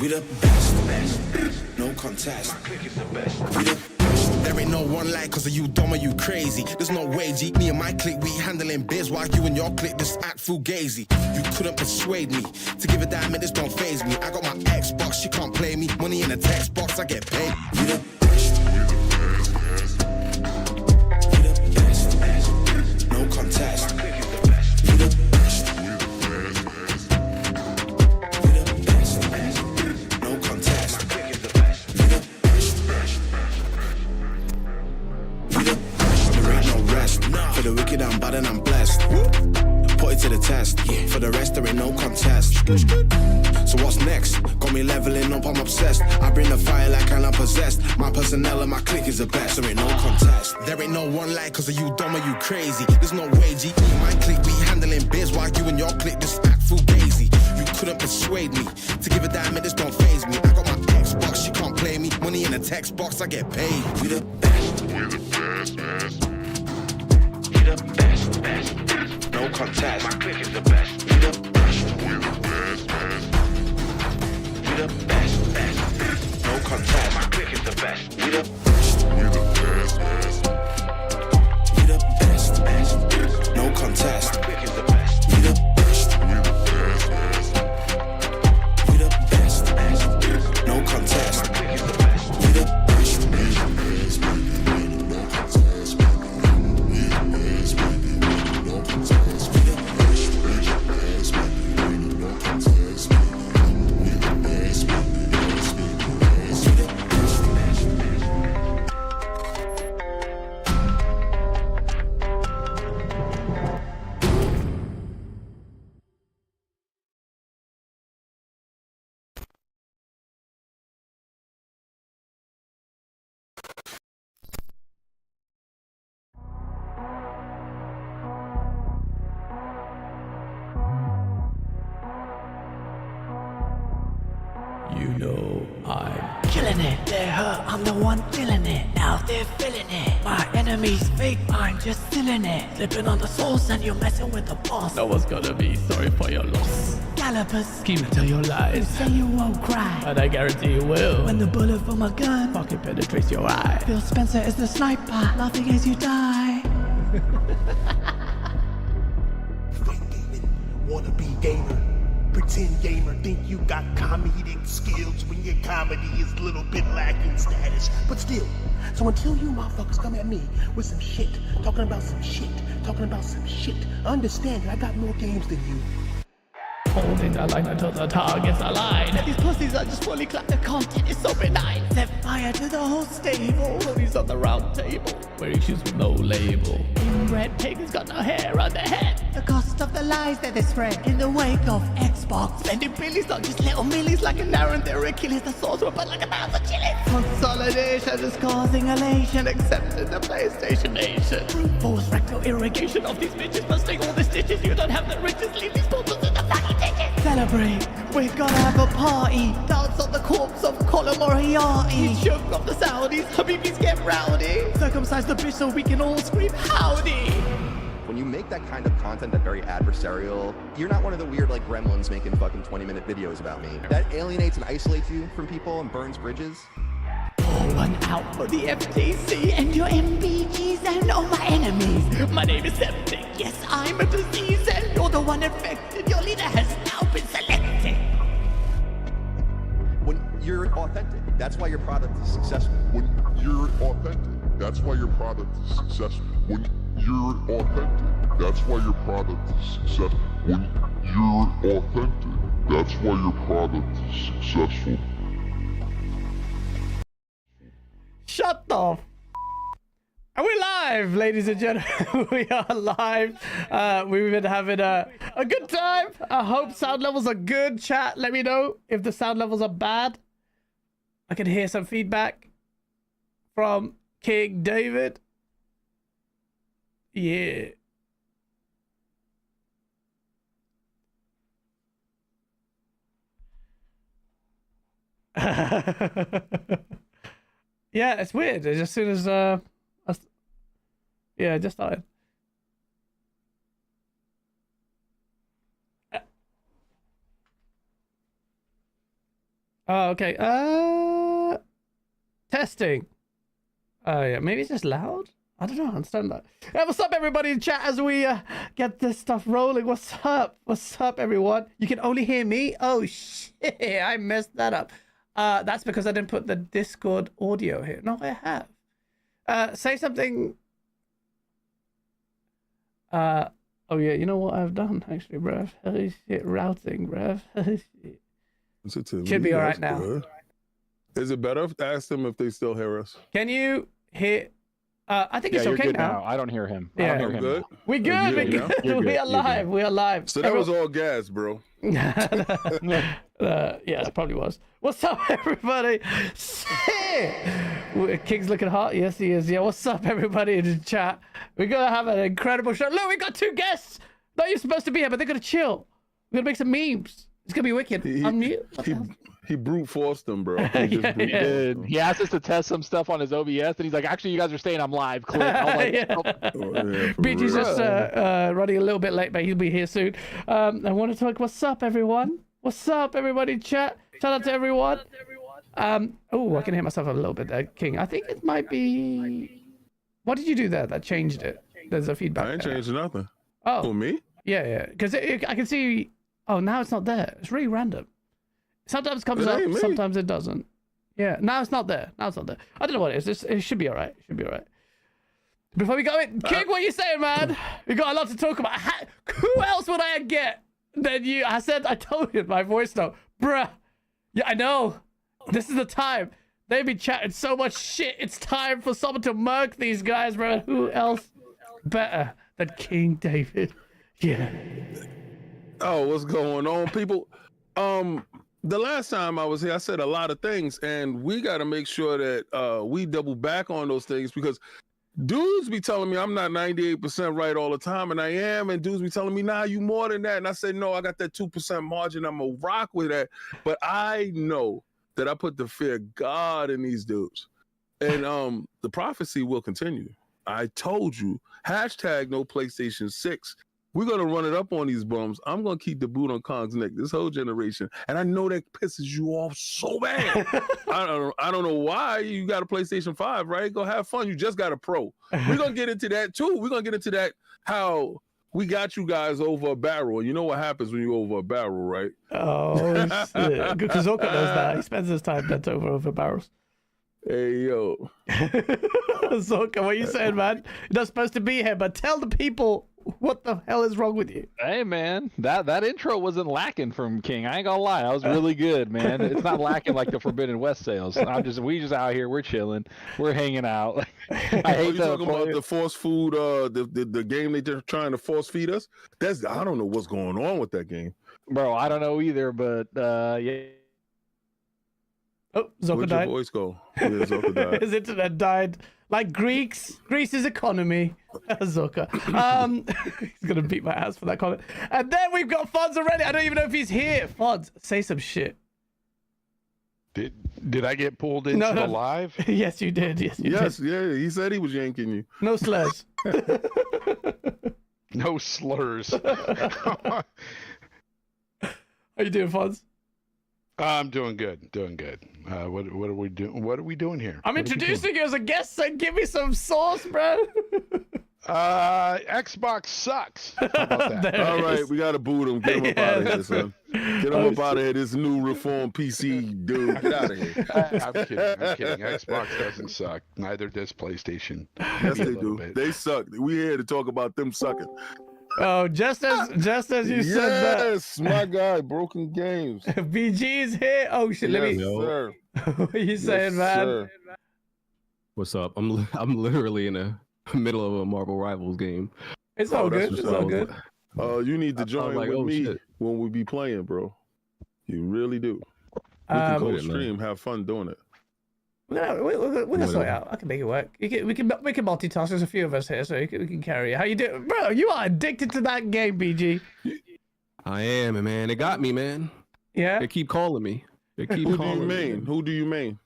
We the best, no contest. We the best. There ain't no one like cause of you dumb or you crazy. There's no way, G. Me and my clique, we handling biz while you and your clique just act fugazi. You couldn't persuade me to give a damn and this don't faze me. I got my Xbox, she can't play me. Money in a text box, I get paid. We the best. We the best, no contest. We the best. We the best, no contest. We the best. We the best. There ain't no rest. For the wicked I'm bad and I'm blessed. Put it to the test. For the rest there ain't no contest. So what's next? Got me leveling up, I'm obsessed. I bring the fire like I'm possessed. My personnel and my clique is the best. There ain't no contest. There ain't no one like cause of you dumb or you crazy. There's no way, G. Me and my clique, we handling biz while you and your clique just act fugazi. You couldn't persuade me to give a damn and this don't faze me. I got my Xbox, she can't play me. Money in a text box, I get paid. We the best. We the best, best. We the best, best. No contest. My clique is the best. We the best. We the best, best. We the best, best. No contest. My clique is the best. We the best. We the best, best. We the best, best. No contest. My clique is the best. We the best. We the best, best. We the best, best. No contest. My clique is the best. We the best, best. No contest. We the best, no contest. We the best, best. No contest. We the best, best. You know I'm killing it. They're her, I'm the one feeling it. Now they're feeling it. My enemies fake, I'm just stealing it. Slipping on the source and you're messing with the boss. No one's gonna be sorry for your loss. Gallopers scheme to tell your lies, say you won't cry, but I guarantee you will. When the bullet from a gun fucking penetrates your eye. Phil Spencer is the sniper, laughing as you die. Fake gaming, wanna be gamer, pretend gamer, think you got comedic skills when your comedy is a little bit lacking status. But still, so until you motherfuckers come at me with some shit, talking about some shit, understand that I got more games than you. Holding the line until the target's aligned. These pussies are just fully clapped, the content is so benign. Set fire to the whole stable. Ponies on the round table, wearing shoes with no label. Inbred pig has got no hair on their head. The cost of the lies that they spread in the wake of Xbox. Spending billions, not just little millies, like an Aaron, their Achilles, the swords were but like 1,000 chilies. Consolidation is causing elation, except in the PlayStation Nation. Brute force rectal irrigation of these bitches, busting all the stitches. You don't have the riches, leave these portals in the fucking ditches. Celebrate, we're gonna have a party. Dance on the corpse of Colin Moriarty. Choke off the Saudis, Habibis get rowdy. Circumcise the bitch so we can all scream howdy. When you make that kind of content, that very adversarial, you're not one of the weird like gremlins making fucking 20-minute videos about me. That alienates and isolates you from people and burns bridges. Pour one out for the FTC and your MBGs and all my enemies. My name is Septic, yes I'm a disease and you're the one infected. Your leader has now been selected. When you're authentic, that's why your product is successful. When you're authentic, that's why your product is successful. When you're authentic, that's why your product is successful. When you're authentic, that's why your product is successful. Shut the f. Are we live, ladies and gentlemen? We are live. We've been having a good time. I hope sound levels are good. Chat, let me know if the sound levels are bad. I can hear some feedback from King David. Yeah. Yeah, it's weird. It's as soon as yeah, I just started. Oh, okay. Testing. Oh yeah, maybe it's just loud. I don't know. I understand that. Yeah, what's up, everybody in chat? As we get this stuff rolling. What's up? What's up, everyone? You can only hear me. Oh shit! I messed that up. That's because I didn't put the Discord audio here. No, I have. Say something. Oh yeah, you know what I've done actually, bruv? Holy shit, routing, bruv. Should be all right now. Good. Is it better if I ask them if they still hear us? Can you hear? I think Yeah, it's you're okay good now. I don't hear him. Yeah. I don't hear him. Good? We good. We good, good. We are live. We are live. So that was all gas, bro. Yeah, it probably was. What's up, everybody? King's looking hot. Yes, he is. Yeah, what's up, everybody in the chat? We're going to have an incredible show. Look, we got 2 guests. Not you're supposed to be here, but they're going to chill. We're going to make some memes. It's going to be wicked. He brute forced them, bro. He asked us to test some stuff on his OBS, and he's like, "Actually, you guys are staying. I'm live." Click. I was like, Yeah. BG's just running a little bit late, but he'll be here soon. I want to talk. What's up, everyone? What's up, everybody? Chat. Shout out to everyone. Oh, I can hear myself a little bit there, King. I think it might be. What did you do there that changed it? There's a feedback. I ain't changed nothing. Oh, For me? yeah. Because I can see. Oh, now it's not there. It's really random. Sometimes it comes up, sometimes it doesn't. Yeah, now it's not there. I don't know what it is. It should be all right. Before we go in, King, what are you saying, man? We got a lot to talk about. Who else would I get than you? I told you in my voice note. Bruh. Yeah, I know. This is the time. They've been chatting so much shit. It's time for someone to murk these guys, bro. Who else better than King David? Yeah. Oh, what's going on, people? The last time I was here, I said a lot of things, and we got to make sure that we double back on those things, because dudes be telling me I'm not 98% right all the time, and I am, and dudes be telling me, nah, you more than that. And I said, no, I got that 2% margin. I'm going to rock with that. But I know that I put the fear of God in these dudes. And the prophecy will continue. I told you, hashtag no PlayStation 6. We're gonna run it up on these bums. I'm gonna keep the boot on Kong's neck this whole generation, and I know that pisses you off so bad. I don't know why you got a PlayStation 5, right? Go have fun. You just got a Pro. We're gonna get into that too. We're gonna get into that how we got you guys over a barrel. You know what happens when you over a barrel, right? Oh shit! Because Zoka knows that. He spends his time bent over barrels. Hey yo, Zoka, what are you saying, man? You're not supposed to be here, but tell the people what the hell is wrong with you. Hey man, that intro wasn't lacking from King. I ain't gonna lie, that was really good, man. It's not lacking like the Forbidden West sales. We just out here, we're chilling, we're hanging out. I hate you talking about the force food, the game they're trying to force feed us. I don't know what's going on with that game, bro. I don't know either, but yeah. Oh, Zoka Where'd died. your voice go? Yeah, Zoka died. His internet died. Like Greece's economy. Zoka. He's gonna beat my ass for that comment. And then we've got Fonz already. I don't even know if he's here. Fonz, say some shit. Did I get pulled into the live? Yes, you did. Yes, you did. Yeah. He said he was yanking you. No slurs. No slurs. How you doing, Fonz? I'm doing good. What are we doing? What are we doing here? I'm introducing you as a guest, so give me some sauce, bro. Xbox sucks. How about that? All right, we gotta boot him. Get him up out of here, son. Get him up out of here. This new reform PC dude. Get out of here. I'm kidding. Xbox doesn't suck. Neither does PlayStation. Yes, they do. They suck. We here to talk about them sucking. Oh, just as you said that. Yes, my guy, Broken Games. BG's here. Oh shit, let me. Sir. What are you saying, man? Sir. What's up? I'm literally in the middle of a Marvel Rivals game. It's all good. It's all good. You need to join with me when we be playing, bro. You really do. We can go stream, have fun doing it. We're gonna sort it out. I can make it work. We can multitask. There's a few of us here, so we can carry it. How you doing, bro? You are addicted to that game, BG. I am, man. It got me, man. Yeah. They keep calling me. Who do you main? Who do you main?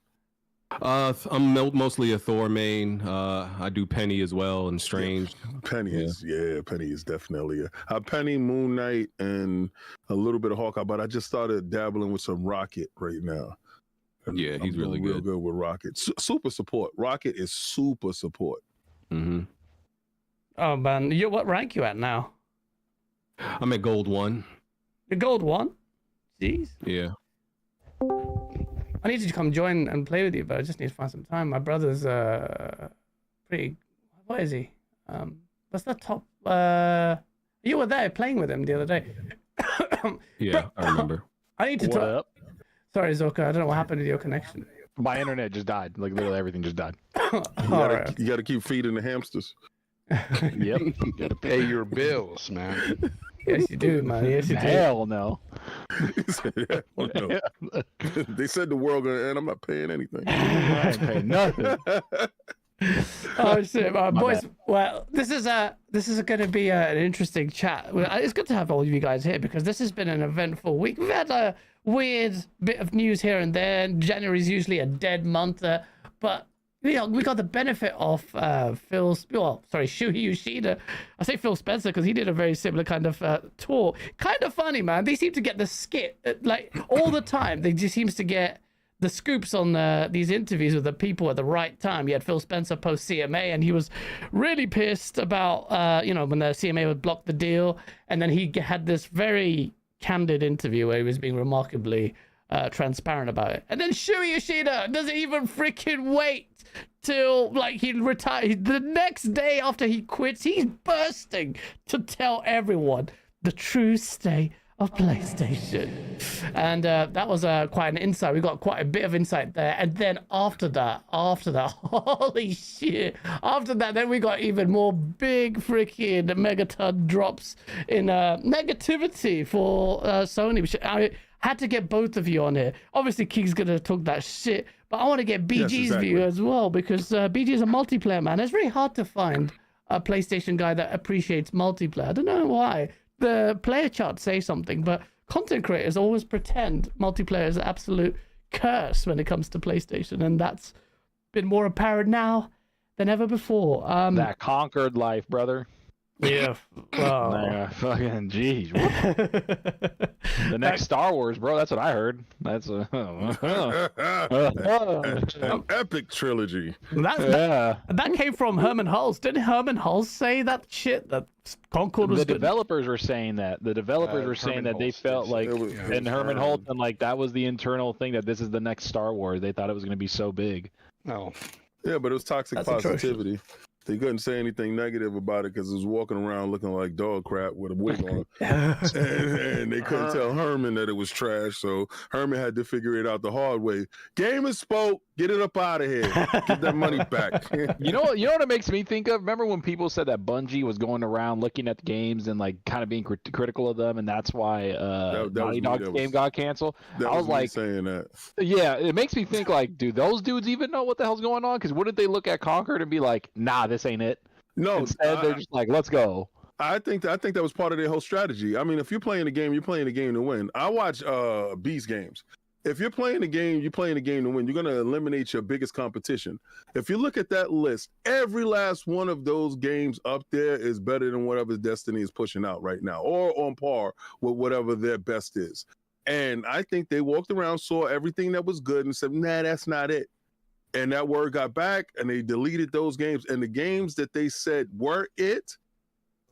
I'm mostly a Thor main. I do Penny as well and Strange. Penny is definitely a Penny, Moon Knight, and a little bit of Hawkeye. But I just started dabbling with some Rocket right now. And yeah, he's really real good with Rocket. Super support. Rocket is super support. Mm-hmm. Oh man, what rank you at now? I'm at Gold 1. You're Gold 1? Jeez. Yeah. I need to come join and play with you, but I just need to find some time. My brother's pretty. What is he? What's the top? You were there playing with him the other day. Yeah, I remember. I need to What talk. up? Sorry, Zoka. I don't know what happened with your connection. My internet just died. Like literally everything just died. You gotta keep feeding the hamsters. Yep. You gotta pay your bills, man. Yes, you do, man. Yes, you do. Hell no. No. They said the world gonna end. I'm not paying anything. I ain't paying nothing. Oh shit, boys. bad. Well, this is going to be an interesting chat. It's good to have all of you guys here because this has been an eventful week. We've had a weird bit of news here and there. January's usually a dead month, but we got the benefit of Shuhei Yoshida. I say Phil Spencer because he did a very similar kind of tour. Kind of funny, man. They seem to get the skit like all the time. They just seems to get the scoops on these interviews with the people at the right time. You had Phil Spencer post CMA, and he was really pissed about when the CMA would block the deal, and then he had this very candid interview where he was being remarkably transparent about it. And then Shuhei Yoshida doesn't even freaking wait till like he retired. The next day after he quits, he's bursting to tell everyone the true state of PlayStation. And that was quite an insight. We got quite a bit of insight there. And then after that, holy shit. After that, then we got even more big freaking megaton drops in negativity for Sony, which I had to get both of you on here. Obviously, King's going to talk that shit, but I want to get BG's view as well, because BG is a multiplayer man. It's very hard to find a PlayStation guy that appreciates multiplayer. I don't know why. The player charts say something, but content creators always pretend multiplayer is an absolute curse when it comes to PlayStation, and that's been more apparent now than ever before. That Concord life, brother. Yeah. Nah, fucking jeez. The next Star Wars, bro. That's what I heard. That's An epic trilogy. That came from Herman Hulse. Didn't Herman Hulse say that shit? That Concord was the good? developers were saying that. The developers were saying that they felt like, and Herman Hulse, and like that was the internal thing that this is the next Star Wars. They thought it was going to be so big. No. Yeah, but it was toxic That's positivity. They couldn't say anything negative about it because it was walking around looking like dog crap with a wig on. and they couldn't tell Herman that it was trash, so Herman had to figure it out the hard way. Gamers spoke, get it up out of here. Get that money back. You know what it makes me think of? Remember when people said that Bungie was going around looking at the games and like kind of being critical of them, and that's why Naughty Dog's game got canceled? I was like saying that. Yeah, it makes me think like, do those dudes even know what the hell's going on? Because wouldn't they look at Concord and be like, nah, this ain't it? No, instead they're just like, let's go. I think that was part of their whole strategy. I mean, if you're playing the game, you're playing the game to win. I watch Beast games. If you're playing the game, you're playing the game to win. You're going to eliminate your biggest competition. If you look at that list, every last one of those games up there is better than whatever Destiny is pushing out right now, or on par with whatever their best is. And I think they walked around, saw everything that was good, and said, nah, that's not it. And that word got back, and they deleted those games. And the games that they said were it,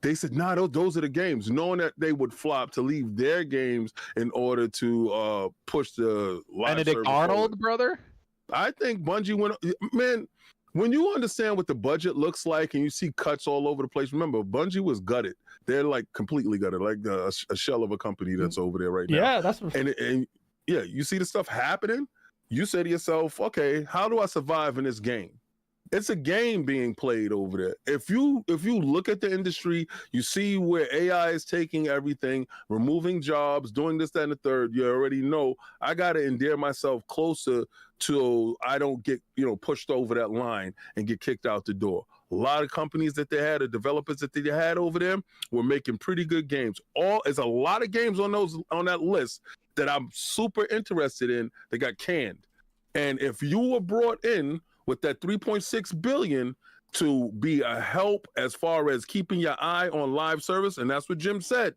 they said, nah, those are the games, knowing that they would flop to leave their games in order to push the live Benedict service Arnold, forward. brother? I think Bungie went, man, when you understand what the budget looks like and you see cuts all over the place, remember, Bungie was gutted. They're like completely gutted, like a shell of a company that's over there right now. Yeah, that's and yeah, you see the stuff happening. You say to yourself, okay, how do I survive in this game? It's a game being played over there. If you look at the industry, you see where AI is taking everything, removing jobs, doing this, that, and the third. You already know I got to endear myself closer to I don't get pushed over that line and get kicked out the door. A lot of companies that they had, the developers that they had over there, were making pretty good games. There's a lot of games on that list that I'm super interested in that got canned. And if you were brought in with that $3.6 billion to be a help as far as keeping your eye on live service, and that's what Jim said.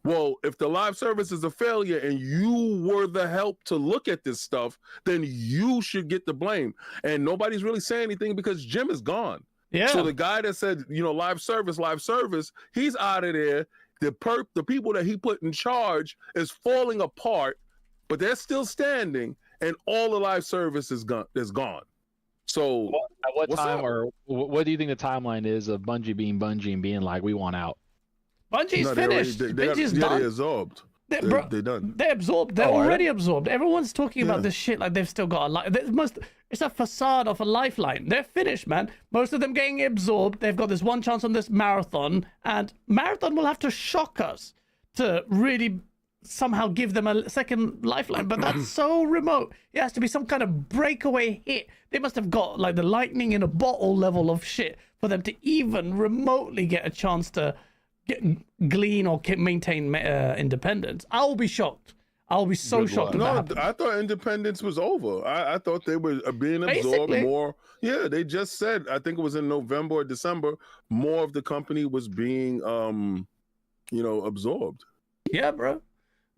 Well, if the live service is a failure and you were the help to look at this stuff, then you should get the blame. And nobody's really saying anything because Jim is gone. Yeah. So the guy that said, live service, he's out of there. The people that he put in charge is falling apart, but they're still standing, and all the live service is gone. So at what time up? or what do you think the timeline is of Bungie being Bungie and being like, we want out? Bungie's finished. Bungie's done. They absorbed. They're done. They're absorbed. They're already absorbed. Everyone's talking about this shit like they've still got a life. It's a facade of a lifeline. They're finished, man. Most of them getting absorbed. They've got this one chance on this marathon, and marathon will have to shock us to really somehow give them a second lifeline. But that's so remote. It has to be some kind of breakaway hit. They must have got like the lightning in a bottle level of shit for them to even remotely get a chance to glean or maintain independence. I'll be shocked. I'll be so shocked. No, I thought independence was over. I thought they were being absorbed more. Yeah, they just said, I think it was in November or December, more of the company was being, absorbed. Yeah, bro.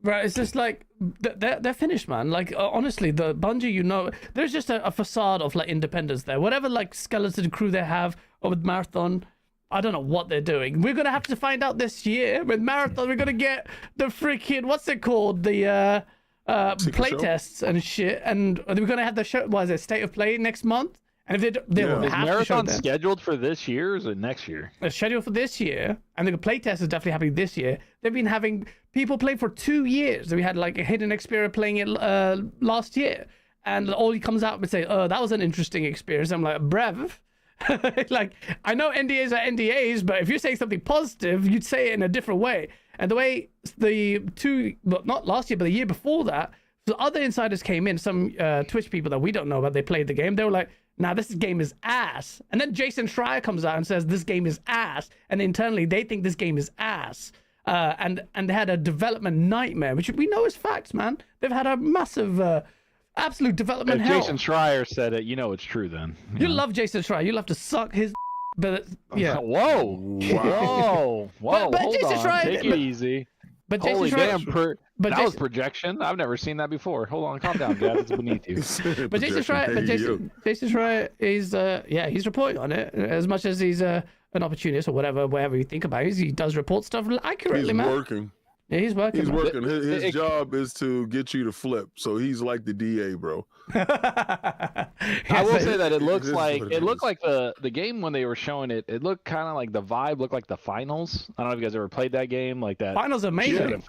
Right, it's just like they're finished, man. Like honestly, the Bungie, there's just a facade of like independence there. Whatever like skeleton crew they have with Marathon, I don't know what they're doing. We're gonna have to find out this year with Marathon. We're gonna get the freaking what's it called, the playtests and shit, and we're gonna have the show. What is it, State of Play next month? And if they will is have Marathon to show scheduled for this year or is it next year? It's scheduled for this year, and the playtest is definitely happening this year. They've been having people play for 2 years. We had like a Hidden Xperia playing it last year, and all he comes out and say, "Oh, that was an interesting experience." I'm like, "Brev." Like, I know NDAs are NDAs, but if you're saying something positive, you'd say it in a different way. And the way not last year, but the year before that, the other insiders came in, some Twitch people that we don't know about, they played the game. They were like, nah, this game is ass. And then Jason Schreier comes out and says, this game is ass. And internally, they think this game is ass. And they had a development nightmare, which we know is facts, man. They've had a massive Absolute development If hell. Jason Schreier said it, you know it's true then. You love Jason Schreier. You love to suck his but yeah. Whoa. Whoa. Whoa. But Hold Jason on. Schreier- Take it easy. But Holy Jason damn, Schreier, but that was Jason, projection. I've never seen that before. Hold on, calm down, Gab. It's beneath you. but Jason Schreier, Jason Schreier is he's reporting on it as much as he's an opportunist or whatever you think about it. He does report stuff accurately, He's man. working. Yeah, he's working. He's man. working. His job is to get you to flip. So he's like the DA, bro. I will say that it looks is like what it looked is. like the game when they were showing it. It looked kind of like the vibe looked like the finals. I don't know if you guys ever played that game like that. Finals are amazing.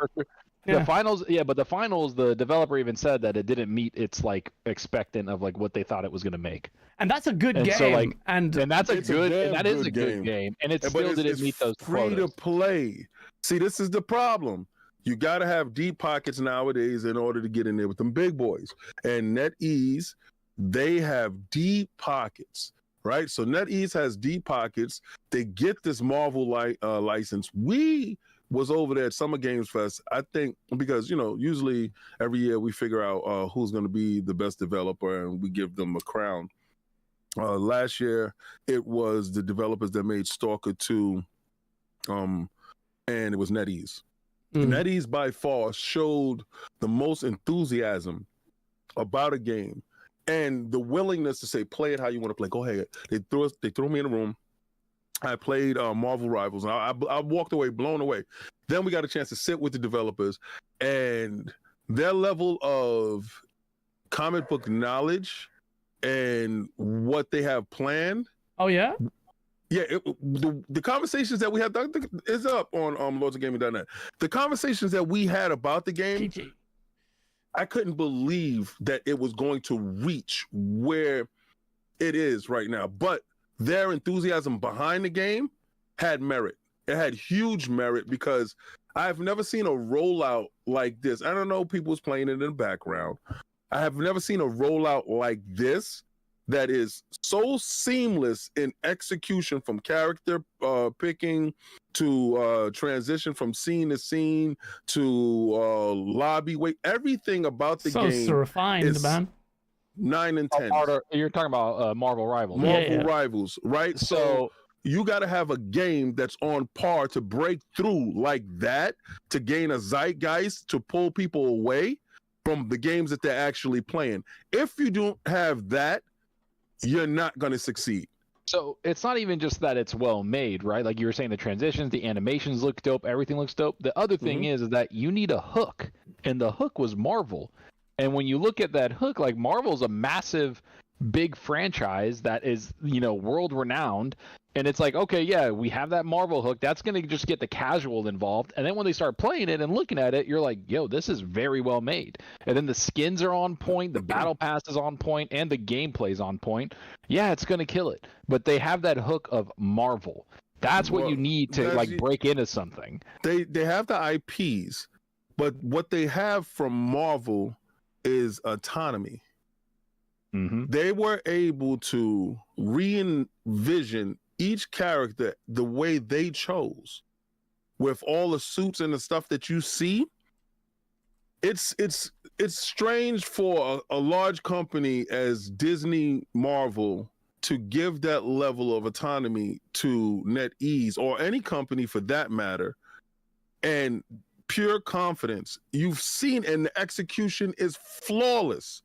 The finals, but the finals, the developer even said that it didn't meet its like expectant of like what they thought it was gonna make. And that's a good And game. so, like, and that's It's a damn a good good game, and it But still didn't it's meet those free quotas. to play. See, this is the problem. You got to have deep pockets nowadays in order to get in there with them big boys. And NetEase, they have deep pockets, right? So NetEase has deep pockets. They get this Marvel license. We was over there at Summer Games Fest, I think, because, usually every year we figure out who's going to be the best developer and we give them a crown. Last year, it was the developers that made Stalker 2, and it was NetEase. NetEase by far showed the most enthusiasm about a game and the willingness to say, play it how you want to play. Go ahead. They threw me in a room. I played Marvel Rivals, and I walked away blown away. Then we got a chance to sit with the developers, and their level of comic book knowledge and what they have planned. Oh yeah. Yeah, the conversations that we had is up on lordsofgaming.net. The conversations that we had about the game, I couldn't believe that it was going to reach where it is right now. But their enthusiasm behind the game had merit. It had huge merit because I've never seen a rollout like this. I don't know, people was playing it in the background. I have never seen a rollout like this that is so seamless in execution, from character picking to transition from scene to scene to lobby wait. Everything about the game so refined, is man. 9 and 10. You're talking about Marvel Rivals. Marvel Rivals, right? So you got to have a game that's on par to break through like that, to gain a zeitgeist, to pull people away from the games that they're actually playing. If you don't have that, you're not going to succeed. So it's not even just that it's well made, right? Like you were saying, the transitions, the animations look dope, everything looks dope. The other thing is that you need a hook, and the hook was Marvel. And when you look at that hook, like Marvel's a massive, big franchise that is, world renowned. And it's like, okay, yeah, we have that Marvel hook. That's going to just get the casual involved. And then when they start playing it and looking at it, you're like, yo, this is very well made. And then the skins are on point, the battle pass is on point, and the gameplay's on point. Yeah, it's going to kill it. But they have that hook of Marvel. That's what you need to break into something. They have the IPs, but what they have from Marvel is autonomy. They were able to re-envision each character the way they chose, with all the suits and the stuff that you see. It's strange for a large company as Disney Marvel to give that level of autonomy to NetEase, or any company for that matter, and pure confidence. You've seen, and the execution is flawless.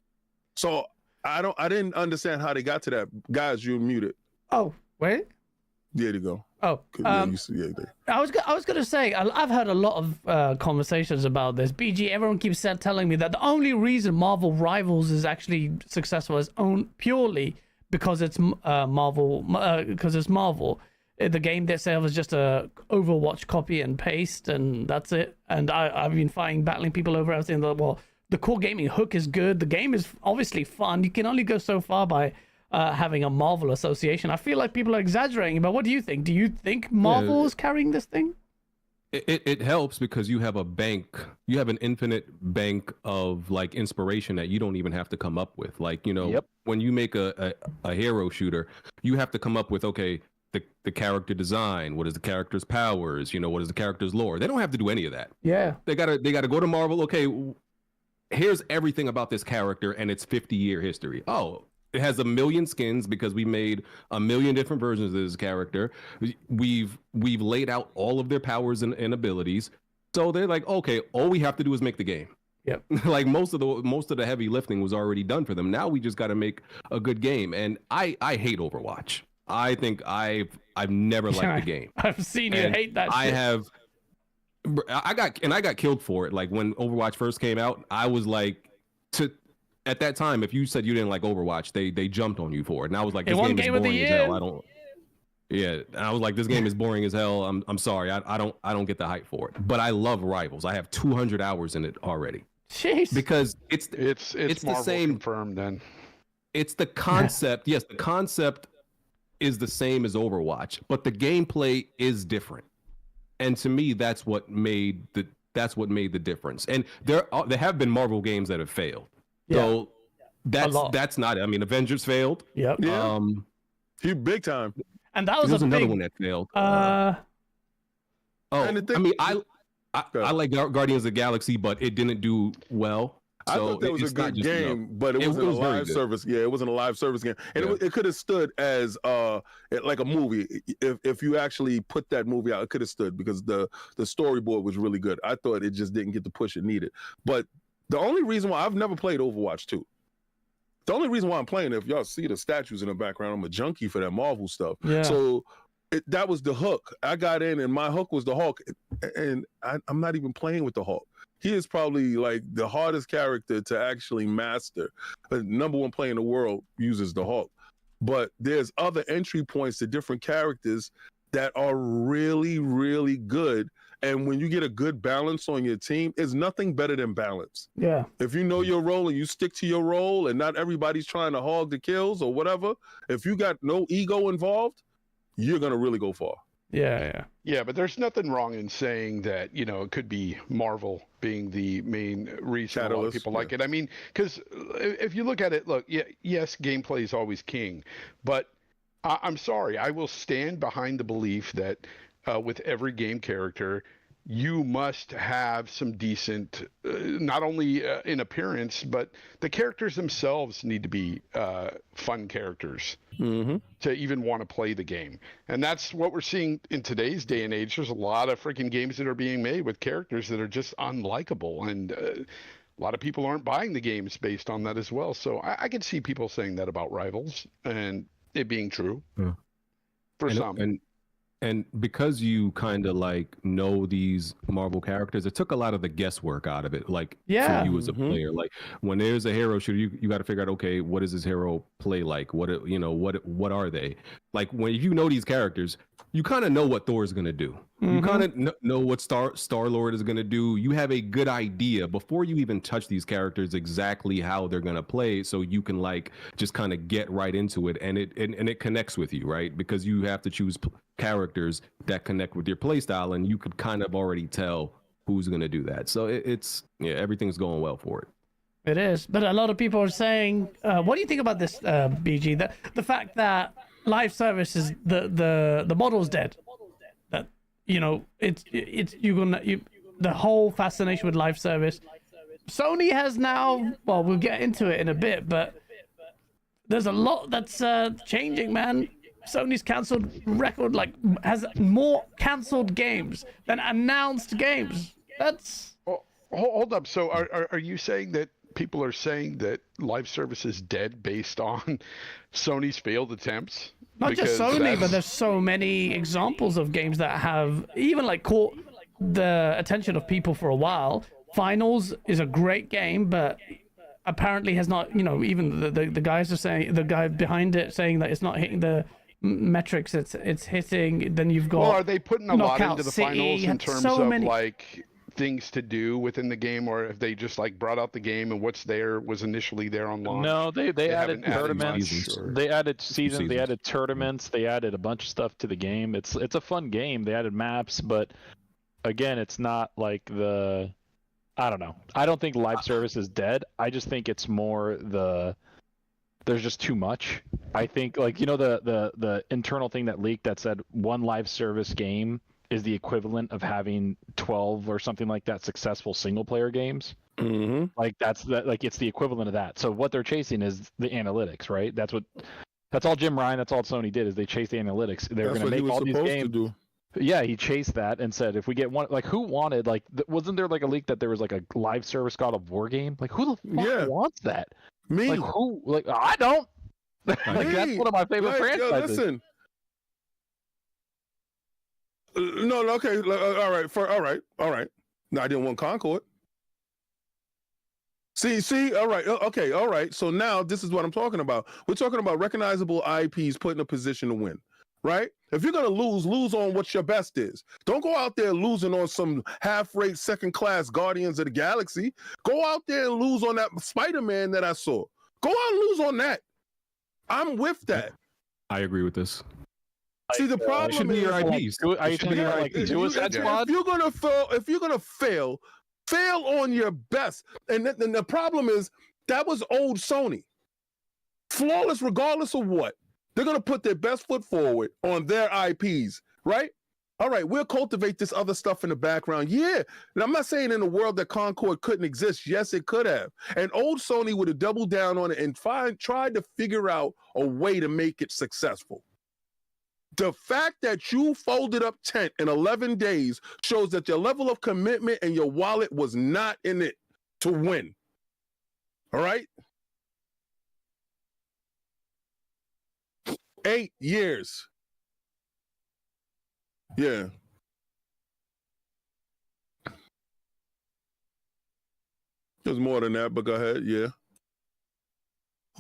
So I didn't understand how they got to that. Guys, you're muted. Oh, wait. There you go. Oh, I was gonna say, I've heard a lot of conversations about this. BG, everyone keeps telling me that the only reason Marvel Rivals is actually successful is purely because it's Marvel. Because it's Marvel. The game itself is just a Overwatch copy and paste, and that's it. And I've been battling people over everything. Well, the core gaming hook is good. The game is obviously fun. You can only go so far by having a Marvel association. I feel like people are exaggerating, but what do you think? Do you think Marvel is carrying this thing? It helps because you have an infinite bank of like inspiration that you don't even have to come up with. Like, when you make a hero shooter, you have to come up with, okay, the character design, what is the character's powers, what is the character's lore. They don't have to do any of that. Yeah. They gotta go to Marvel. Okay, here's everything about this character and its 50-year history. Oh, it has 1 million skins because we made 1 million different versions of this character. We've laid out all of their powers and abilities. So they're like, okay, all we have to do is make the game. Yep. Like most of the heavy lifting was already done for them. Now we just got to make a good game. And I hate Overwatch. I think I've never liked the game. I've seen you hate that. I have. I got killed for it. Like when Overwatch first came out, I was like, at that time, if you said you didn't like Overwatch, they jumped on you for it. And I was like, this game is boring as hell. I don't. Yeah, and I was like, this game is boring as hell. I'm sorry, I don't get the hype for it. But I love Rivals. I have 200 hours in it already. Jeez. Because it's Marvel the same confirmed then. It's the concept. Yes, the concept is the same as Overwatch, but the gameplay is different. And to me, that's what made the difference. And there have been Marvel games that have failed. Yeah. So that's not it. I mean, Avengers failed. Yep. Yeah. He big time. And that was another one that failed. I mean, I like Guardians of the Galaxy, but it didn't do well. So I thought that was a good game, but it wasn't a live service. Yeah, it wasn't a live service game, and it could have stood as like a movie. If you actually put that movie out, it could have stood because the storyboard was really good. I thought it just didn't get the push it needed. But the only reason why I've never played Overwatch 2. The only reason why I'm playing, if y'all see the statues in the background, I'm a junkie for that Marvel stuff. Yeah. So that was the hook. I got in, and my hook was the Hulk, and I'm not even playing with the Hulk. He is probably like the hardest character to actually master. The number one player in the world uses the Hulk. But there's other entry points to different characters that are really, really good. And when you get a good balance on your team, it's nothing better than balance. Yeah. If you know your role and you stick to your role and not everybody's trying to hog the kills or whatever, if you got no ego involved, you're going to really go far. Yeah. Yeah, but there's nothing wrong in saying that, it could be Marvel being the main reason a lot of people like it. I mean, because if you look at it, yes, gameplay is always king, but I'm sorry, I will stand behind the belief that with every game character, you must have some decent, not only in appearance, but the characters themselves need to be fun characters to even want to play the game. And that's what we're seeing in today's day and age. There's a lot of freaking games that are being made with characters that are just unlikable. And a lot of people aren't buying the games based on that as well. So I can see people saying that about Rivals and it being true for some. And because you kind of like know these Marvel characters, it took a lot of the guesswork out of it. Like for you as a player, like when there's a hero shooter, you got to figure out, okay, what does this hero play like? What are they? Like when you know these characters, you kind of know what Thor's gonna do. You kind of know what Star-Lord is gonna do. You have a good idea before you even touch these characters exactly how they're gonna play, so you can like just kind of get right into it, and it connects with you, right? Because you have to choose characters that connect with your playstyle, and you could kind of already tell who's gonna do that. So it's everything's going well for it. It is, but a lot of people are saying, what do you think about this, BG? The fact that live service is the model's dead. That it's the whole fascination with live service. Sony has now, well, we'll get into it in a bit, but there's a lot that's changing, man. Sony's cancelled record has more cancelled games than announced games. That's hold up. So are you saying that people are saying that live service is dead based on Sony's failed attempts? Not just Sony, but there's so many examples of games that have even caught the attention of people for a while. Finals is a great game, but apparently has not, even the guys are saying, the guy behind it saying that it's not hitting the metrics it's hitting. Then you've got, well, are they putting a lot into the City, finals in terms of things to do within the game, or if they just brought out the game and what's there was initially there on launch? No, they added tournaments. They added seasons. They added tournaments. They added a bunch of stuff to the game. It's a fun game. They added maps, but again, it's not like the. I don't know. I don't think live service is dead. I just think it's more there's just too much. I think the internal thing that leaked that said one live service game is the equivalent of having 12 or something like that successful single player games. Mm-hmm. Like it's the equivalent of that. So what they're chasing is the analytics, right? That's all Jim Ryan, that's all Sony did, is they chased the analytics. They're going to make all these games. Yeah, he chased that and said, if we get one, like, who wanted, like, wasn't there like a leak that there was like a live service God of War game? Like, who the fuck wants that? Me. Like, who? Like, I don't. Like, that's one of my favorite franchises. Yo, listen. No, okay, all right. No, I didn't want Concord. See, all right, okay, all right. So now this is what I'm talking about. We're talking about recognizable IPs put in a position to win, right? If you're gonna lose on what your best is. Don't go out there losing on some half-rate, second-class Guardians of the Galaxy. Go out there and lose on that Spider-Man that I saw. Go out and lose on that. I'm with that. I agree with this. See, the problem is your IPs. If you're gonna fail on your best. And the problem is that was old Sony. Flawless, regardless of what. They're gonna put their best foot forward on their IPs, right? All right, we'll cultivate this other stuff in the background. Yeah, and I'm not saying in a world that Concord couldn't exist. Yes, it could have. And old Sony would have doubled down on it and tried to figure out a way to make it successful. The fact that you folded up tent in 11 days shows that your level of commitment and your wallet was not in it to win. All right? 8 years. Yeah. There's more than that, but go ahead. Yeah.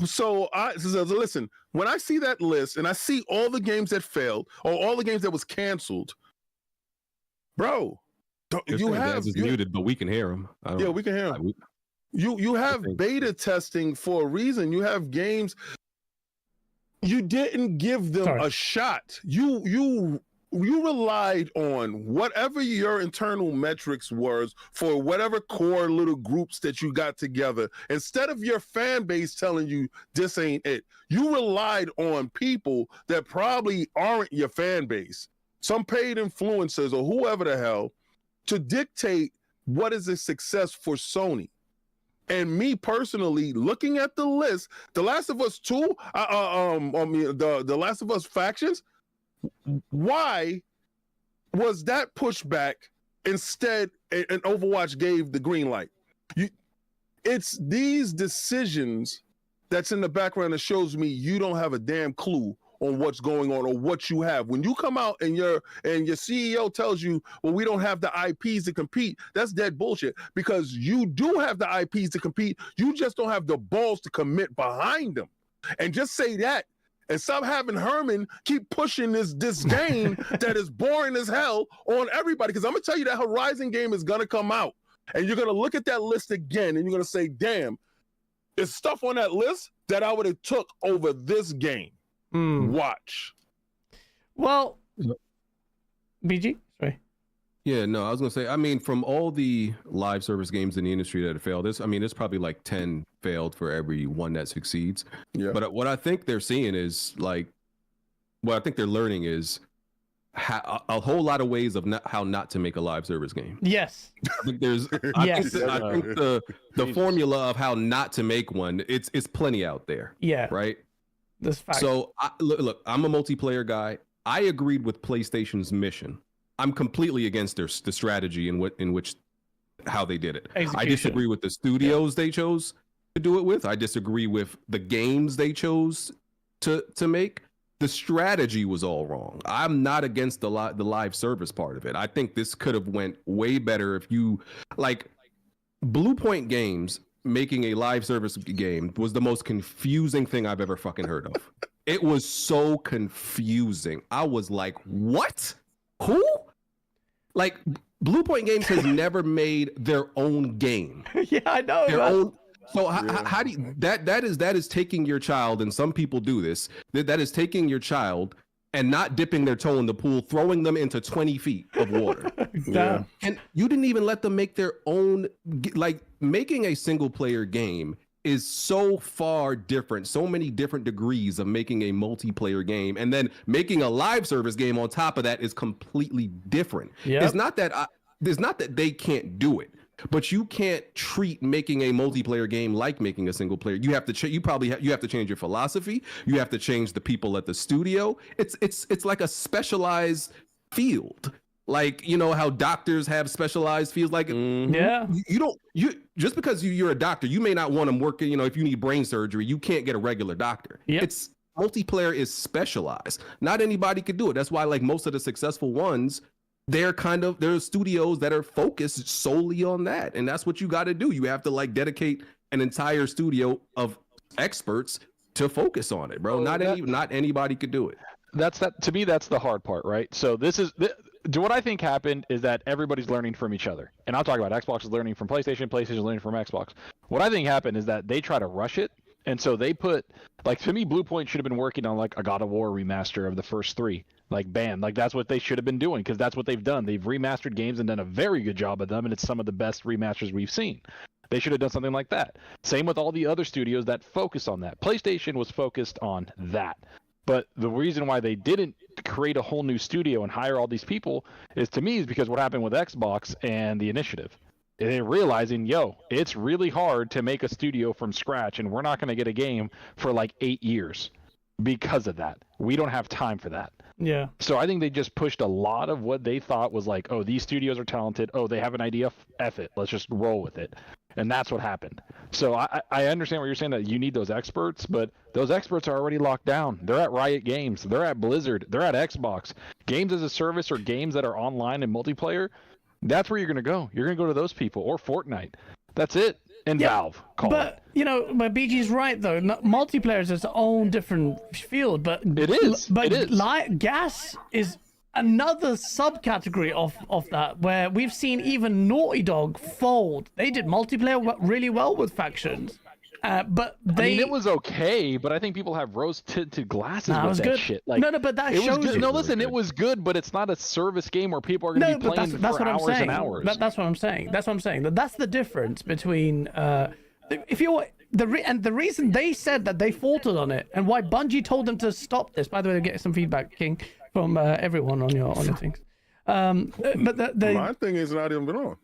So listen, when I see that list and I see all the games that failed or all the games that was canceled, bro, you have muted, but we can hear him. Yeah, we can hear him. You have beta testing for a reason. You have games. You didn't give them a shot. You relied on whatever your internal metrics was for whatever core little groups that you got together. Instead of your fan base telling you this ain't it, you relied on people that probably aren't your fan base, some paid influencers or whoever the hell, to dictate what is a success for Sony. And me personally, looking at the list, The Last of Us 2, the Last of Us factions, why was that pushback instead and Overwatch gave the green light? It's these decisions that's in the background that shows me you don't have a damn clue on what's going on or what you have. When you come out and your CEO tells you, well, we don't have the IPs to compete, that's dead bullshit, because you do have the IPs to compete. You just don't have the balls to commit behind them. And just say that and stop having Herman keep pushing this game that is boring as hell on everybody. Because I'm going to tell you that Horizon game is going to come out. And you're going to look at that list again and you're going to say, damn, there's stuff on that list that I would have took over this game. Watch. Well, BG? Sorry. Yeah, no, I was gonna say, I mean, from all the live service games in the industry that have failed, there's probably like 10 failed for every one that succeeds. Yeah. But what I think they're seeing is what I think they're learning is a whole lot of ways of how not to make a live service game. Yes. I think I think the formula of how not to make one, it's plenty out there. Yeah. Right. This fact. So look, I'm a multiplayer guy. I agreed with PlayStation's mission. I'm completely against the strategy in which how they did it. Execution. I disagree with the studios they chose to do it with. I disagree with the games they chose to make. The strategy was all wrong. I'm not against the live service part of it. I think this could have went way better if you Bluepoint Games making a live service game was the most confusing thing I've ever fucking heard of. It was so confusing. I was like, what? Who? Like, Bluepoint Games has never made their own game. Yeah, I know. Their own. So how do you, that is taking your child, and some people do this, that is taking your child and not dipping their toe in the pool, throwing them into 20 feet of water. And you didn't even let them make their own, making a single player game is so far different, so many different degrees of making a multiplayer game, and then making a live service game on top of that is completely different. Yep. It's not that they can't do it, but you can't treat making a multiplayer game like making a single player. You have to you have to change your philosophy. You have to change the people at the studio. It's like a specialized field. Like, you know how doctors have specialized fields, like yeah, you just because you're a doctor, you may not want them working, you know, if you need brain surgery, you can't get a regular doctor. Yep. It's multiplayer is specialized. Not anybody could do it. That's why like most of the successful ones, they're studios that are focused solely on that. And that's what you got to do. You have to like dedicate an entire studio of experts to focus on it, bro. Not anybody could do it. To me, that's the hard part, right? So what I think happened is that everybody's learning from each other. And I'll talk about Xbox is learning from PlayStation is learning from Xbox. What I think happened is that they try to rush it. And so they put, like, to me, Bluepoint should have been working on, like, a God of War remaster of the first 3. Like, bam. Like, that's what they should have been doing, because that's what they've done. They've remastered games and done a very good job of them, and it's some of the best remasters we've seen. They should have done something like that. Same with all the other studios that focus on that. PlayStation was focused on that. But the reason why they didn't create a whole new studio and hire all these people is, to me, is because what happened with Xbox and the initiative. They're realizing, it's really hard to make a studio from scratch, and we're not going to get a game for like 8 years because of that. We don't have time for that. Yeah. So I think they just pushed a lot of what they thought was like, oh, these studios are talented. Oh, they have an idea. F it. Let's just roll with it. And that's what happened. So I understand what you're saying, that you need those experts, but those experts are already locked down. They're at Riot Games. They're at Blizzard. They're at Xbox. Games as a service or games that are online and multiplayer, that's where you're going to go. You're going to go to those people, or Fortnite. That's it. And Valve. But BG's right, though. Multiplayer is its own different field, but it is. But it is. Gas is another subcategory of that, where we've seen even Naughty Dog fold. They did multiplayer really well with factions. But it was okay, but I think people have rose-tinted glasses with that good. shit. Like, no, but that shows you. No, listen, it was good, but it's not a service game where people are going to be playing for hours and hours. That's what I'm saying. That's the difference between the reason they said that they faltered on it, and why Bungie told them to stop this. By the way, they get some feedback, King, from everyone on your things. But my thing is not even been on.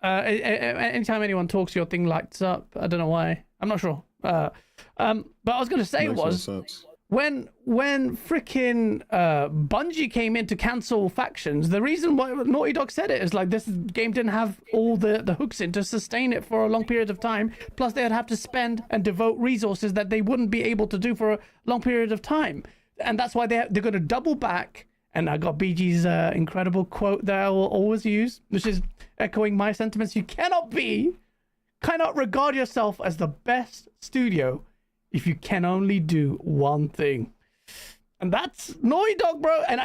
Anytime anyone talks, your thing lights up. I don't know why. I'm not sure. But I was going to say when freaking Bungie came in to cancel factions, the reason why Naughty Dog said it is like, this game didn't have all the hooks in to sustain it for a long period of time. Plus, they'd have to spend and devote resources that they wouldn't be able to do for a long period of time. And that's why they're going to double back. And I got BG's incredible quote that I will always use, which is echoing my sentiments. You cannot regard yourself as the best studio if you can only do one thing. And that's Naughty Dog, bro. And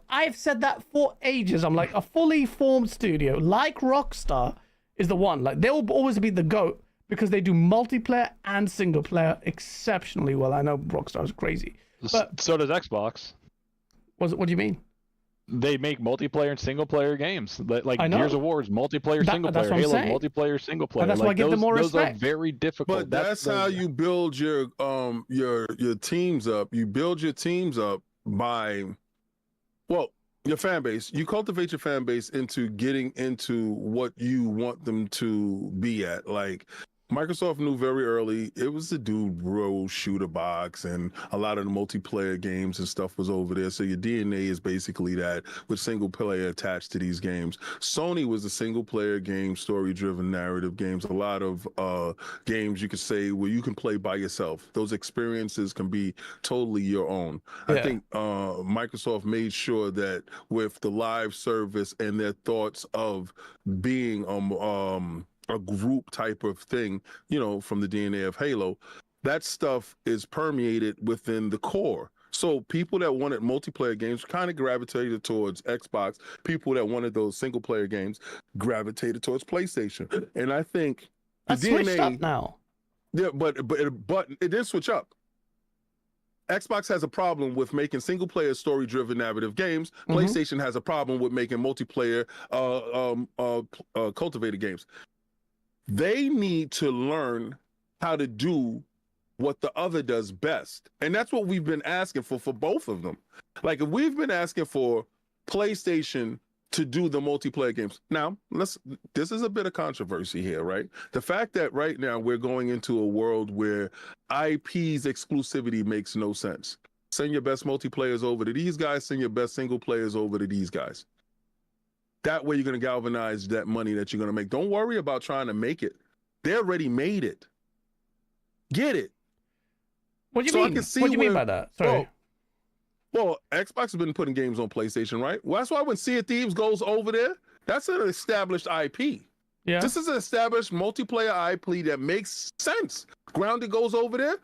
I've said that for ages. I'm like, a fully formed studio like Rockstar is the one. Like, they'll always be the GOAT because they do multiplayer and single player exceptionally well. I know Rockstar is crazy, but so does Xbox. What do you mean? They make multiplayer and single player games, like Gears of War, multiplayer, single player, Halo, multiplayer, single player. And that's why I give them more respect. Those are very difficult. But that's how you build your teams up. You build your teams up by, your fan base. You cultivate your fan base into getting into what you want them to be at. Like, Microsoft knew very early it was the dude bro shooter box, and a lot of the multiplayer games and stuff was over there. So your DNA is basically that, with single player attached to these games. Sony was a single player game, story driven narrative games. A lot of games you could say where you can play by yourself. Those experiences can be totally your own. Yeah. I think Microsoft made sure that with the live service and their thoughts of being a group type of thing, from the DNA of Halo, that stuff is permeated within the core. So people that wanted multiplayer games kind of gravitated towards Xbox. People that wanted those single player games gravitated towards PlayStation. And I think that's switched up now. Yeah, but it did switch up. Xbox has a problem with making single player story driven narrative games. PlayStation has a problem with making multiplayer cultivated games. They need to learn how to do what the other does best. And that's what we've been asking for both of them. Like, if we've been asking for PlayStation to do the multiplayer games. Now, this is a bit of controversy here, right? The fact that right now we're going into a world where IP's exclusivity makes no sense. Send your best multiplayers over to these guys, send your best single players over to these guys. That way you're going to galvanize that money that you're going to make. Don't worry about trying to make it. They already made it. Get it. What do you mean? What do you mean by that? Sorry. Well, Xbox has been putting games on PlayStation, right? Well, that's why when Sea of Thieves goes over there, that's an established IP. Yeah. This is an established multiplayer IP that makes sense. Grounded goes over there,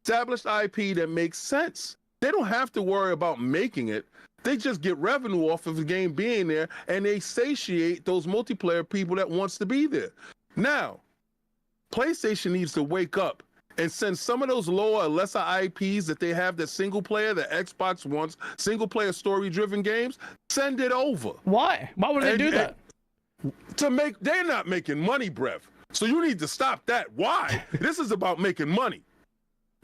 established IP that makes sense. They don't have to worry about making it. They just get revenue off of the game being there, and they satiate those multiplayer people that wants to be there. Now, PlayStation needs to wake up and send some of those lower, lesser IPs that they have, that single player, that Xbox wants, single player story-driven games, send it over. Why? Why would they do that? They're not making money, Brev. So you need to stop that. Why? This is about making money.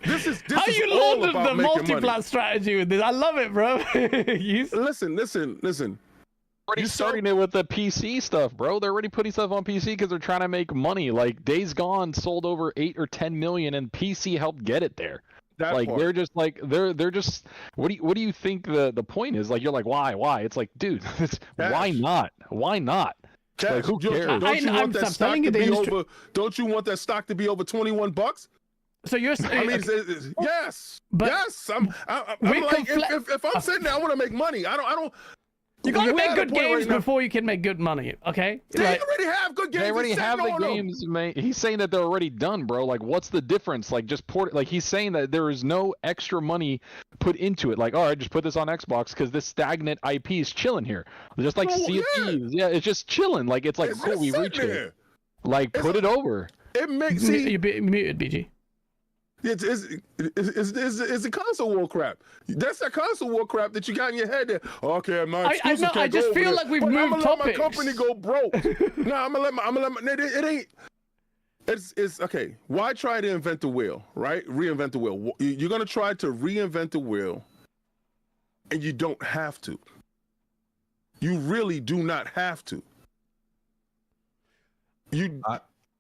This is how you laundered the multi-plat strategy with this. I love it, bro. Listen. Already starting it with the PC stuff, bro. They're already putting stuff on PC because they're trying to make money. Like Days Gone sold over 8 or 10 million, and PC helped get it there. They're just like they're just. What do you think the point is? Like, you're like, why? It's like, dude, why not? Why not? Like, who cares? Don't you want that stock to be over? Don't you want that stock to be over $21? So you're saying, I mean, yes, but yes. I'm like, if I'm sitting there, I want to make money. I don't. You gotta make good games before you can make good money, okay? They already have good games. They already have the games, man. He's saying that they're already done, bro. Like, what's the difference? Like, just port. Like, he's saying that there is no extra money put into it. Like, all right, just put this on Xbox because this stagnant IP is chilling here. Just like Sea of Thieves. Yeah, it's just chilling. Like, it's like, cool, we reached it. Like, put it over. It makes you muted, BG. It's a console war crap. That's that console war crap that you got in your head. That okay, I'm not. I just feel like we've moved I'm gonna let my company go broke. No, I'm gonna let my. It ain't. It's okay. Why try to invent the wheel? Right? Reinvent the wheel. You're gonna try to reinvent the wheel, and you don't have to. You really do not have to.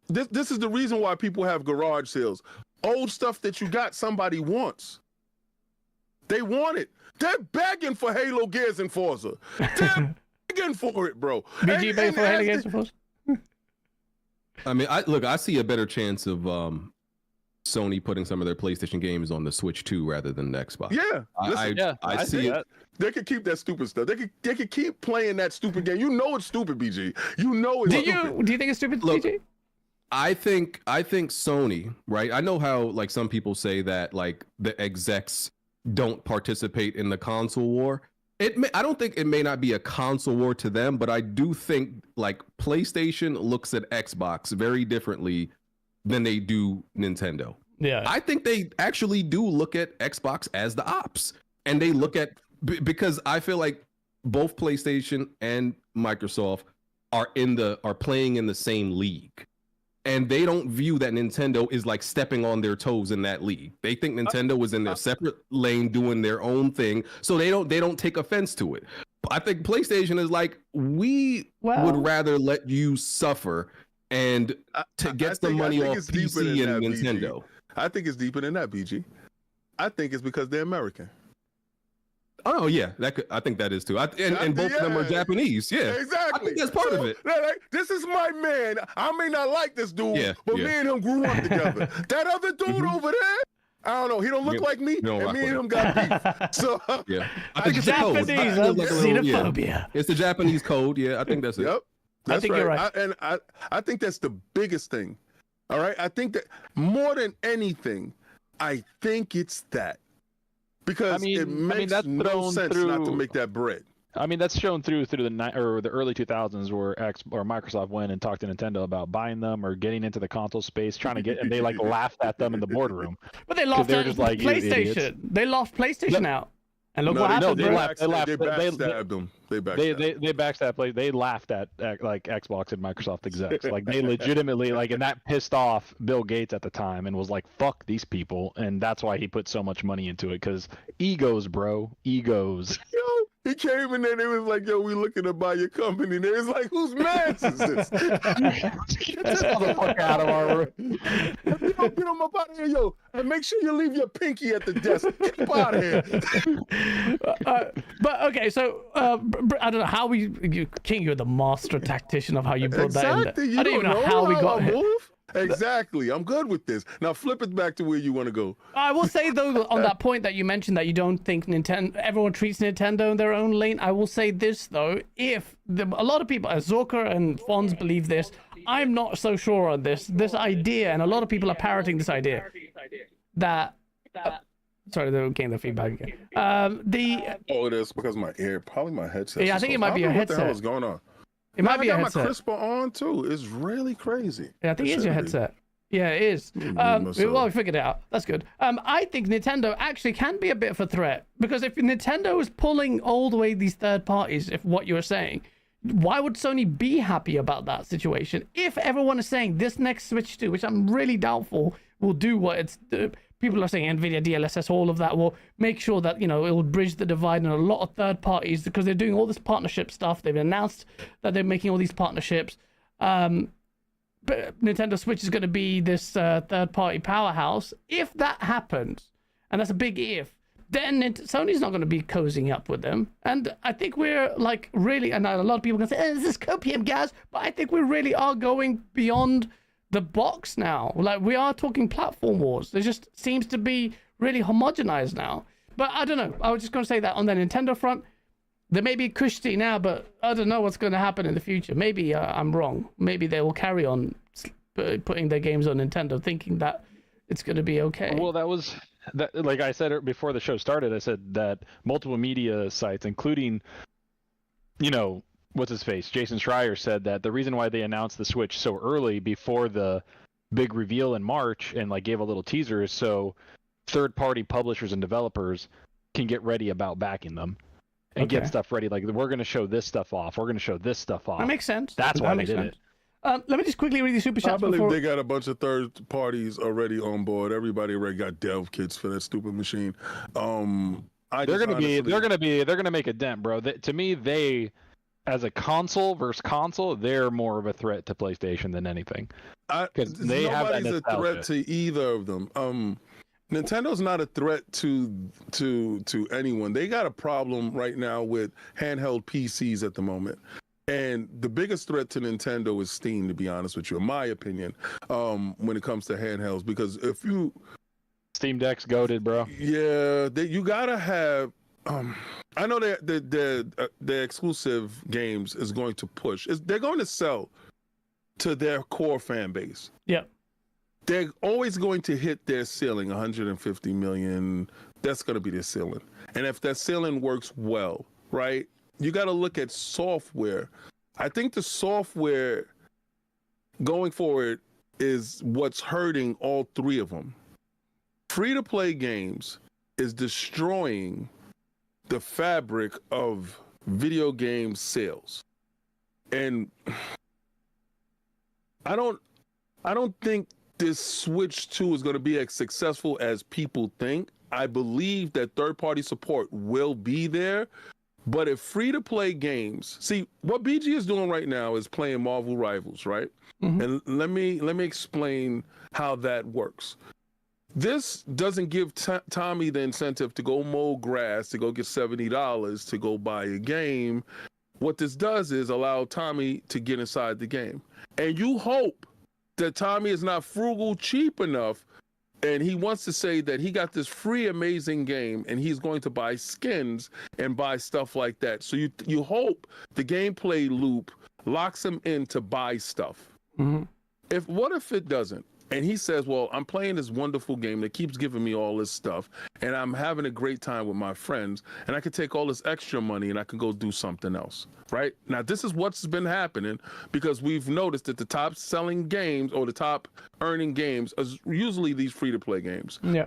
This is the reason why people have garage sales. Old stuff that you got, somebody wants. They want it. They're begging for Halo, Gears, and Forza. They're begging for it, bro. BG begging for Halo, Gears, and Forza? I mean, I see a better chance of Sony putting some of their PlayStation games on the Switch 2 rather than the Xbox. Yeah, I see it. They could keep that stupid stuff. They could keep playing that stupid game. You know it's stupid, BG. You know it's stupid. Do you think it's stupid, BG? I think Sony, right? I know how like some people say that like the execs don't participate in the console war. I don't think it may not be a console war to them, but I do think like PlayStation looks at Xbox very differently than they do Nintendo. Yeah. I think they actually do look at Xbox as the ops, and they look at because I feel like both PlayStation and Microsoft are playing in the same league. And they don't view that Nintendo is like stepping on their toes in that league. They think Nintendo is in their separate lane doing their own thing, so they don't take offense to it. I think PlayStation is like, we would rather let you suffer and to get some money off PC and Nintendo. BG. I think it's deeper than that, BG. I think it's because they're American. Oh yeah, I think that is too. And both of them are Japanese. Yeah, exactly. I think that's part of it. Like, this is my man. I may not like this dude, but me and him grew up together. That other dude over there, I don't know. He don't look like me, and me and him got beef. So yeah, I think it's Japanese xenophobia. Yeah. It's the Japanese code. Yeah, I think that's it. Yep, that's I think you're right. I think that's the biggest thing. All right, I think that more than anything, I think it's that. Because it makes no sense not to make that bread. I mean, that's shown through the early 2000s where Microsoft went and talked to Nintendo about buying them or getting into the console space, trying to get, and they like laughed at them in the boardroom. But they laughed at PlayStation. They laughed PlayStation out. And look what happened. They backstabbed them. They backstabbed. They laughed at like Xbox and Microsoft execs. Like they legitimately and that pissed off Bill Gates at the time and was like, "Fuck these people," and that's why he put so much money into it because egos, bro, egos. Yo, he came in there and it was like, "Yo, we looking to buy your company." And it was like, "Whose man's is this?" Get this motherfucker out of our room. Get him up out of here, yo, and make sure you leave your pinky at the desk. Get him out of here. But okay, so I don't know how King, you're the master tactician of how you brought that in. I don't even know how we got here. Exactly. I'm good with this. Now flip it back to where you want to go. I will say though, on that point that you mentioned that you don't think everyone treats Nintendo in their own lane. I will say this though, a lot of people, as Zorka and Fonz believe this, I'm not so sure on this idea, and a lot of people are parroting this idea that. Sorry, they're getting the feedback again. It is because my probably my headset. Yeah, I think it might be your headset. What the hell is going on? It might be a headset. I got my crisper on too. It's really crazy. Yeah, I think it is your headset. Yeah, it is. Well, we figured it out. That's good. I think Nintendo actually can be a bit of a threat because if Nintendo is pulling all the way these third parties, if what you're saying, why would Sony be happy about that situation? If everyone is saying this next Switch 2, which I'm really doubtful will do what it's... people are saying NVIDIA, DLSS, all of that will make sure that, it will bridge the divide in a lot of third parties because they're doing all this partnership stuff. They've announced that they're making all these partnerships. But Nintendo Switch is going to be this third-party powerhouse. If that happens, and that's a big if, then Sony's not going to be cozying up with them. And I think we're really, and a lot of people can say, this is copium, guys, but I think we really are going beyond the box now. We are talking platform wars. There just seems to be really homogenized now. But I don't know. I was just going to say that on the Nintendo front, they may be cushy now, but I don't know what's going to happen in the future. Maybe I'm wrong. Maybe they will carry on putting their games on Nintendo, thinking that it's going to be okay. Well, like I said before the show started, I said that multiple media sites, including, what's his face, Jason Schreier, said that the reason why they announced the Switch so early before the big reveal in March and gave a little teaser is so third-party publishers and developers can get ready about backing them and get stuff ready. We're going to show this stuff off. We're going to show this stuff off. That makes sense. That's why they did it. Let me just quickly read the super chats. I believe they got a bunch of third parties already on board. Everybody already got dev kits for that stupid machine. They're gonna make a dent, bro. To me, as a console versus console, they're more of a threat to PlayStation than anything. Because nobody's a threat to either of them. Nintendo's not a threat to anyone. They got a problem right now with handheld PCs at the moment. And the biggest threat to Nintendo is Steam, to be honest with you, in my opinion, when it comes to handhelds. Because if you... Steam Deck's goated, bro. Yeah, you gotta have... I know that the exclusive games is going to push. They're going to sell to their core fan base. Yeah. They're always going to hit their ceiling, 150 million. That's going to be their ceiling. And if that ceiling works well, right? You got to look at software. I think the software going forward is what's hurting all three of them. Free-to-play games is destroying the fabric of video game sales. And I don't think this Switch 2 is going to be as successful as people think. I believe that third-party support will be there. But if free-to-play games, see, what BG is doing right now is playing Marvel Rivals, right? Mm-hmm. And let me explain how that works. This doesn't give Tommy the incentive to go mow grass, to go get $70 to go buy a game. What this does is allow Tommy to get inside the game. And you hope that Tommy is not frugal cheap enough, and he wants to say that he got this free amazing game and he's going to buy skins and buy stuff like that. So you hope the gameplay loop locks him in to buy stuff. Mm-hmm. What if it doesn't? And he says, well, I'm playing this wonderful game that keeps giving me all this stuff, and I'm having a great time with my friends, and I could take all this extra money and I can go do something else, right? Now, this is what's been happening because we've noticed that the top selling games or the top earning games are usually these free-to-play games. Yeah.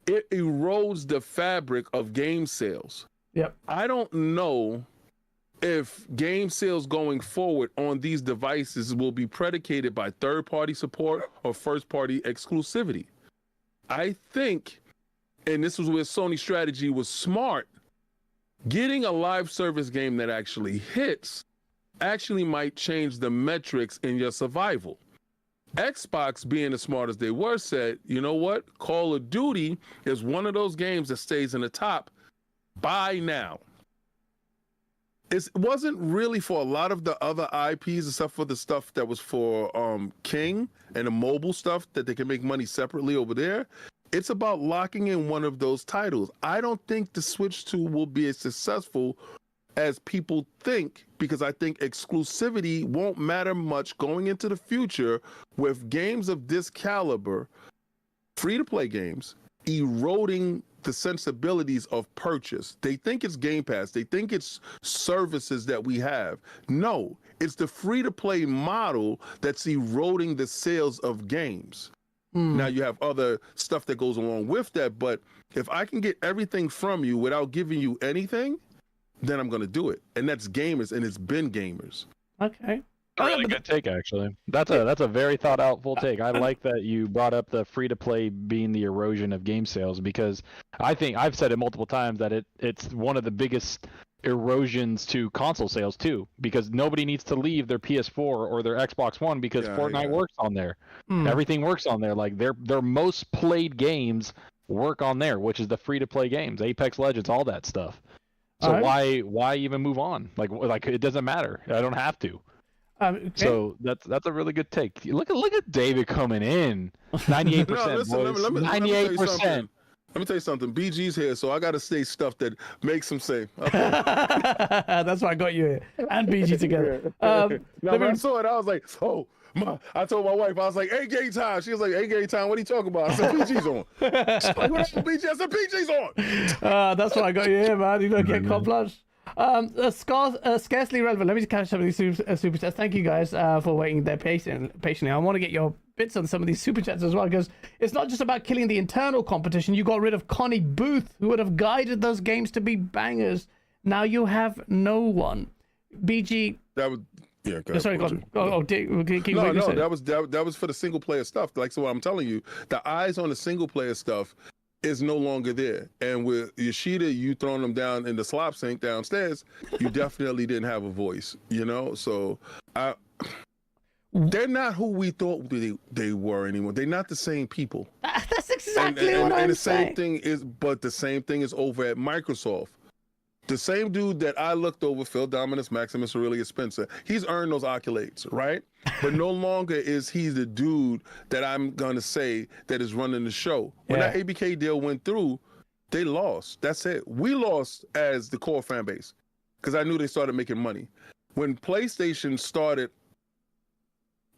it erodes the fabric of game sales. Yep. I don't know if game sales going forward on these devices will be predicated by third-party support or first-party exclusivity. I think, and this was where Sony's strategy was smart, getting a live service game that actually hits actually might change the metrics in your survival. Xbox, being as smart as they were, said, you know what? Call of Duty is one of those games that stays in the top. Buy now. It wasn't really for a lot of the other IPs, except for the stuff that was for King and the mobile stuff that they can make money separately over there. It's about locking in one of those titles. I don't think the Switch 2 will be as successful as people think, because I think exclusivity won't matter much going into the future with games of this caliber, free-to-play games, eroding the sensibilities of purchase. They think it's Game Pass. They think it's services that we have. No, it's the free-to-play model that's eroding the sales of games. Now you have other stuff that goes along with that, but if I can get everything from you without giving you anything, then I'm going to do it. And that's gamers, and it's been gamers. Okay. A really good take, actually. That's a very thought out full take. I like that you brought up the free to play being the erosion of game sales, because I think I've said it multiple times that it's one of the biggest erosions to console sales too, because nobody needs to leave their PS4 or their Xbox One because Fortnite works on there. Everything works on there. Like their most played games work on there, which is the free to play games, Apex Legends, all that stuff. So why even move on? Like it doesn't matter. I don't have to. Okay. So that's a really good take. Look at David coming in. 98%. No, listen, boys. let me 98%. Let me tell you something. BG's here, so I got to say stuff that makes him say. Okay. That's why I got you here and BG together. When I saw it, I was like, oh. I told my wife, I was like, hey, game time. She was like, hey, game time, what are you talking about? I said, PG's on. She's like, what up, BG? I said, PG's on. That's why I got you here, man. You don't get carte blanche. Scarcely relevant. Let me just catch some of these super chats. Thank you guys for waiting there patiently. I want to get your bits on some of these super chats as well, because it's not just about killing the internal competition. You got rid of Connie Booth, who would have guided those games to be bangers. Now you have no one. BG. That would. Yeah, go ahead. Sorry, go on. That was for the single player stuff. Like, so what I'm telling you, the eyes on the single player stuff is no longer there. And with Yoshida, you throwing them down in the slop sink downstairs, you definitely didn't have a voice, you know? So they're not who we thought they were anymore. They're not the same people. That's exactly what I'm and the saying. the same thing is over at Microsoft. The same dude that I looked over, Phil Dominus, Maximus Aurelius Spencer, he's earned those accolades, right? But no longer is he the dude that I'm going to say that is running the show. When that ABK deal went through, they lost. That's it. We lost as the core fan base because I knew they started making money. When PlayStation started,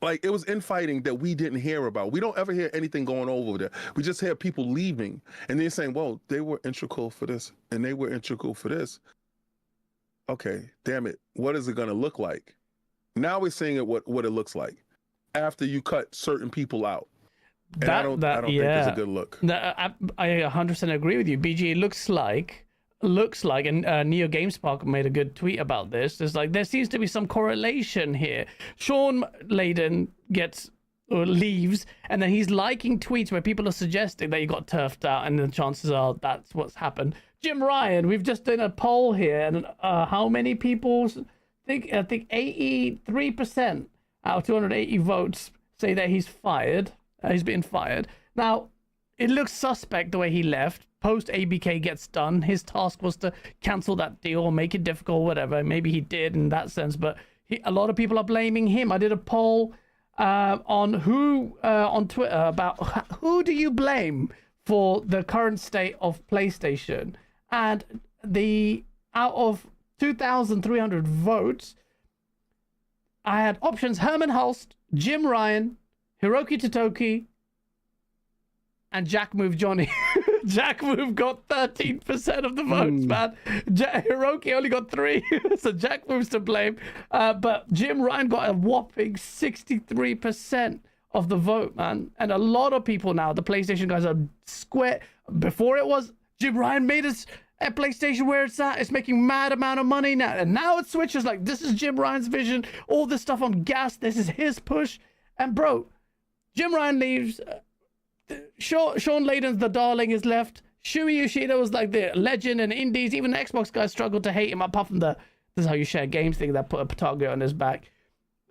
like, it was infighting that we didn't hear about. We don't ever hear anything going over there. We just hear people leaving and then saying, well, they were integral for this and they were integral for this. Okay, damn it. What is it going to look like? Now we're seeing it what it looks like after you cut certain people out. And I don't think it's a good look. I 100% agree with you. BG, it looks like, and Neo GameSpark made a good tweet about this. There's like, there seems to be some correlation here. Sean Layden leaves, and then he's liking tweets where people are suggesting that he got turfed out, and the chances are that's what's happened. Jim Ryan, we've just done a poll here, and how many people think 83% out of 280 votes say that he's fired. He's been fired. Now, it looks suspect the way he left. Post ABK gets done. His task was to cancel that deal or make it difficult, whatever. Maybe he did in that sense, but a lot of people are blaming him. I did a poll on Twitter about who do you blame for the current state of PlayStation, and out of 2,300 votes, I had options: Herman Hulst, Jim Ryan, Hiroki Totoki, and Jack Move Johnny. Jack Move got 13% of the votes, man. Hiroki only got 3, so Jack Move's to blame. But Jim Ryan got a whopping 63% of the vote, man. And a lot of people now, the PlayStation guys are square. Before it was Jim Ryan made us at PlayStation where it's at. It's making mad amount of money now. And now it switches like, this is Jim Ryan's vision. All this stuff on gas. This is his push. And bro, Jim Ryan leaves. Sean Layden's the darling is left. Shuhei Yoshida was like the legend in indies. Even the Xbox guys struggled to hate him, apart from the "this is how you share games" thing that put a target on his back.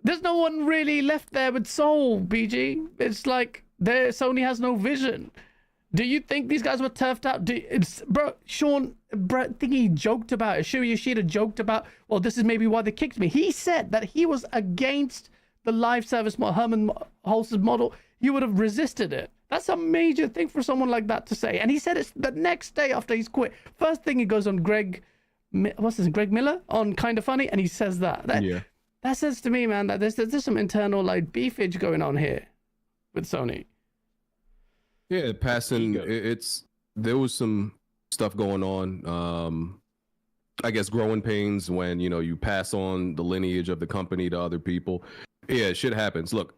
There's no one really left there with soul, BG. It's like Sony has no vision. Do you think these guys were turfed out? Sean Thingy joked about it. Shuhei Yoshida joked about, well, this is maybe why they kicked me. He said that he was against the live service model, Herman Hulse's model. He would have resisted it. That's a major thing for someone like that to say. And he said it the next day after he's quit. First thing, he goes on Greg Miller on Kinda Funny, and he says that. That says to me, man, that there's some internal like beefage going on here with Sony. Yeah, there was some stuff going on. I guess growing pains when, you know, you pass on the lineage of the company to other people. Yeah, shit happens. Look,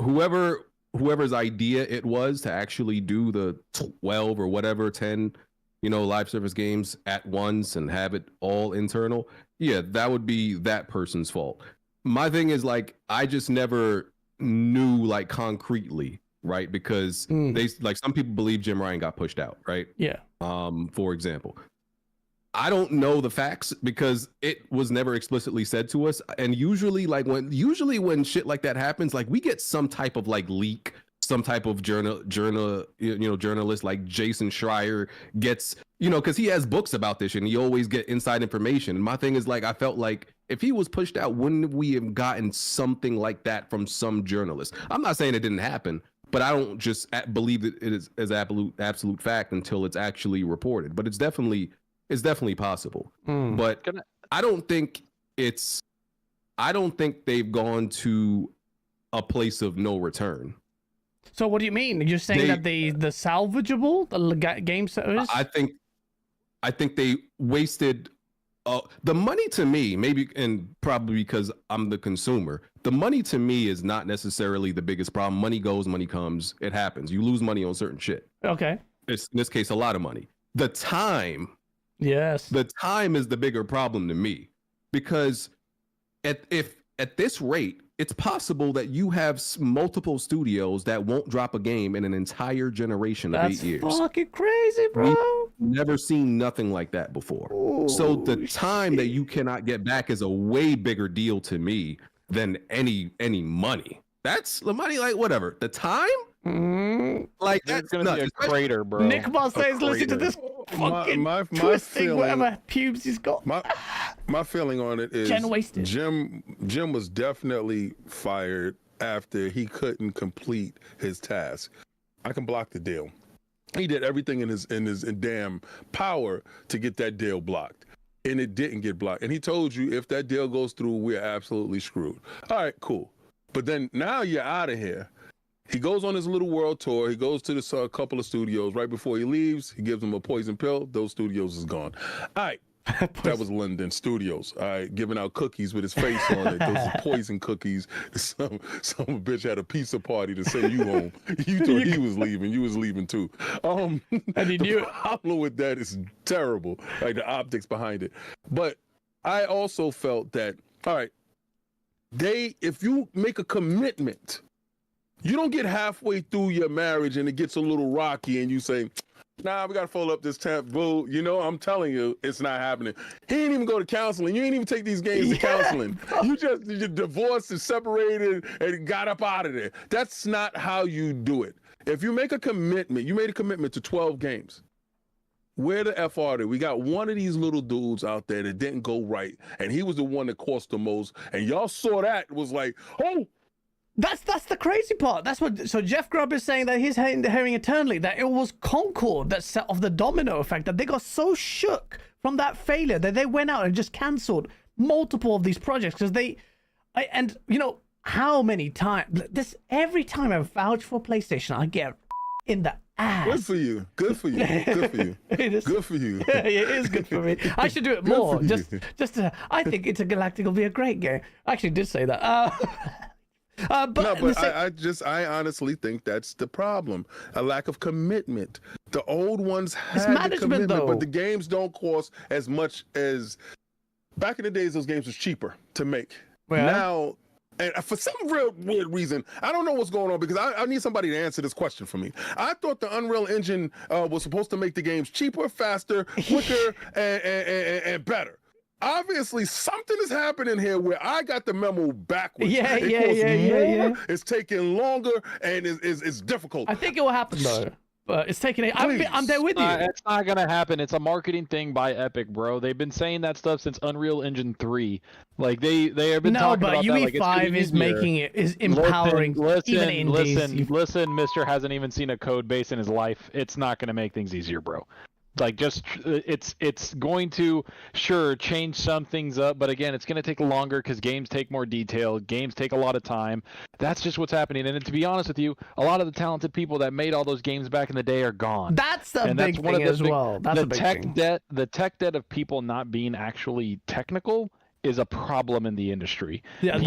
whoever's idea it was to actually do the 12 or whatever 10, you know, live service games at once and have it all internal, yeah, that would be that person's fault. My thing is, like, I just never knew, like, concretely, right? Because they, like, some people believe Jim Ryan got pushed out, right? Yeah. For example, I don't know the facts because it was never explicitly said to us. And usually when shit like that happens, like, we get some type of like leak, some type of journalist like Jason Schreier gets, you know, because he has books about this and he always get inside information. And my thing is, like, I felt like if he was pushed out, wouldn't we have gotten something like that from some journalist? I'm not saying it didn't happen, but I don't just believe that it is as absolute fact until it's actually reported. But it's definitely possible. But I don't think they've gone to a place of no return. So what do you mean? You're saying that the salvageable, the game service? I think they wasted the money. To me, maybe, and probably because I'm the consumer, the money to me is not necessarily the biggest problem. Money goes, money comes. It happens. You lose money on certain shit. Okay. It's, in this case, a lot of money. The time. Yes. The time is the bigger problem to me, because at this rate, it's possible that you have multiple studios that won't drop a game in an entire generation of 8 years. That's fucking crazy, bro. We've never seen nothing like that before. Ooh, so the time that you cannot get back is a way bigger deal to me than any money. That's the money, like, whatever. The time? Like, that's gonna be a crater, bro. Nick Marseille's listening to this fucking my twisting feeling, whatever pubes he's got. My feeling on it is Jim was definitely fired after he couldn't complete his task. I can block the deal. He did everything in his damn power to get that deal blocked, and it didn't get blocked. And he told you, if that deal goes through, we're absolutely screwed. All right, cool. But then now you're out of here. He goes on his little world tour. He goes to this couple of studios. Right before he leaves, he gives them a poison pill. Those studios is gone. All right. That was London Studios. All right, giving out cookies with his face on it. Those are poison cookies. Some bitch had a pizza party to send you home. You thought he was leaving. You was leaving too. And he knew the problem with that is terrible. Like, the optics behind it. But I also felt that, all right, if you make a commitment, you don't get halfway through your marriage and it gets a little rocky and you say, nah, we got to fold up this taboo. You know, I'm telling you, it's not happening. He didn't even go to counseling. You ain't even take these games to counseling. You divorced and separated and got up out of there. That's not how you do it. If you make a commitment, you made a commitment to 12 games. Where the F are they? We got one of these little dudes out there that didn't go right, and he was the one that cost the most. And y'all saw that, it was like, oh. That's the crazy part. So Jeff Grubb is saying that he's hearing eternally that it was Concord that set off the domino effect, that they got so shook from that failure that they went out and just cancelled multiple of these projects because and you know how many times every time I vouch for PlayStation, I get in the ass. Good for you. Good for you. Good for you. It is good for you. Yeah, it is good for me. I should do it more. I think Intergalactic will be a great game. I actually did say that. I honestly think that's the problem. A lack of commitment. The old ones had the commitment, though. but the games don't cost as much as back in the days. Those games was cheaper to make. Well, now, and for some real weird reason, I don't know what's going on because I need somebody to answer this question for me. I thought the Unreal Engine was supposed to make the games cheaper, faster, quicker, and better. Obviously, something is happening here where I got the memo backwards. Yeah. It's taking longer and it's difficult. I think it will happen though. But it's taking it. I'm there with you. It's not gonna happen. It's a marketing thing by Epic, bro. They've been saying that stuff since Unreal Engine 3. Like they have been talking about that. No, but UE5 is making it, is empowering even indies. Listen, Mister hasn't even seen a code base in his life. It's not gonna make things easier, bro. Like it's going to change some things up, but again, it's going to take longer because games take more detail. Games take a lot of time. That's just what's happening. And to be honest with you, a lot of the talented people that made all those games back in the day are gone. That's the big thing as well. That's a big thing. The tech debt of people not being actually technical is a problem in the industry. Yeah,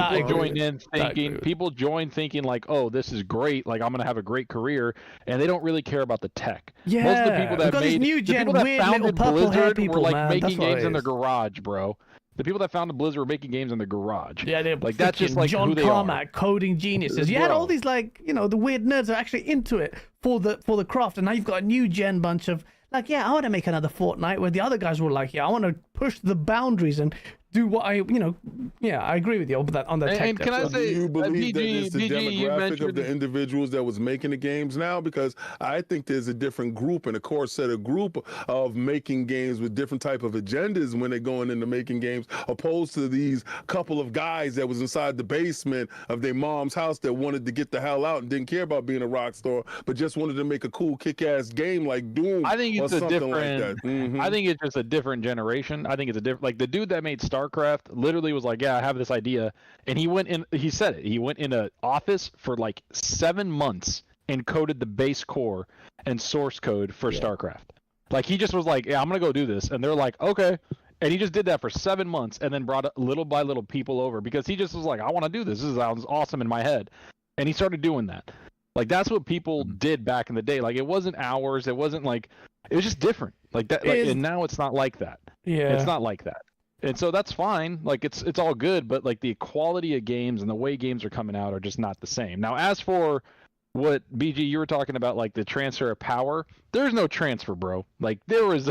people join thinking like, oh, this is great, like I'm gonna have a great career, and they don't really care about the tech. Yeah, most of the people that made new gen, the people that founded Blizzard were like making games in their garage, bro. The people that founded Blizzard were making games in their garage. Yeah, they're like that's just like John who they Carmack, are. Coding geniuses. You had all these like, the weird nerds are actually into it for the craft, and now you've got a new gen bunch of like, I want to make another Fortnite, where the other guys were like, I want to push the boundaries and do what I agree with you on that tech. And can I say, do you believe that it's the BG, demographic of the individuals that was making the games now? Because I think there's a different group and a core set of group of making games with different type of agendas when they're going into making games, opposed to these couple of guys that was inside the basement of their mom's house that wanted to get the hell out and didn't care about being a rock star, but just wanted to make a cool kick-ass game like Doom. I think it's or something like that. Mm-hmm. I think it's just a different generation. I think it's a different, like the dude that made StarCraft literally was like, I have this idea, and he went in an office for like 7 months and coded the base core and source code for StarCraft. Like he just was like, I'm gonna go do this, and they're like, okay, and he just did that for 7 months and then brought little by little people over because he just was like, I want to do this. This sounds awesome in my head, and he started doing that. Like that's what people did back in the day. Like it wasn't hours. It wasn't like, it was just different. Like that. And now it's not like that. Yeah, it's not like that. And so that's fine. Like it's all good, but like the quality of games and the way games are coming out are just not the same. Now, as for what BG you were talking about, like the transfer of power, there's no transfer, bro. Like there was,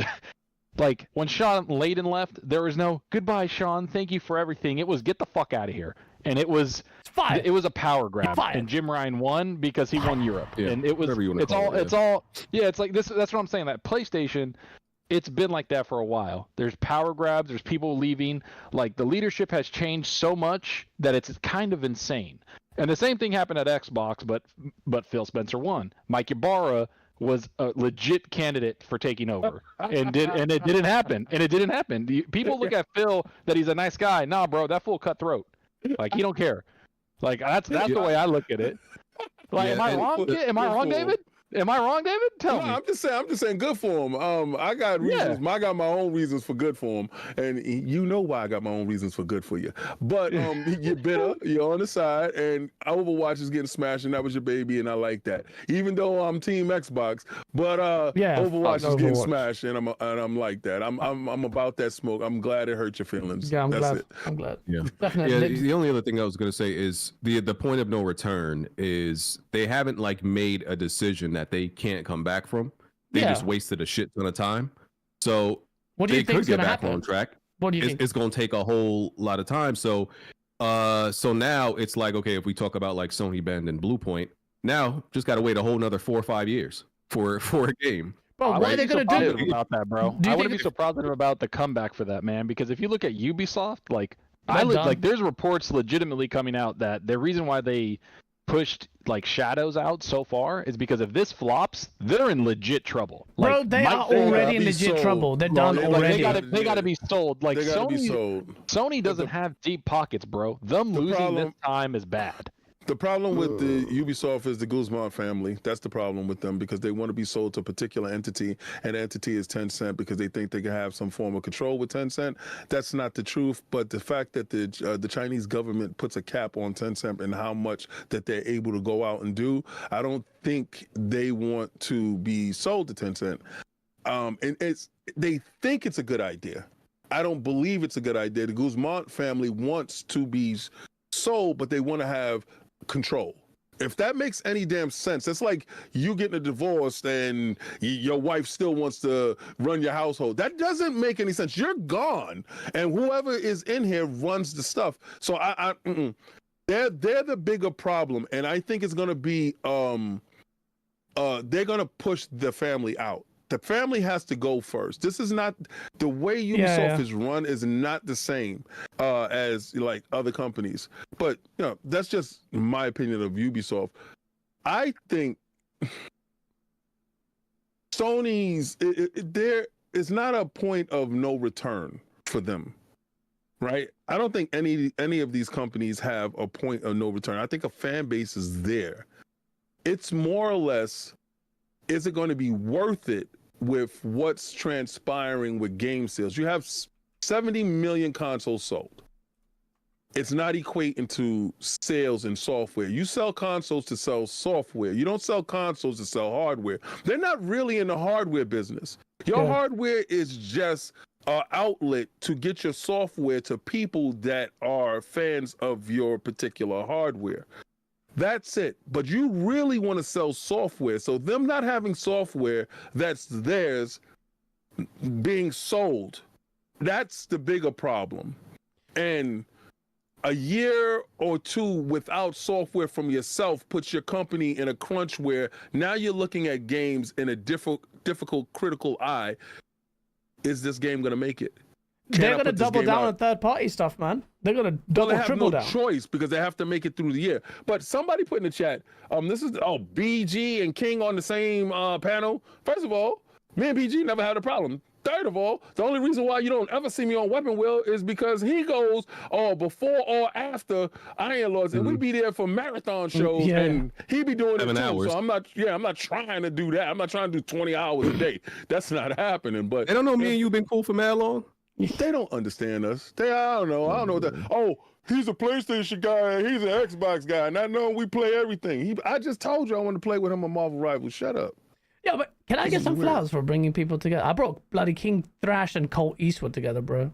like when Sean Layden left, there was no goodbye, Sean. Thank you for everything. It was get the fuck out of here. And it was a power grab, and Jim Ryan won because he won Europe, and it was it's like this. That's what I'm saying. That PlayStation, it's been like that for a while. There's power grabs. There's people leaving. Like the leadership has changed so much that it's kind of insane. And the same thing happened at Xbox, but Phil Spencer won. Mike Ybarra was a legit candidate for taking over, and it didn't happen. And it didn't happen. People look at Phil that he's a nice guy. Nah, bro, that fool cutthroat. Like he don't care. Like that's the way I look at it. Like, am I wrong? Am I wrong, David? Am I wrong, David? Tell me. I'm just saying good for him. I got reasons. I got my own reasons for good for him, and you know why I got my own reasons for good for you. But you're bitter. You're on the side, and Overwatch is getting smashed, and that was your baby, and I like that. Even though I'm Team Xbox, but Overwatch is getting smashed, and I'm like that. I'm about that smoke. I'm glad it hurt your feelings. Yeah, That's glad. it. I'm glad. Yeah, definitely. Yeah, the only other thing I was gonna say is the point of no return is they haven't like made a decision that they can't come back from. They just wasted a shit ton of time. So what do you think is going to happen? On track. What do you think? It's going to take a whole lot of time. So now it's like, okay, if we talk about like Sony Bend and Bluepoint, now just got to wait a whole another 4 or 5 years for a game. Bro, what are they going to do about that, bro? I wouldn't be so positive about the comeback for that, man, because if you look at Ubisoft, like there's reports legitimately coming out that the reason why they pushed like Shadows out so far is because if this flops, they're in legit trouble. Like, bro, they are already in legit trouble. They're done already. They gotta be sold. Like Sony doesn't have deep pockets, bro. Them losing this time is bad. The problem with the Ubisoft is the Guzman family. That's the problem with them because they want to be sold to a particular entity, and the entity is Tencent because they think they can have some form of control with Tencent. That's not the truth, but the fact that the Chinese government puts a cap on Tencent and how much that they're able to go out and do, I don't think they want to be sold to Tencent. And they think it's a good idea. I don't believe it's a good idea. The Guzman family wants to be sold, but they want to have control. If that makes any damn sense, it's like you getting a divorce and your wife still wants to run your household. That doesn't make any sense. You're gone, and whoever is in here runs the stuff. So they're the bigger problem, and I think it's gonna be they're gonna push the family out. The family has to go first. This is not the way Ubisoft is run is not the same as like other companies. But you know, that's just my opinion of Ubisoft. I think Sony's there is not a point of no return for them, right? I don't think any of these companies have a point of no return. I think a fan base is there. It's more or less, is it going to be worth it with what's transpiring with game sales? You have 70 million consoles sold. It's not equating to sales in software. You sell consoles to sell software. You don't sell consoles to sell hardware. They're not really in the hardware business. Your hardware is just an outlet to get your software to people that are fans of your particular hardware. That's it. But you really want to sell software. So them not having software that's theirs being sold, that's the bigger problem. And a year or two without software from yourself puts your company in a crunch where now you're looking at games in a difficult, critical eye. Is this game going to make it? They're going to double down on third-party stuff, man. They're going to double, triple down. They have no choice because they have to make it through the year. But somebody put in the chat, this is BG and King on the same panel. First of all, me and BG never had a problem. Third of all, the only reason why you don't ever see me on Weapon Wheel is because he goes before or after Iron Lords, and we be there for marathon shows, and he be doing it too. Hours. So I'm not trying to do that. I'm not trying to do 20 hours a day. That's not happening. But they don't know me and you been cool for mad long. They don't understand us. I don't know that. Oh, he's a PlayStation guy. He's an Xbox guy. Not knowing we play everything. I just told you I want to play with him on Marvel Rivals. Shut up. Yeah, but can I get some flowers for bringing people together? I brought bloody King Thrash and Colt Eastwood together, bro.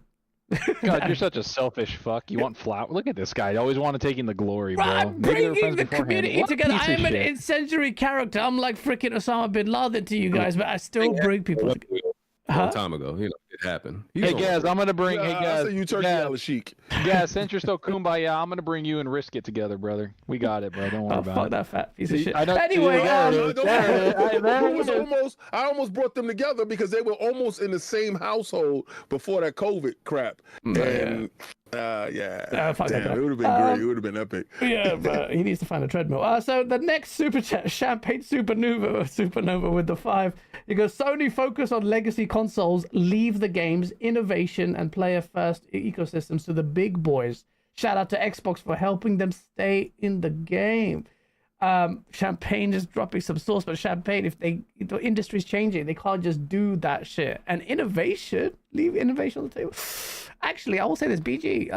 God, you're such a selfish fuck. You want flowers? Look at this guy. You always want to take in the glory, bro. I'm bringing the community together. I am an incendiary character. I'm like freaking Osama bin Laden to you guys, but I still bring people together. A long time ago, it happened. Hey guys, I'm gonna bring. Hey guys, you turkey yellow chic. Yeah, since you're still kumbaya, I'm gonna bring you and Risk it together, brother. We got it, bro. Don't worry about fuck it. That fat piece of shit. Anyway, I almost brought them together because they were almost in the same household before that COVID crap. And damn, it would have been great. It would have been epic. Yeah, but he needs to find a treadmill. So the next super chat, Champagne Supernova with the 5. He goes, Sony focus on legacy consoles, leave the games, innovation, and player-first ecosystems to the big boys. Shout out to Xbox for helping them stay in the game. Champagne is dropping some sauce, but Champagne, if the industry's changing, they can't just do that shit. And innovation, leave innovation on the table. Actually, I will say this, BG.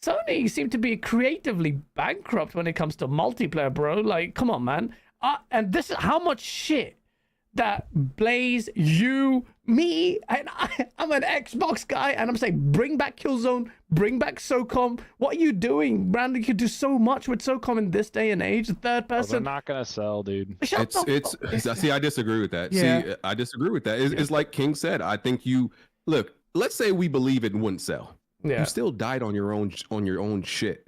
Sony seem to be creatively bankrupt when it comes to multiplayer, bro. Like, come on, man. And this is how much shit that Blaze, you, me, and I'm an Xbox guy, and I'm saying, bring back Killzone, bring back Socom. What are you doing, Brandon? You could do so much with Socom in this day and age. Third person. They're not gonna sell, dude. See, I disagree with that. Yeah. See, I disagree with that. It's like King said. I think look. Let's say we believe it wouldn't sell. Yeah. You still died on your own shit.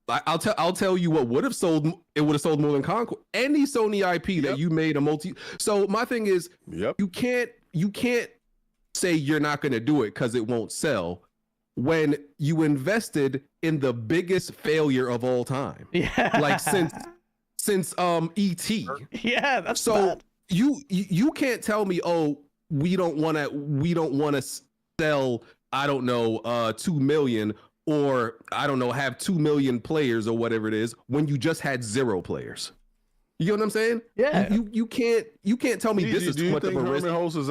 I'll tell you what would have sold. It would have sold more than Concord. Any Sony IP that you made a multi. So my thing is, you can't say you're not going to do it because it won't sell when you invested in the biggest failure of all time. Yeah. Like since ET. Yeah, that's so bad. You can't tell me, oh, we don't want to sell, I don't know, 2 million or I don't know, have 2 million players or whatever it is when you just had 0 players. You know what I'm saying? Yeah. You can't tell me this is too much of a risk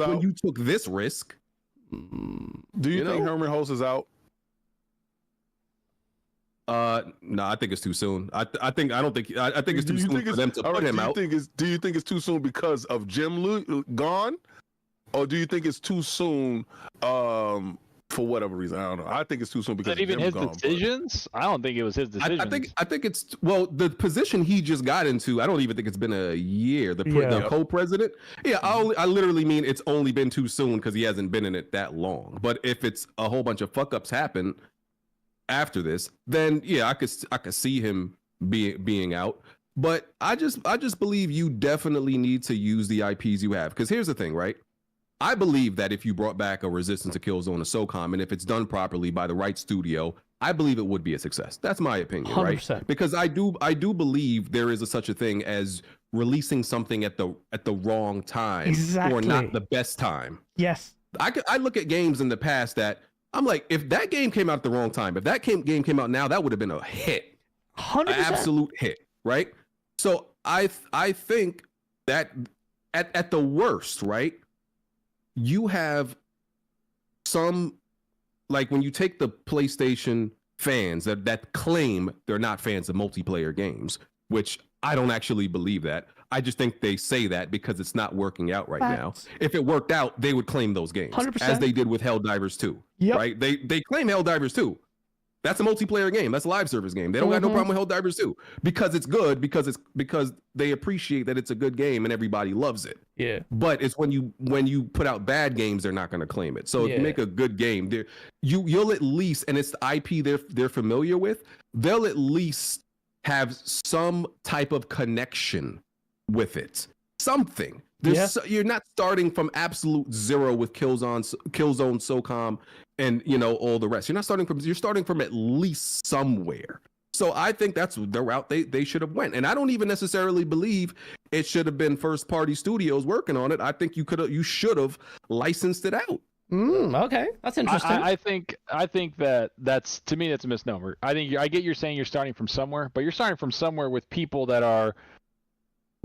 when you took this risk. Do you think Herman Hulst is out? No, I think it's too soon. I think it's too soon for them to put him out. Do you think it's too soon because of Jim gone, or do you think it's too soon for whatever reason? I don't know. I think it's too soon because even his gone, decisions. I don't think it was his decisions. I think it's the position he just got into. I don't even think it's been a year. The co-president. Yeah, I literally mean it's only been too soon because he hasn't been in it that long. But if it's a whole bunch of fuck ups happen after this, then yeah, I could see him being out. But I just believe you definitely need to use the IPs you have. Because here's the thing, right? I believe that if you brought back a Resistance, a Killzone, a Socom, and if it's done properly by the right studio, I believe it would be a success. That's my opinion, 100%. Right? Because I do believe there is such a thing as releasing something at the wrong time, or not the best time. Yes. I look at games in the past that I'm like, if that game came out at the wrong time, if that game came out now, that would have been a hit, 100%. An absolute hit, right? So I think that at the worst, right? You have some, like when you take the PlayStation fans that claim they're not fans of multiplayer games, which I don't actually believe that. I just think they say that because it's not working out right now. If it worked out, they would claim those games 100%. As they did with Helldivers 2. Yep. Right? They claim Helldivers 2. That's a multiplayer game. That's a live service game. They don't got no problem with Helldivers 2 because it's good, because they appreciate that it's a good game and everybody loves it. Yeah. But it's when you put out bad games, they're not going to claim it. So if you make a good game, you'll at least, and it's the IP they're familiar with, they'll at least have some type of connection with it. Something. You're not starting from absolute zero with Killzone, Socom, and all the rest. You're starting from at least somewhere. So I think that's the route they should have went. And I don't even necessarily believe it should have been first party studios working on it. I think you should have licensed it out. Okay, that's interesting. I think that's, to me, that's a misnomer. I get you're saying you're starting from somewhere, but you're starting from somewhere with people that are,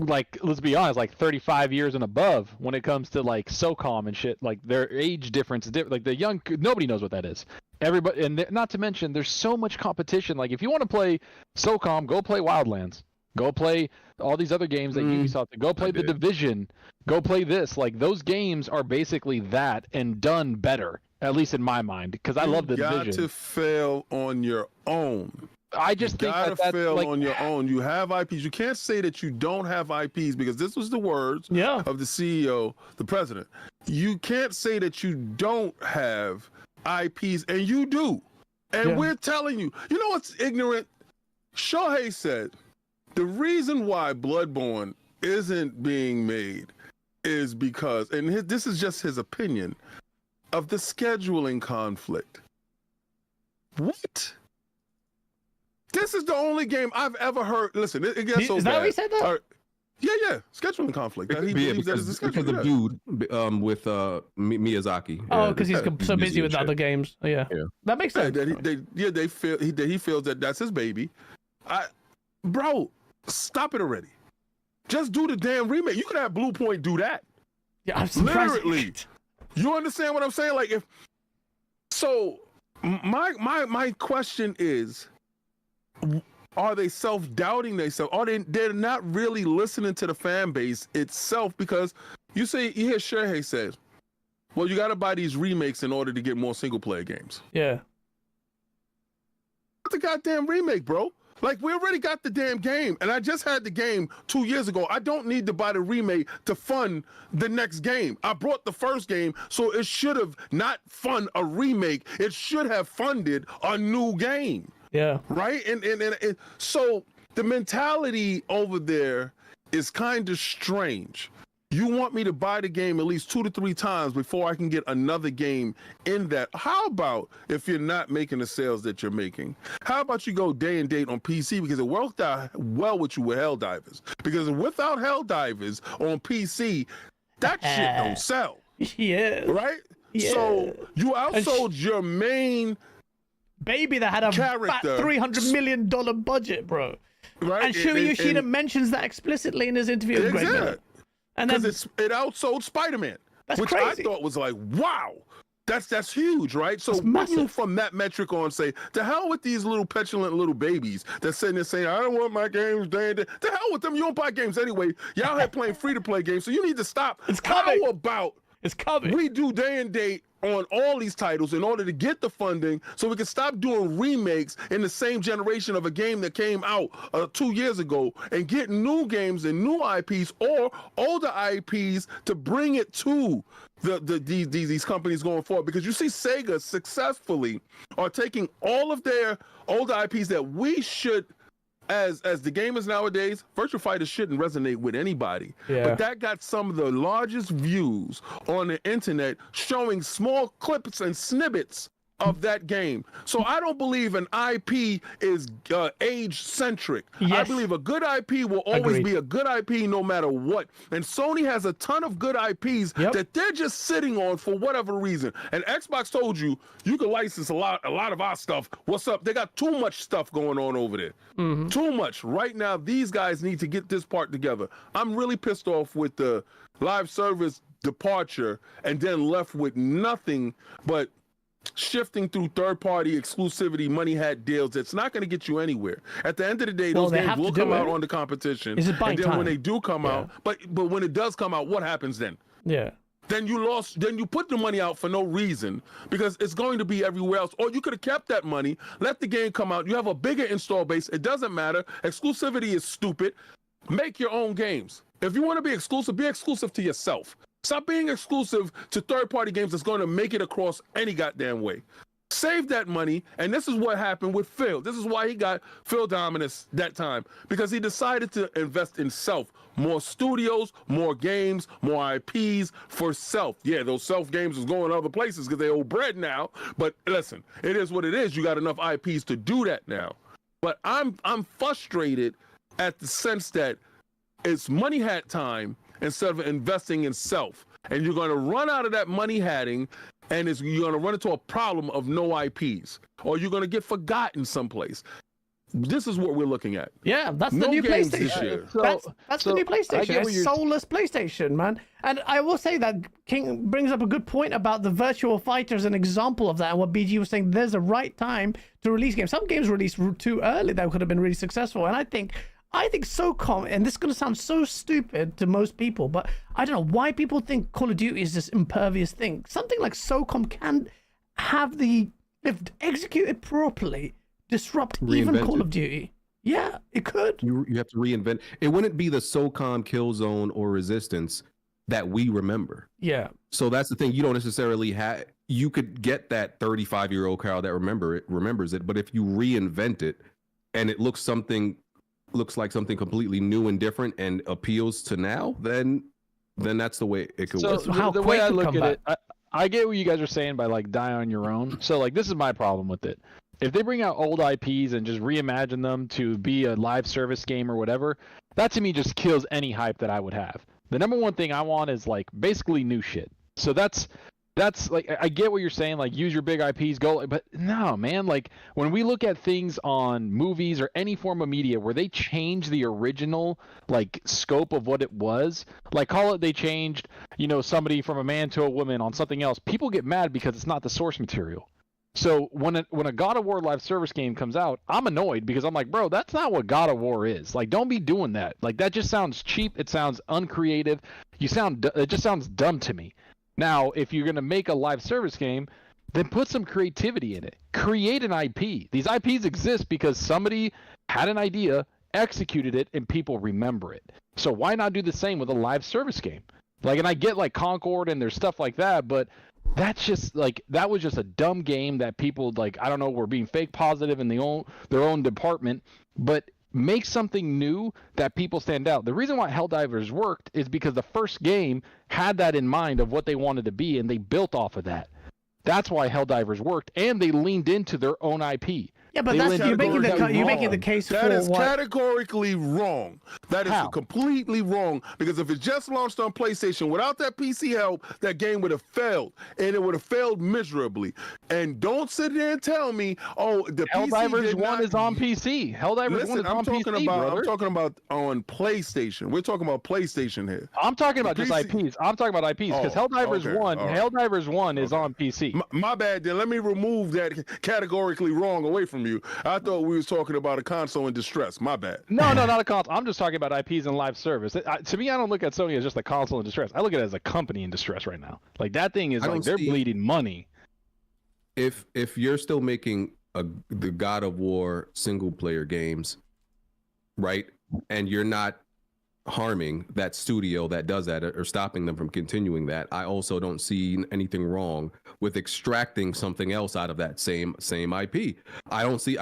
like, let's be honest, like 35 years and above when it comes to like Socom and shit. Like their age difference is different. Like the young, nobody knows what that is. Everybody, and not to mention, there's so much competition. Like if you want to play Socom, go play Wildlands. Go play all these other games that Ubisoft. Go play The Division. Go play this. Like those games are basically that and done better, at least in my mind, because I love The Division. You got to fail on your own. I just think that's fail on your own. You have IPs. You can't say that you don't have IPs, because this was the words of the CEO, the president. You can't say that you don't have IPs, and you do. And we're telling you. You know what's ignorant? Shuhei said the reason why Bloodborne isn't being made is because, and this is just his opinion, of the scheduling conflict. What? This is the only game I've ever heard. Listen, it gets so bad. Is that what he said that? Yeah. Scheduling conflict. He believes that is because of Dude with Miyazaki. Oh, because he's so busy with other games. Yeah. That makes sense. He feels that that's his baby. Bro, stop it already. Just do the damn remake. You could have Bluepoint do that. Yeah, I'm surprised. Literally. You understand what I'm saying? Like, if so, my question is, are they self-doubting themselves? They're not really listening to the fan base itself? Because you hear Shuhei says, well, you got to buy these remakes in order to get more single-player games. Yeah. What's the goddamn remake, bro? Like, we already got the damn game, and I just had the game 2 years ago. I don't need to buy the remake to fund the next game. I brought the first game, so it should have not fund a remake. It should have funded a new game. Yeah. Right? And so the mentality over there is kind of strange. You want me to buy the game at least 2 to 3 times before I can get another game in that. How about if you're not making the sales that you're making? How about you go day and date on PC? Because it worked out well with you with Helldivers. Because without Helldivers on PC, that shit don't sell. Yeah. Right? Yeah. So you outsold your main baby that had a fat $300 million budget, bro. Right? And Shuhei Yoshida mentions that explicitly in his interview with Greg Miller. And because it outsold Spider-Man, which crazy. I thought was like, wow. That's huge, right? So when you from that metric on say, to hell with these little petulant little babies that's sitting there saying, I don't want my games day and day. To hell with them, you don't buy games anyway. Y'all here playing free-to-play games, so you need to stop. It's coming. How about we do day and date on all these titles in order to get the funding so we can stop doing remakes in the same generation of a game that came out 2 years ago and get new games and new IPs or older IPs to bring it to these companies going forward, because you see Sega successfully are taking all of their older IPs that we should, as the gamers nowadays, Virtua Fighter shouldn't resonate with anybody. Yeah. But that got some of the largest views on the internet, showing small clips and snippets of that game. So I don't believe an IP is age-centric. Yes. I believe a good IP will always be a good IP no matter what. And Sony has a ton of good IPs that they're just sitting on for whatever reason. And Xbox told you can license a lot of our stuff. What's up? They got too much stuff going on over there. Mm-hmm. Too much. Right now, these guys need to get this part together. I'm really pissed off with the live service departure and then left with nothing but shifting through third-party exclusivity money hat deals. It's not going to get you anywhere. At the end of the day, those games will come out on the competition. Is it by and then time? When they do come out, but when it does come out, what happens then? Yeah. Then you put the money out for no reason because it's going to be everywhere else. Or you could have kept that money, let the game come out. You have a bigger install base. It doesn't matter. Exclusivity is stupid. Make your own games. If you want to be exclusive to yourself. Stop being exclusive to third-party games that's going to make it across any goddamn way. Save that money, and this is what happened with Phil. This is why he got Phil Dominus that time, because he decided to invest in self. More studios, more games, more IPs for self. Yeah, those self games is going other places because they owe bread now, but listen, it is what it is. You got enough IPs to do that now. But I'm frustrated at the sense that it's money hat time instead of investing in self. And you're going to run out of that money hatting, and you're going to run into a problem of no IPs, or you're going to get forgotten someplace. This is what we're looking at. Yeah, that's the new PlayStation. That's the new PlayStation. It's soulless PlayStation, man. And I will say that King brings up a good point about the Virtua Fighter as an example of that, and what BG was saying, there's a right time to release games. Some games released too early that could have been really successful, and I think Socom, and this is going to sound so stupid to most people, but I don't know why people think Call of Duty is this impervious thing. Something like Socom can have if executed properly, disrupt even Call of Duty. Yeah, it could. You have to reinvent. It wouldn't be the Socom, Killzone, or Resistance that we remember. Yeah. So that's the thing. You don't necessarily have. You could get that 35-year-old crowd that remembers it, but if you reinvent it and it looks like something completely new and different and appeals to now, then that's the way it could work. So the way I look at it, I get what you guys are saying by like die on your own. So like this is my problem with it. If they bring out old IPs and just reimagine them to be a live service game or whatever, that to me just kills any hype that I would have. The number one thing I want is like basically new shit. So that's like, I get what you're saying, like use your big IPs, go, but no, man, like when we look at things on movies or any form of media where they change the original like scope of what it was, like call it they changed, somebody from a man to a woman on something else, people get mad because it's not the source material. So when a God of War live service game comes out, I'm annoyed because I'm like, bro, that's not what God of War is. Like, don't be doing that. Like, that just sounds cheap. It sounds uncreative. It just sounds dumb to me. Now, if you're going to make a live service game, then put some creativity in it. Create an IP. These IPs exist because somebody had an idea, executed it, and people remember it. So why not do the same with a live service game? Like, and I get like Concord and there's stuff like that, but that's just like, that was just a dumb game that people like, I don't know, were being fake positive in their own department, but make something new that people stand out. The reason why Helldivers worked is because the first game had that in mind of what they wanted to be, and they built off of that. That's why Helldivers worked, and they leaned into their own IP. Yeah, but you're making the case that for is what? categorically wrong. That is completely wrong, because if it just launched on PlayStation without that PC help, that game would have failed, and it would have failed miserably. And don't sit there and tell me, oh, the Helldivers 1 is on PC. Helldivers 1 is on PC, brother. I'm talking about on PlayStation. We're talking about PlayStation here. I'm talking about just IPs. I'm talking about IPs because Helldivers 1 is on PC. My bad. Then let me remove that categorically wrong away from you. I thought we was talking about a console in distress. My bad. No, not a console. I'm just talking about IPs and live service. To me, I don't look at Sony as just a console in distress. I look at it as a company in distress right now. Like that thing is like they're bleeding money. If you're still making the God of War single player games, right, and you're not harming that studio that does that or stopping them from continuing that, I also don't see anything wrong with extracting something else out of that same IP. I don't see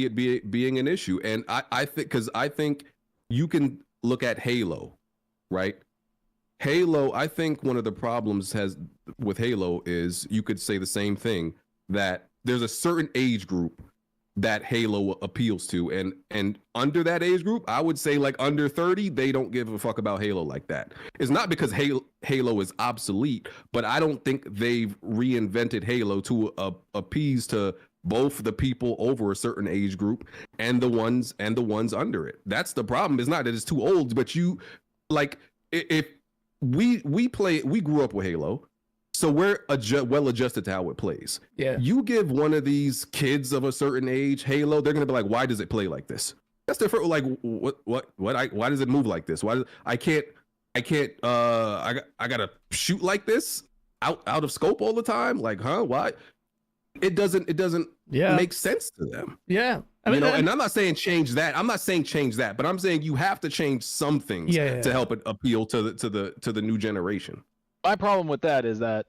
it being an issue. And I think you can look at Halo, right? Halo, I think one of the problems with Halo is you could say the same thing, that there's a certain age group that Halo appeals to, and under that age group, I would say like under 30, they don't give a fuck about Halo like that. It's not because Halo is obsolete, but I don't think they've reinvented Halo to appease to both the people over a certain age group and the ones under it. That's the problem. It's not that it's too old, but you like if we grew up with Halo. So we're well adjusted to how it plays. Yeah. You give one of these kids of a certain age Halo, they're gonna be like, "Why does it play like this?" That's different. Like, what? Why does it move like this? I gotta shoot like this out of scope all the time? Like, huh? Why? It doesn't make sense to them. Yeah. I mean, and I'm not saying change that. But I'm saying you have to change some things to help it appeal to the new generation. My problem with that is that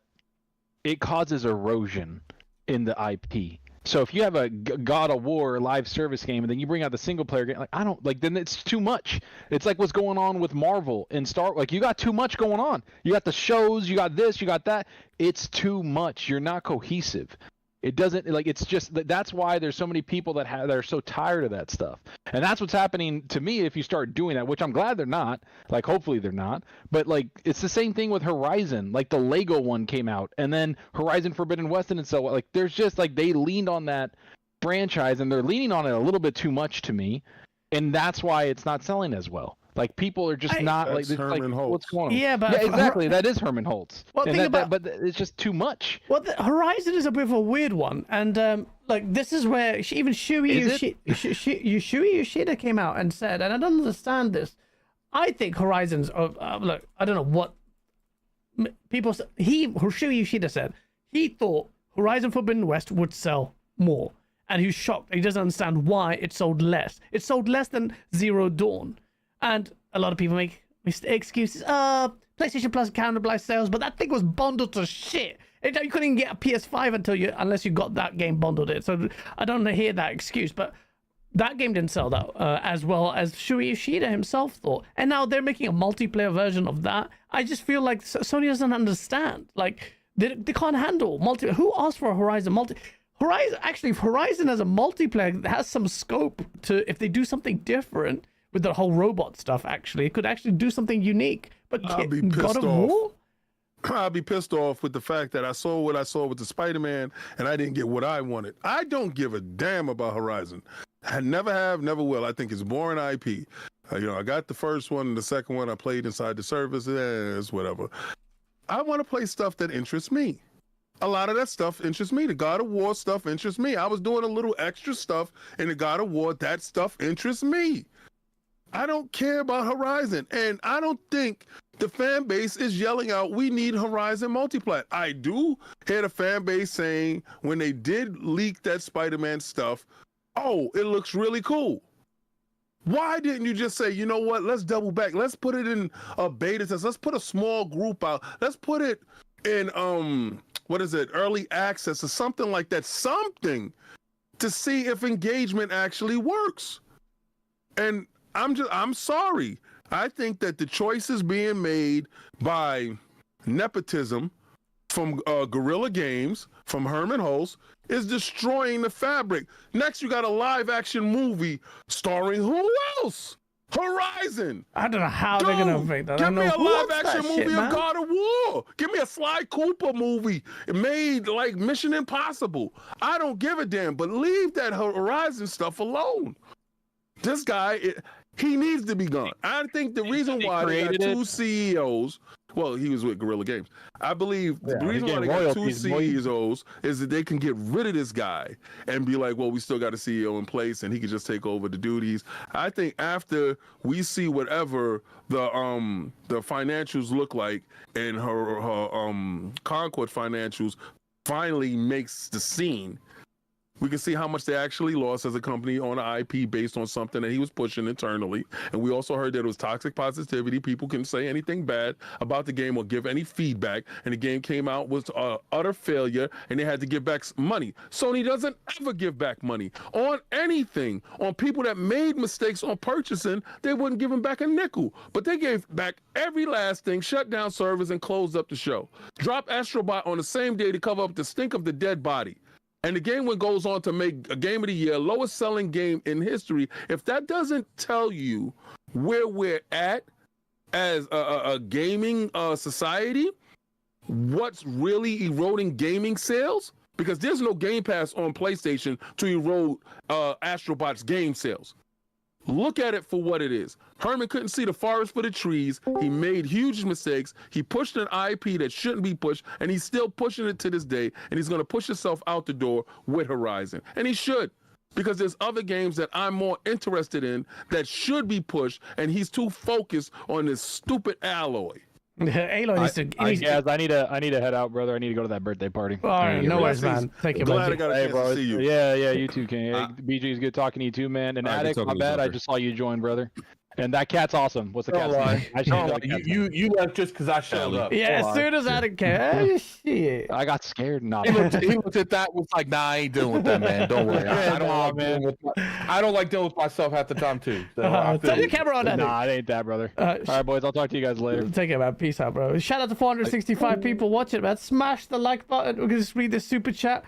it causes erosion in the IP. So if you have a God of War live service game and then you bring out the single player game, then it's too much. It's like what's going on with Marvel and you got too much going on. You got the shows, you got this, you got that. It's too much. You're not cohesive. It doesn't it's just that's why there's so many people that are so tired of that stuff. And that's what's happening to me if you start doing that, which I'm glad they're not. Like hopefully they're not. But it's the same thing with Horizon. Like the Lego one came out and then Horizon Forbidden West and so there's just they leaned on that franchise and they're leaning on it a little bit too much to me. And that's why it's not selling as well. Like people are just not what's going on? Yeah, but exactly. That is Herman Holtz. Well, but it's just too much. Well, Horizon is a bit of a weird one, and this is where even Shuhei Yoshida came out and said, and I don't understand this. I think Horizon's look. I don't know what people. Shuhei Yoshida said he thought Horizon Forbidden West would sell more, and he was shocked. He doesn't understand why it sold less. It sold less than Zero Dawn. And a lot of people make excuses. PlayStation Plus cannibalized sales, but that thing was bundled to shit. You couldn't even get a PS5 unless you got that game bundled in. So I don't hear that excuse, but that game didn't sell that as well as Shuhei Yoshida himself thought. And now they're making a multiplayer version of that. I just feel like Sony doesn't understand. Like they can't handle multiplayer. Who asked for a Horizon Horizon? Actually, if Horizon as a multiplayer has some scope to, if they do something different with the whole robot stuff, actually, it could actually do something unique. But I'll be pissed off. I'll be pissed off with the fact that I saw what I saw with the Spider-Man and I didn't get what I wanted. I don't give a damn about Horizon. I never have, never will. I think it's boring IP. I got the first one and the second one I played inside the service. It's whatever. I want to play stuff that interests me. A lot of that stuff interests me. The God of War stuff interests me. I was doing a little extra stuff in the God of War. That stuff interests me. I don't care about Horizon, and I don't think the fan base is yelling out, we need Horizon multiplayer. I do hear the fan base saying when they did leak that Spider-Man stuff, oh, it looks really cool. Why didn't you just say, you know what, let's double back. Let's put it in a beta test. Let's put a small group out. Let's put it in, early access or something like that. Something to see if engagement actually works. And I'm sorry. I think that the choices being made by nepotism from Guerrilla Games, from Herman Hulst, is destroying the fabric. Next, you got a live-action movie starring who else? Horizon. I don't know how they're gonna make that. Give me a live-action movie shit, of God of War. Give me a Sly Cooper movie made like Mission Impossible. I don't give a damn, but leave that Horizon stuff alone. This guy, he needs to be gone. I think the reason why they got two CEOs. Well, he was with Guerrilla Games. I believe the reason why they got two CEOs is that they can get rid of this guy and be like, well, we still got a CEO in place and he can just take over the duties. I think after we see whatever the financials look like and her Concord financials finally makes the scene, we can see how much they actually lost as a company on an IP based on something that he was pushing internally. And we also heard that it was toxic positivity. People can say anything bad about the game or give any feedback. And the game came out was utter failure and they had to give back money. Sony doesn't ever give back money on anything. On people that made mistakes on purchasing, they wouldn't give them back a nickel. But they gave back every last thing, shut down servers and closed up the show. Drop Astrobot on the same day to cover up the stink of the dead body. And the game goes on to make a game of the year, lowest selling game in history. If that doesn't tell you where we're at as a gaming society, what's really eroding gaming sales? Because there's no Game Pass on PlayStation to erode Astrobot's game sales. Look at it for what it is. Herman couldn't see the forest for the trees. He made huge mistakes. He pushed an IP that shouldn't be pushed, and he's still pushing it to this day, and he's going to push himself out the door with Horizon. And he should, because there's other games that I'm more interested in that should be pushed, and he's too focused on this stupid Alloy. Aloy needs to. I need to head out, brother. I need to go to that birthday party. All right, no worries, man. Thank you, glad I got a chance to see you. Yeah, you too, King. Hey, BG's good talking to you too, man. And Addict, my bad. I just saw you join, brother. And that cat's awesome. What's the cat's name? You left just because I showed up. Yeah, as soon as Addict came, shit. I got scared. He looked at that was like, nah, I ain't dealing with that, man. Don't worry. I don't like dealing with myself half the time too. So turn your camera on, Addict. Nah, it ain't that, brother. All right, boys. I'll talk to you guys later. Take it, man. Peace out, bro. Shout out to 465 people watching, man. Smash the like button. We're gonna just read this super chat.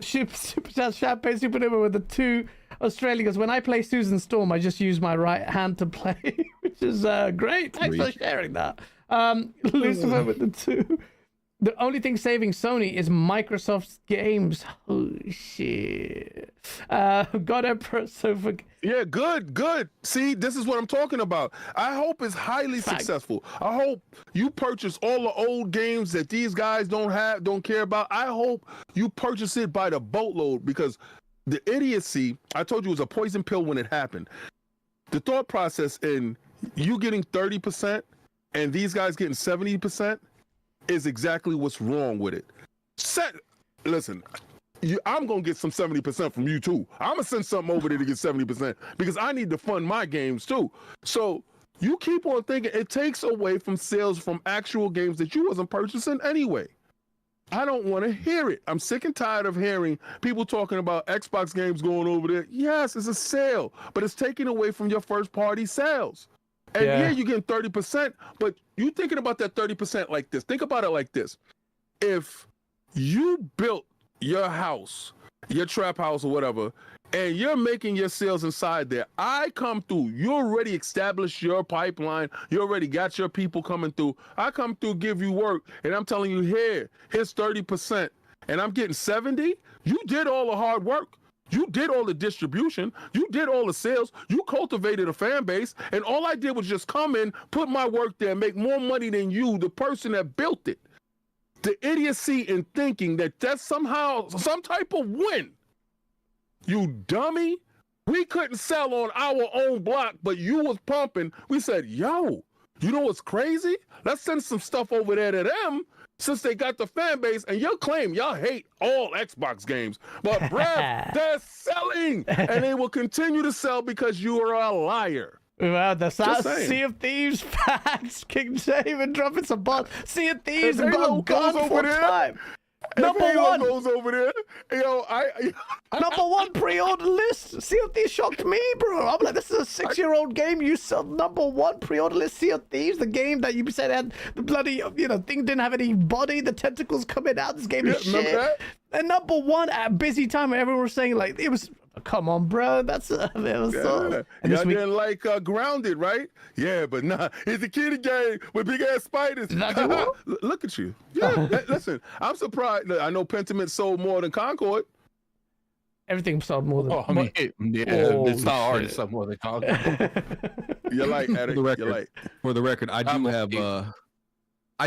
Super chat, Champagne Supernova with the 2 Australians. When I play Susan Storm, I just use my right hand to play, which is great. Thanks for sharing that. Lucifer with the 2. The only thing saving Sony is Microsoft's games. Oh shit. God Emperor Sofa. Yeah, good. See, this is what I'm talking about. I hope it's highly successful. I hope you purchase all the old games that these guys don't care about. I hope you purchase it by the boatload, because the idiocy, I told you, was a poison pill when it happened. The thought process in you getting 30% and these guys getting 70% is exactly what's wrong with it. Listen, I'm going to get some 70% from you too. I'm going to send something over there to get 70% because I need to fund my games too. So you keep on thinking it takes away from sales from actual games that you wasn't purchasing anyway. I don't want to hear it. I'm sick and tired of hearing people talking about Xbox games going over there. Yes, it's a sale, but it's taking away from your first party sales. And yeah, you're getting 30%, but you thinking about that 30% like this. Think about it like this. If you built your house, your trap house or whatever, and you're making your sales inside there, I come through. You already established your pipeline. You already got your people coming through. I come through, give you work, and I'm telling you, here's 30%, and I'm getting 70. You did all the hard work. You did all the distribution. You did all the sales. You cultivated a fan base, and all I did was just come in, put my work there, make more money than you, the person that built it. The idiocy in thinking that that's somehow some type of win. You dummy. We couldn't sell on our own block, but you was pumping. We said, yo, you know what's crazy? Let's send some stuff over there to them since they got the fan base. And you'll claim y'all hate all Xbox games. But bruh, they're selling. And they will continue to sell because you are a liar. Well, the Sea of Thieves facts. King David dropping some balls. Sea of Thieves have gone for time. Number Halo one goes over there. Yo, number one pre-order list. Sea of Thieves shocked me, bro. I'm like, this is a 6-year-old game. You sell number one pre-order list, Sea of Thieves, the game that you said had the bloody, thing didn't have any body, the tentacles coming out. This game is shit. That? And number one at a busy time, where everyone was saying like it was. Come on, bro. That's it was so. And Y'all didn't like Grounded, right? Yeah, but nah, it's a kiddie game with big ass spiders. Look at you. Yeah, listen, I'm surprised. I know Pentiment sold more than Concord. Everything sold more than. It's not hard to sell more than Concord. You're like, Addict. For the record, I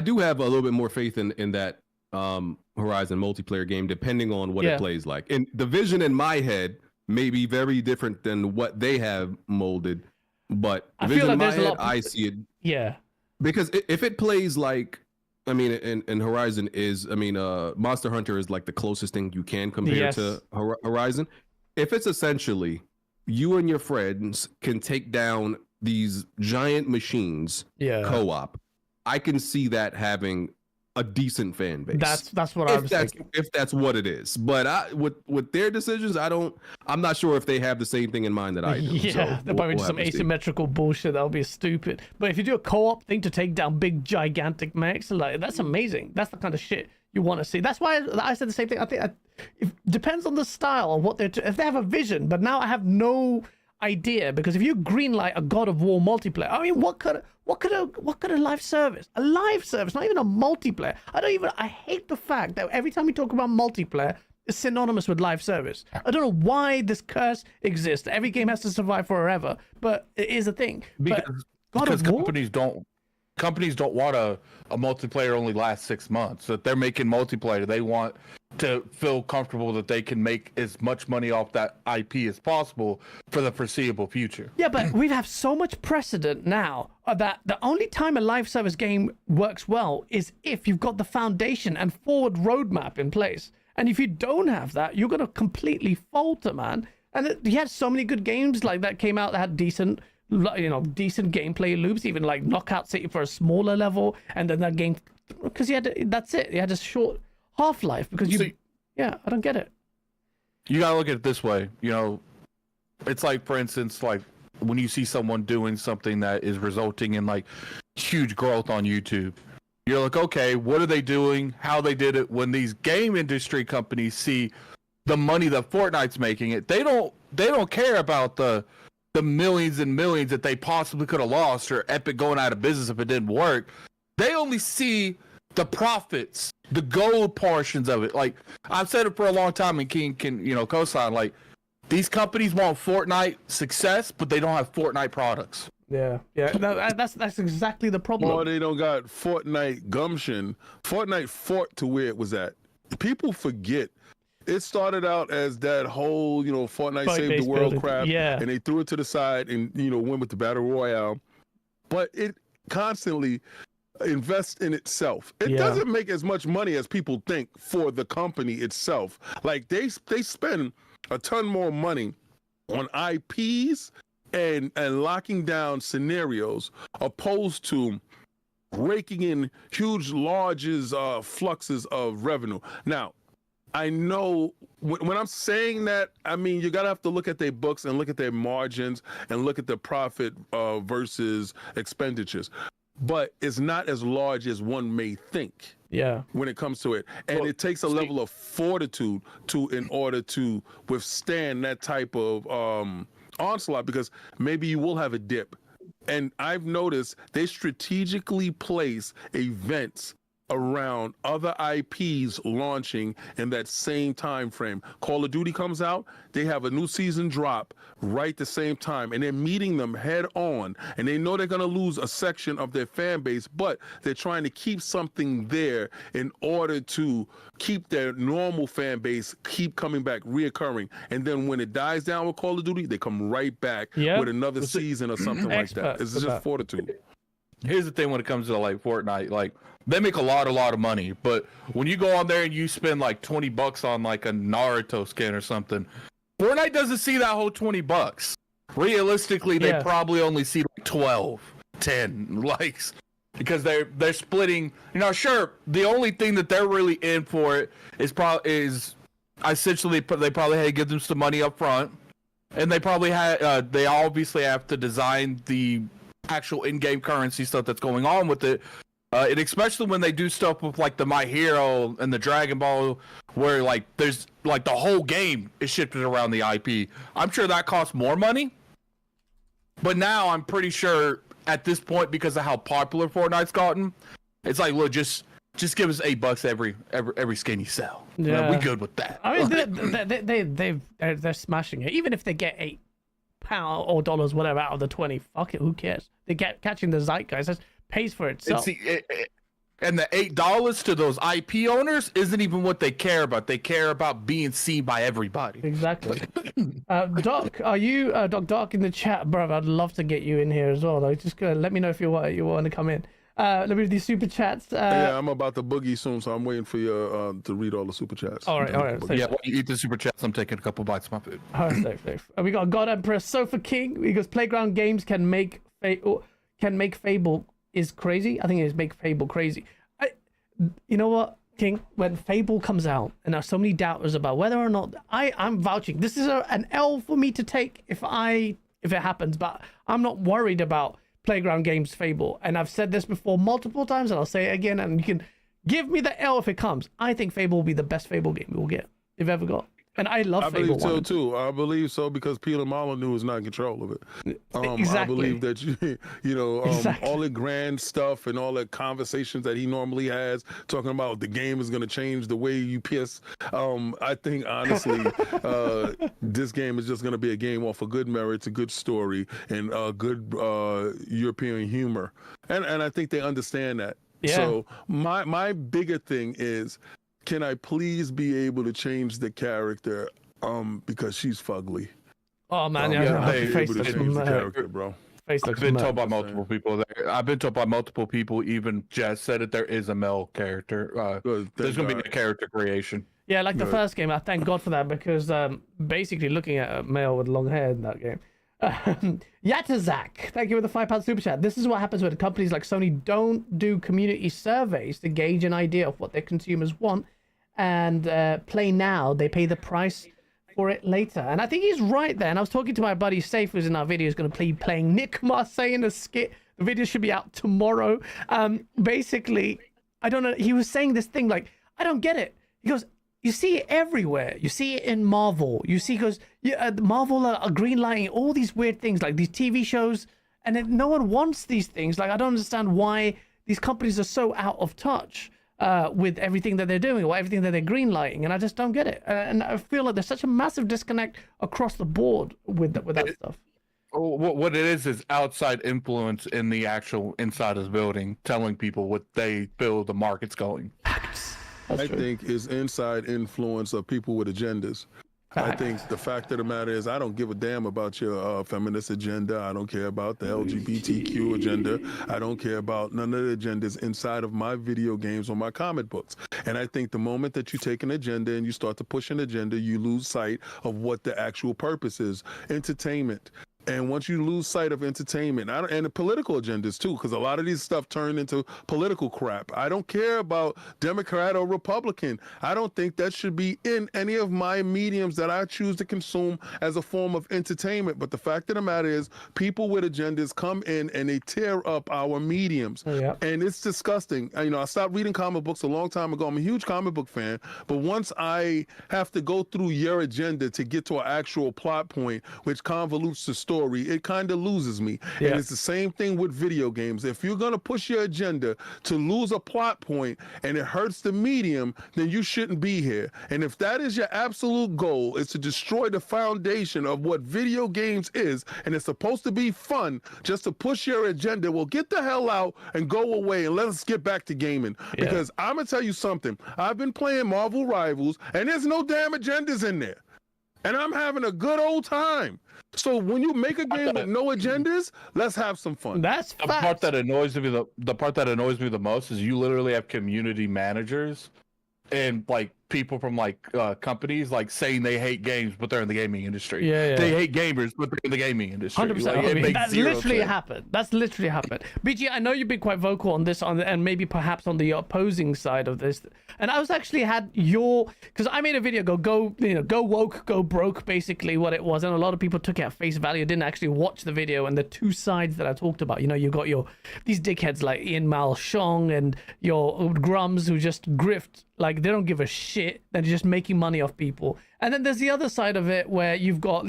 do have a little bit more faith in that Horizon multiplayer game, depending on what it plays like. And the vision in my head may be very different than what they have molded, but I feel like there's a lot. I see it. Yeah. Because if it plays like, I mean, and Horizon is, I mean, Monster Hunter is like the closest thing you can compare to Horizon. If it's essentially you and your friends can take down these giant machines co-op, I can see that having a decent fan base. That's what I was thinking. If that's what it is. But with their decisions, I'm not sure if they have the same thing in mind that I do. Yeah, they're probably just some asymmetrical bullshit that would be stupid. But if you do a co-op thing to take down big gigantic mechs, like that's amazing. That's the kind of shit you want to see. That's why I said the same thing. I think it depends on the style of what if they have a vision. But now I have no idea, because if you greenlight a God of War multiplayer, I mean, what could a live service, not even a multiplayer. I hate the fact that every time we talk about multiplayer, it's synonymous with live service. I don't know why this curse exists. Every game has to survive forever, but it is a thing. Because companies don't want a multiplayer only last 6 months. That they're making multiplayer, they want to feel comfortable that they can make as much money off that IP as possible for the foreseeable future. Yeah, but we have so much precedent now that the only time a live service game works well is if you've got the foundation and forward roadmap in place. And if you don't have that, you're going to completely falter, man. And he had so many good games like that came out that had decent gameplay loops, even like Knockout City for a smaller level, and then that game, because that's it. He had a short half-life because I don't get it. You gotta look at it this way. It's like, for instance, like when you see someone doing something that is resulting in like huge growth on YouTube, you're like, okay, what are they doing? How they did it? When these game industry companies see the money that Fortnite's making, they don't care about the millions and millions that they possibly could have lost, or Epic going out of business if it didn't work. They only see the profits, the gold portions of it. Like I've said it for a long time, and King can co-sign. Like these companies want Fortnite success, but they don't have Fortnite products. Yeah. No, that's exactly the problem. Or they don't got Fortnite gumption. Fortnite fought to where it was at. People forget. It started out as that whole, Fortnite saved the world crap, and they threw it to the side and, went with the Battle Royale. But it constantly invests in itself. It doesn't make as much money as people think for the company itself. Like they spend a ton more money on IPs and locking down scenarios opposed to raking in huge, fluxes of revenue. Now, I know when I'm saying that, I mean, you gotta have to look at their books and look at their margins and look at the profit versus expenditures. But it's not as large as one may think. Yeah. When it comes to it, and it takes a level of fortitude in order to withstand that type of onslaught, because maybe you will have a dip. And I've noticed they strategically place events around other IPs launching in that same time frame. Call of Duty comes out, they have a new season drop right the same time, and they're meeting them head on, and they know they're going to lose a section of their fan base, but they're trying to keep something there in order to keep their normal fan base keep coming back, reoccurring. And then when it dies down with Call of Duty, they come right back with another season or something like that. It's just fortitude. Here's the thing when it comes to like Fortnite, like they make a lot of money, but when you go on there and you spend like $20 on like a Naruto skin or something, Fortnite doesn't see that whole $20. Realistically, they probably only see like 12, 10. Like because they're splitting. You know, sure, the only thing that they're really in for it is essentially they probably had to give them some money up front, and they probably had they obviously have to design the actual in-game currency stuff that's going on with it. And especially when they do stuff with like the My Hero and the Dragon Ball, where like there's like the whole game is shifted around the IP. I'm sure that costs more money. But now I'm pretty sure at this point, because of how popular Fortnite's gotten, it's like, look, just give us $8 every skin you sell. Yeah, we good with that. I mean, they're smashing it. Even if they get £8 or dollars, whatever, out of the 20, fuck it, who cares? They get catching the zeitgeist. That pays for itself. And the $8 to those IP owners isn't even what they care about. They care about being seen by everybody. Exactly. Doc, are you Doc in the chat, bro? I'd love to get you in here as well. Though. Just let me know if you want to come in. Let me read these super chats. Yeah, I'm about to boogie soon, so I'm waiting for you to read all the super chats. All right. Yeah, while you eat the super chats, I'm taking a couple bites of my food. All right, safe. We got God Emperor Sofa King. He goes, playground games can make Fable is crazy. I think it is make Fable crazy. You know what, King? When Fable comes out, and there's so many doubters about whether or not I'm vouching. This is an L for me to take if it happens, but I'm not worried about Playground Games Fable. And I've said this before multiple times, and I'll say it again. And you can give me the L if it comes. I think Fable will be the best Fable game we'll get, if ever got. And I love Fable. I believe so too. I believe so because Peter Molyneux is not in control of it. Exactly. I believe that exactly. All the grand stuff and all the conversations that he normally has talking about the game is going to change the way you piss. I think honestly, this game is just going to be a game off of good merits, a good story, and good European humor. And I think they understand that. Yeah. So my bigger thing is, can I please be able to change the character because she's fugly? Oh man, face looks character, bro. I've been told by multiple people. I've been told by multiple people. Even Jazz said that there is a male character. There's going to be a character creation. Yeah, like the first game. I thank God for that because basically looking at a male with long hair in that game. Yatazak, thank you for the £5 super chat. This is what happens when companies like Sony don't do community surveys to gauge an idea of what their consumers want and play now. They pay the price for it later. And I think he's right there. And I was talking to my buddy Safe, who's in our video, is going to be playing Nick Marseille in a skit. The video should be out tomorrow. Basically, I don't know. He was saying this thing like, I don't get it. He goes, you see it everywhere. You see it in Marvel. You see, because Marvel are greenlighting all these weird things, like these TV shows, and then no one wants these things. Like, I don't understand why these companies are so out of touch with everything that they're doing or everything that they're greenlighting, and I just don't get it. And I feel like there's such a massive disconnect across the board with that stuff. What it is outside influence in the actual inside of the building, telling people what they feel the market's going. I think is inside influence of people with agendas. I think the fact of the matter is I don't give a damn about your feminist agenda. I don't care about the LGBTQ agenda. I don't care about none of the agendas inside of my video games or my comic books. And I think the moment that you take an agenda and you start to push an agenda, you lose sight of what the actual purpose is. Entertainment. And once you lose sight of entertainment, and the political agendas too, because a lot of these stuff turned into political crap. I don't care about Democrat or Republican. I don't think that should be in any of my mediums that I choose to consume as a form of entertainment. But the fact of the matter is, people with agendas come in and they tear up our mediums. Yeah. And it's disgusting. I stopped reading comic books a long time ago. I'm a huge comic book fan. But once I have to go through your agenda to get to an actual plot point, which convolutes the story, it kind of loses me. Yeah. And it's the same thing with video games. If you're going to push your agenda to lose a plot point and it hurts the medium, then you shouldn't be here. And if that is your absolute goal, is to destroy the foundation of what video games is, and it's supposed to be fun just to push your agenda, well, get the hell out and go away and let us get back to gaming. Yeah. Because I'm going to tell you something. I've been playing Marvel Rivals and there's no damn agendas in there. And I'm having a good old time. So when you make a game with no agendas, let's have some fun. That's the part that annoys me. The part that annoys me the most is you literally have community managers, and like people from like companies like saying they hate games, but they're in the gaming industry. Yeah. They hate gamers, but they're in the gaming industry. 100%. Like, I mean, that's literally sense. happened. That's literally happened. BG, I know you've been quite vocal on this, and maybe perhaps on the opposing side of this. And I was actually because I made a video go woke, go broke, basically what it was, and a lot of people took it at face value, didn't actually watch the video, and the two sides that I talked about. You know, you got these dickheads like Ian Malshong and your Grums who just grift. Like, they don't give a shit. They're just making money off people. And then there's the other side of it where you've got,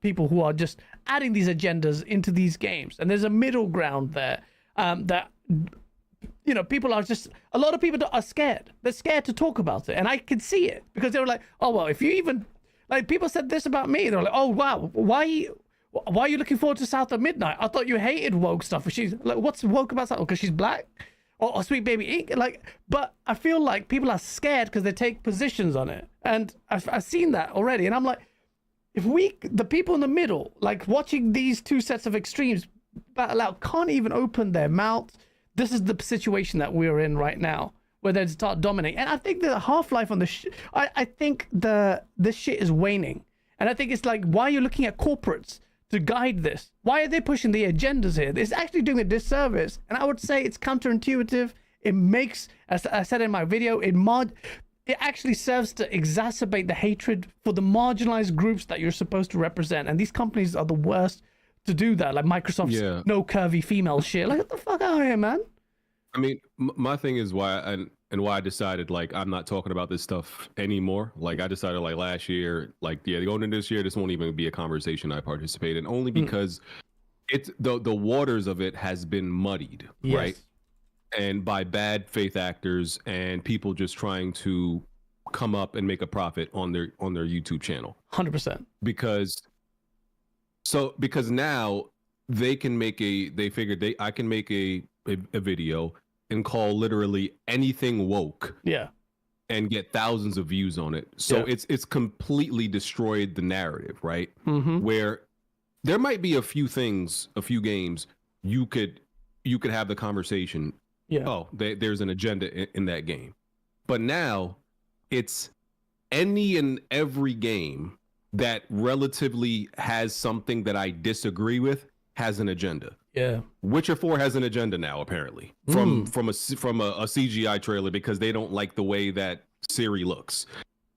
people who are just adding these agendas into these games. And there's a middle ground there that, people are just, a lot of people are scared. They're scared to talk about it. And I can see it because they were like, oh, well, if you even, like, people said this about me. They're like, oh, wow, why are you looking forward to South of Midnight? I thought you hated woke stuff. She's like, what's woke about South? Because she's black? Or Sweet Baby Ink, but I feel like people are scared because they take positions on it, and I've seen that already, and I'm like, if the people in the middle, like watching these two sets of extremes battle out, can't even open their mouths. This is the situation that we're in right now, where they start dominating, and I think the half-life on I think this shit is waning, and I think it's like, why are you looking at corporates to guide this? Why are they pushing the agendas here? It's actually doing a disservice, and I would say it's counterintuitive. It makes, as I said in my video, it actually serves to exacerbate the hatred for the marginalized groups that you're supposed to represent, and these companies are the worst to do that. Like Microsoft's no curvy female shit. Like, get the fuck out of here, man. I mean, my thing is why I decided, like, I'm not talking about this stuff anymore. Like, I decided, like, last year, like, going into this year, this won't even be a conversation I participate in, only because it's the waters of it has been muddied, right? And by bad faith actors and people just trying to come up and make a profit on their YouTube channel. 100%. Because now they can I can make a video and call literally anything woke. Yeah. And get thousands of views on it. So it's completely destroyed the narrative, right? Mm-hmm. Where there might be a few games you could have the conversation. Yeah. Oh, there's an agenda in that game. But now it's any and every game that relatively has something that I disagree with has an agenda. Yeah. Witcher 4 has an agenda now, apparently, from a CGI trailer, because they don't like the way that Ciri looks.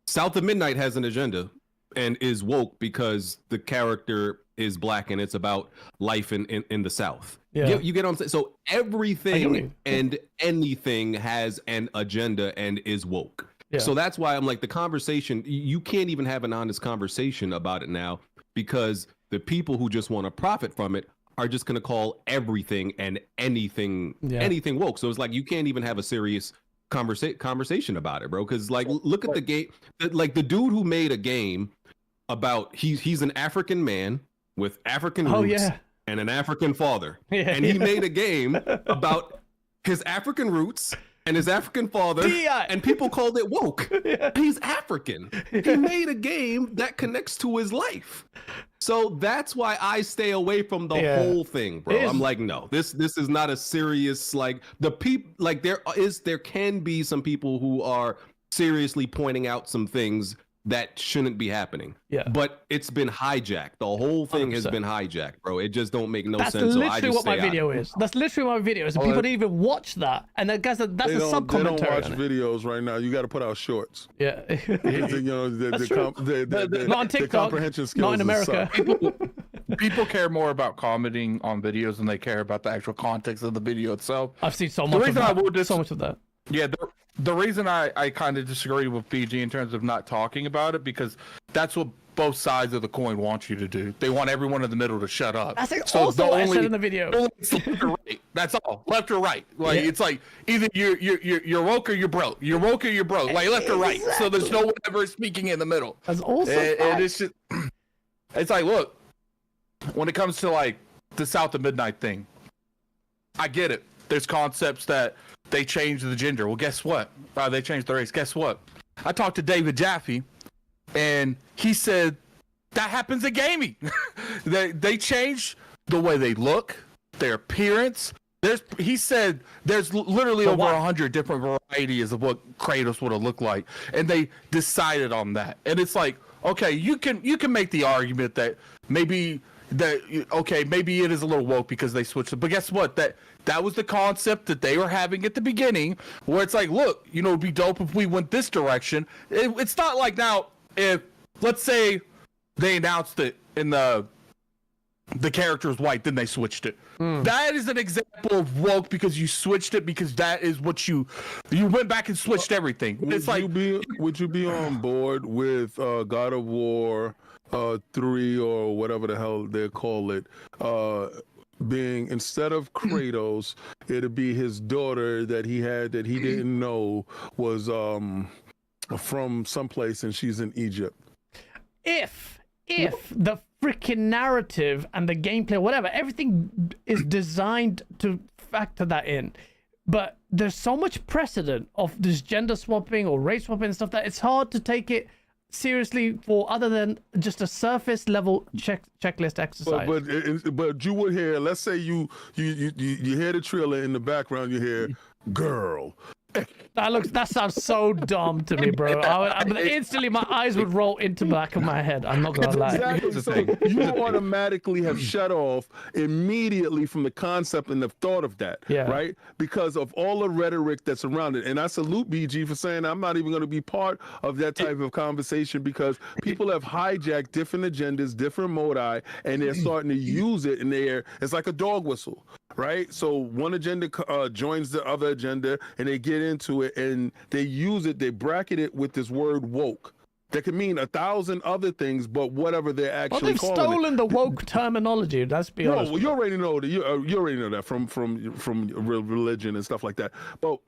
South of Midnight has an agenda and is woke because the character is black and it's about life in the South. Yeah. You get on. So everything and anything has an agenda and is woke. Yeah. So that's why I'm like, the conversation, you can't even have an honest conversation about it now, because the people who just want to profit from it are just going to call everything and anything woke. So it's like, you can't even have a serious conversation about it, bro. Because, like, look at the game, like the dude who made a game about he's an African man with African roots and an African father, and he made a game about his African roots and his African father, and people called it woke. He's African. He made a game that connects to his life. So that's why I stay away from the whole thing, bro. I'm like, no, this is not a serious, like, the people, like, there can be some people who are seriously pointing out some things that shouldn't be happening. Yeah. But it's been hijacked. The whole thing 100%. Has been hijacked, bro. It just don't make no sense. That's literally what my video is. That's literally what my video is. And people didn't even watch that. And that guys, that's a sub-commentary. They don't watch videos right now. You got to put out shorts. Yeah. The not on TikTok. The comprehension skills. Not in America. People care more about commenting on videos than they care about the actual context of the video itself. I've seen so much of that. So much of that. Yeah, the reason I kind of disagree with PG in terms of not talking about it, because that's what both sides of the coin want you to do. They want everyone in the middle to shut up. That's like also what I said in the video. It's left or right. That's all. Left or right. Like it's like either you're woke or you're broke. You're woke or you're broke. Like left or right. So there's no one ever speaking in the middle. That's also and it's just, it's like, look, when it comes to like the South of Midnight thing, I get it. There's concepts that they changed the gender. Well, guess what? They changed the race. Guess what? I talked to David Jaffe, and he said that happens in gaming. They change the way they look, their appearance, He said there's literally over what? 100 different varieties of what Kratos would have looked like, and they decided on that. And it's like, okay, you can make the argument that maybe it is a little woke because they switched it, but guess what? That was the concept that they were having at the beginning, where it's like, look, it'd be dope if we went this direction. It's not like now if let's say they announced it in the character is white, then they switched it. That is an example of woke because you switched it because that is what you went back and switched everything. Would you be on board with God of War 3 or whatever the hell they call it? Being instead of Kratos, it'd be his daughter that he had that he didn't know was from someplace and she's in Egypt. If the freaking narrative and the gameplay, whatever, everything is designed to factor that in. But there's so much precedent of this gender swapping or race swapping and stuff that it's hard to take it seriously for other than just a surface level checklist exercise. But you would hear, let's say you hear the trailer in the background, you hear girl. That sounds so dumb to me, bro. Instantly my eyes would roll into the back of my head. I'm not gonna lie. Exactly. So you automatically have shut off immediately from the concept and the thought of that, right? Because of all the rhetoric that's around it. And I salute BG for saying I'm not even going to be part of that type of conversation because people have hijacked different agendas, different modi, and they're starting to use it. And it's like a dog whistle. Right, so one agenda joins the other agenda, and they get into it, and they use it. They bracket it with this word woke. That could mean 1,000 other things, but whatever they're actually calling it. They've stolen the woke terminology. Let's be honest. Well, you already know that. You already know that from religion and stuff like that. But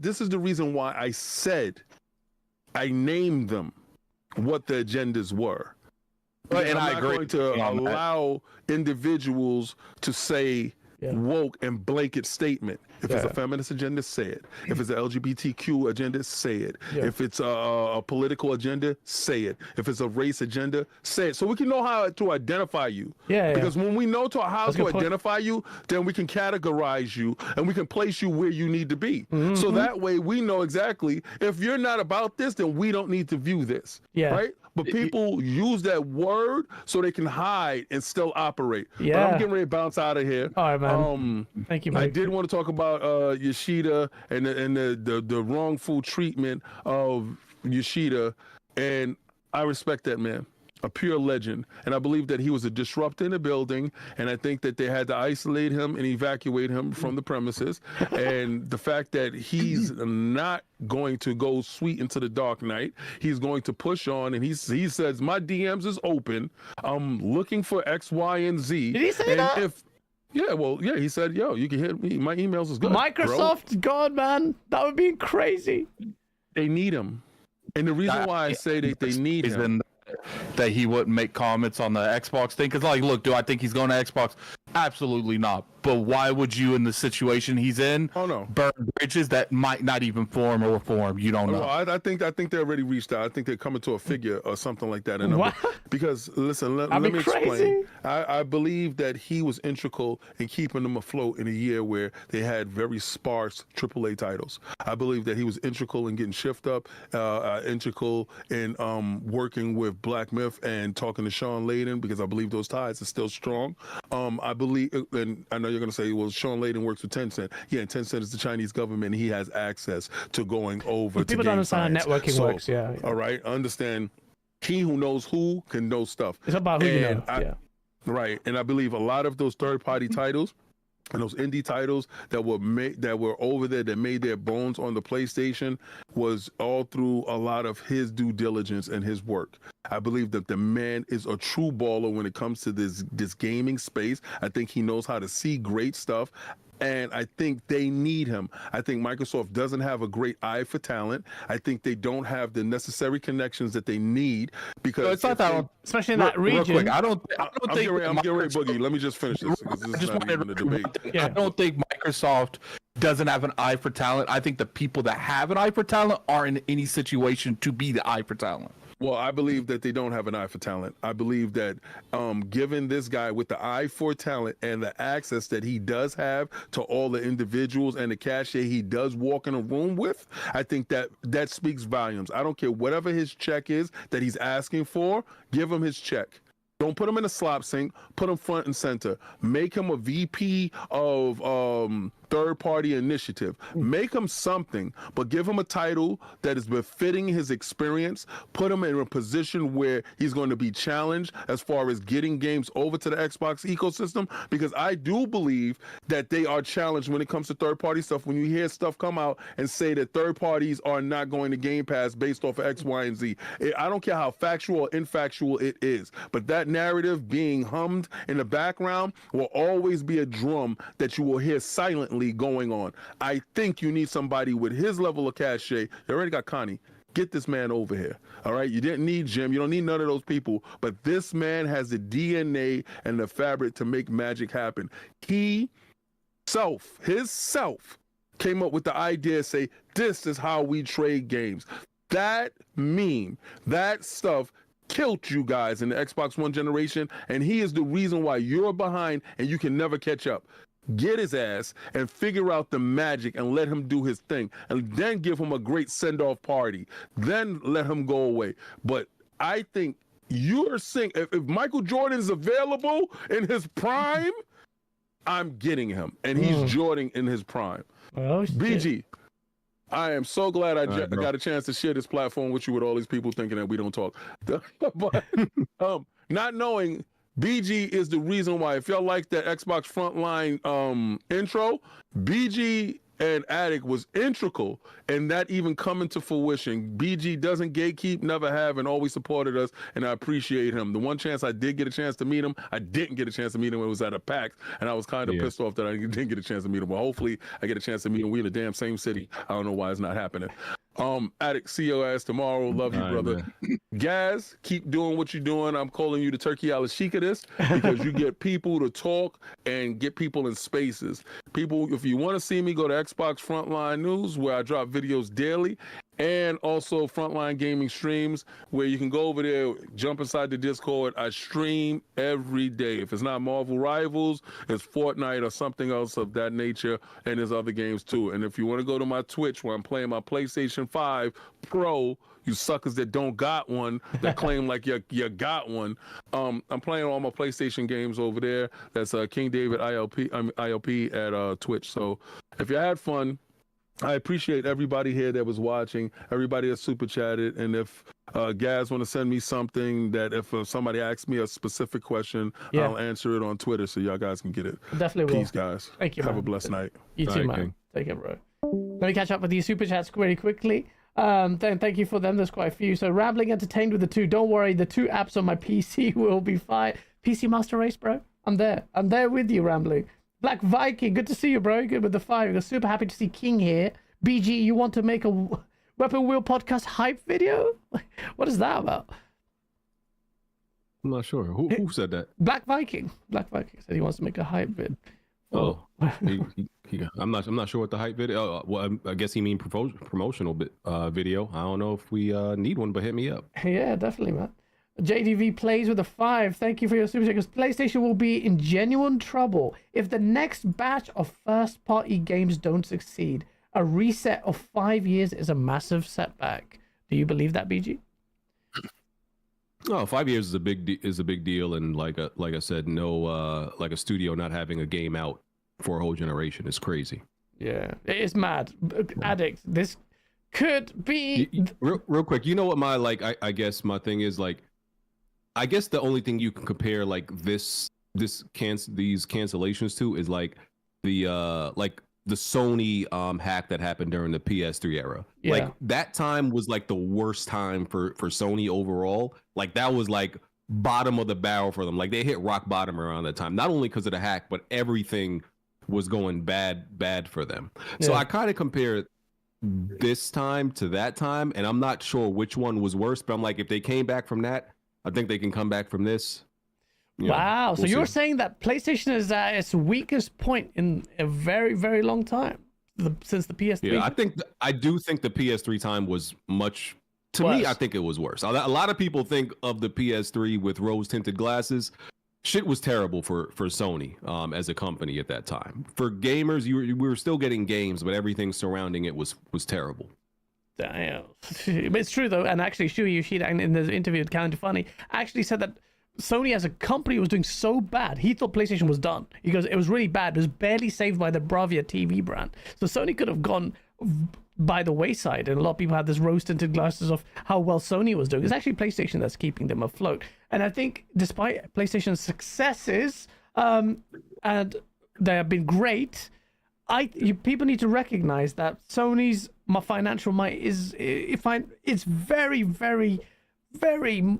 this is the reason why I said I named them what the agendas were. And I'm not going to allow individuals to say woke and blanket statement. If it's a feminist agenda, say it. If it's an LGBTQ agenda, say it. If it's a political agenda, say it. If it's a race agenda, say it. So we can know how to identify you. Because when we know how to identify you, then we can categorize you and we can place you where you need to be. So that way we know exactly if you're not about this, then we don't need to view this. Right? But people use that word so they can hide and still operate. But I'm getting ready to bounce out of here. All right, man. Thank you, man. I did want to talk about Yoshida and the wrongful treatment of Yoshida, and I respect that man. A pure legend, and I believe that he was a disruptor in the building, and I think that they had to isolate him and evacuate him from the premises. And the fact that he's not going to go sweet into the dark night, he's going to push on, and he says, my DMs is open. I'm looking for X, Y, and Z. Did he say that? He said, yo, you can hit me. My emails is good. Microsoft, God, man, that would be crazy. They need him, and the reason why I say that they need him. That he wouldn't make comments on the Xbox thing, because look, do I think he's going to Xbox? Absolutely not. But why would you, in the situation he's in, burn bridges that might not even form or reform? You don't know. I think they already reached out. I think they're coming to a figure or something like that. And because listen, let me explain. I believe that he was integral in keeping them afloat in a year where they had very sparse AAA titles. I believe that he was integral in getting Shift Up, integral in working with Black Myth and talking to Sean Layden, because I believe those ties are still strong. I believe, and I know you're going to say, well, Sean Layden works with Tencent. Yeah, and Tencent is the Chinese government, and he has access to going over to people don't understand how networking works. All right, understand. He who knows who can know stuff. It's about who you know. Right, and I believe a lot of those third-party titles and those indie titles that were over there that made their bones on the PlayStation was all through a lot of his due diligence and his work. I believe that the man is a true baller when it comes to this gaming space. I think he knows how to see great stuff. And I think they need him. I think Microsoft doesn't have a great eye for talent. I think they don't have the necessary connections that they need, because it's not that, especially in that region. Real quick, I don't think I'm getting ready, Boogie. Let me just finish this, because this is not even a debate. I don't think Microsoft doesn't have an eye for talent. I think the people that have an eye for talent are in any situation to be the eye for talent. Well, I believe that they don't have an eye for talent. I believe that given this guy with the eye for talent and the access that he does have to all the individuals and the cachet he does walk in a room with, I think that speaks volumes. I don't care whatever his check is that he's asking for, give him his check. Don't put him in a slop sink. Put him front and center. Make him a VP of third-party initiative. Make him something, but give him a title that is befitting his experience. Put him in a position where he's going to be challenged as far as getting games over to the Xbox ecosystem, because I do believe that they are challenged when it comes to third-party stuff. When you hear stuff come out and say that third parties are not going to Game Pass based off of X, Y, and Z, I don't care how factual or infactual it is, but that narrative being hummed in the background will always be a drum that you will hear silently going on. I think you need somebody with his level of cachet. You already got Connie. Get this man over here. All right. You didn't need Jim. You don't need none of those people. But this man has the DNA and the fabric to make magic happen. Himself came up with the idea, say, this is how we trade games. That meme, that stuff killed you guys in the Xbox One generation, and he is the reason why you're behind and you can never catch up. Get his ass and figure out the magic and let him do his thing, and then give him a great send-off party. Then let him go away. But I think you're saying if Michael Jordan's available in his prime, I'm getting him, and he's Jordan in his prime. Oh, shit. BG, I am so glad I got a chance to share this platform with you with all these people thinking that we don't talk. But not knowing BG is the reason why. If y'all like that Xbox Frontline intro, BG and Addict was integral in that even coming to fruition. BG doesn't gatekeep, never have, and always supported us, and I appreciate him. The one chance I did get a chance to meet him, I didn't get a chance to meet him. It was at a PAX, and I was kind of pissed off that I didn't get a chance to meet him. But hopefully I get a chance to meet him. We're in the damn same city. I don't know why it's not happening. Addict, see your ass tomorrow. Love you, brother. Gaz, keep doing what you're doing. I'm calling you the Turkey Al Sheik of this, because you get people to talk and get people in spaces. People, if you want to see me, go to Xbox Frontline News, where I drop videos daily, and also Frontline Gaming Streams, where you can go over there, jump inside the Discord. I stream every day. If it's not Marvel Rivals, it's Fortnite or something else of that nature, and there's other games too. And if you want to go to my Twitch, where I'm playing my PlayStation 5 Pro, you suckers that don't got one, that claim like you got one, I'm playing all my PlayStation games over there. That's King David ILP at Twitch. So if you had fun, I appreciate everybody here that was watching, everybody that super chatted, and if Gaz want to send me something, that if somebody asks me a specific question, I'll answer it on Twitter so y'all guys can get it. Definitely will. Peace, guys. Thank you, Have man. a blessed night. You too, man. Take care, bro. Let me catch up with these super chats very quickly. Thank you for them. There's quite a few. So, Rambling Entertained with the 2. Don't worry, the 2 apps on my PC will be fine. PC Master Race, bro. I'm there. I'm there with you, Rambling. Black Viking, good to see you, bro. Good with the 5. We're super happy to see King here. BG, you want to make a Weapon Wheel podcast hype video? What is that about? I'm not sure. Who said that? Black Viking. Black Viking said he wants to make a hype vid. Oh, I'm not sure what the hype video. Well, I guess he mean promotional video. I don't know if we need one, but hit me up. Yeah, definitely, man. JDV plays with a 5. Thank you for your super chat. Because PlayStation will be in genuine trouble if the next batch of first-party games don't succeed. A reset of 5 years is a massive setback. Do you believe that, BG? No, 5 years is a big deal, and like I said, no, like a studio not having a game out for a whole generation is crazy. Yeah, it is mad. Addict, this could be real quick. You know what my I guess my thing is, like, I guess the only thing you can compare like these cancellations to is like the Sony hack that happened during the PS3 era. Yeah. Like that time was like the worst time for Sony overall. Like that was like bottom of the barrel for them. Like they hit rock bottom around that time. Not only because of the hack, but everything was going bad for them. Yeah. So I kind of compare this time to that time, and I'm not sure which one was worse, but I'm like, if they came back from that, I think they can come back from this. Wow. So you're saying that PlayStation is at its weakest point in a very, very long time since the PS3? Yeah, I do think the PS3 time was much To me, I think it was worse. A lot of people think of the PS3 with rose-tinted glasses. Shit was terrible for Sony as a company at that time. For gamers, we were still getting games, but everything surrounding it was terrible. Damn. But it's true though, and actually Shuhei Yoshida in the interview with Kind of Funny actually said that Sony as a company was doing so bad, he thought PlayStation was done. He goes, it was really bad. It was barely saved by the Bravia TV brand. So Sony could have gone by the wayside, and a lot of people had this rose-tinted glasses of how well Sony was doing. It's actually PlayStation that's keeping them afloat. And I think despite PlayStation's successes, and they have been great, people need to recognize that Sony's financial might is it's very, very, very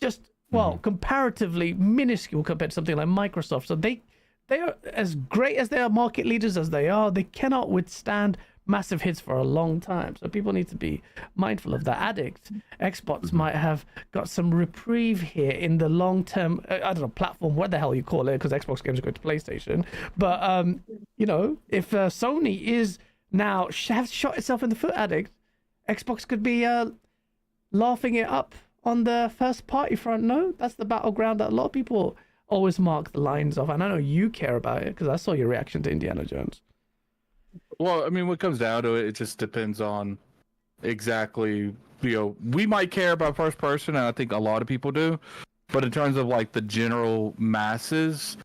just, well, comparatively minuscule compared to something like Microsoft. So they are as great as they are market leaders as they are. They cannot withstand massive hits for a long time. So people need to be mindful of that. Addict. Xbox might have got some reprieve here in the long term, I don't know, platform, what the hell you call it, because Xbox games are going to PlayStation. But, you know, if Sony is now has shot itself in the foot, Addict, Xbox could be laughing it up on the first party front. No, that's the battleground that a lot of people always mark the lines of. And I know you care about it because I saw your reaction to Indiana Jones. Well, I mean, what comes down to it, it just depends on exactly, you know, we might care about first person, and I think a lot of people do, but in terms of like the general masses,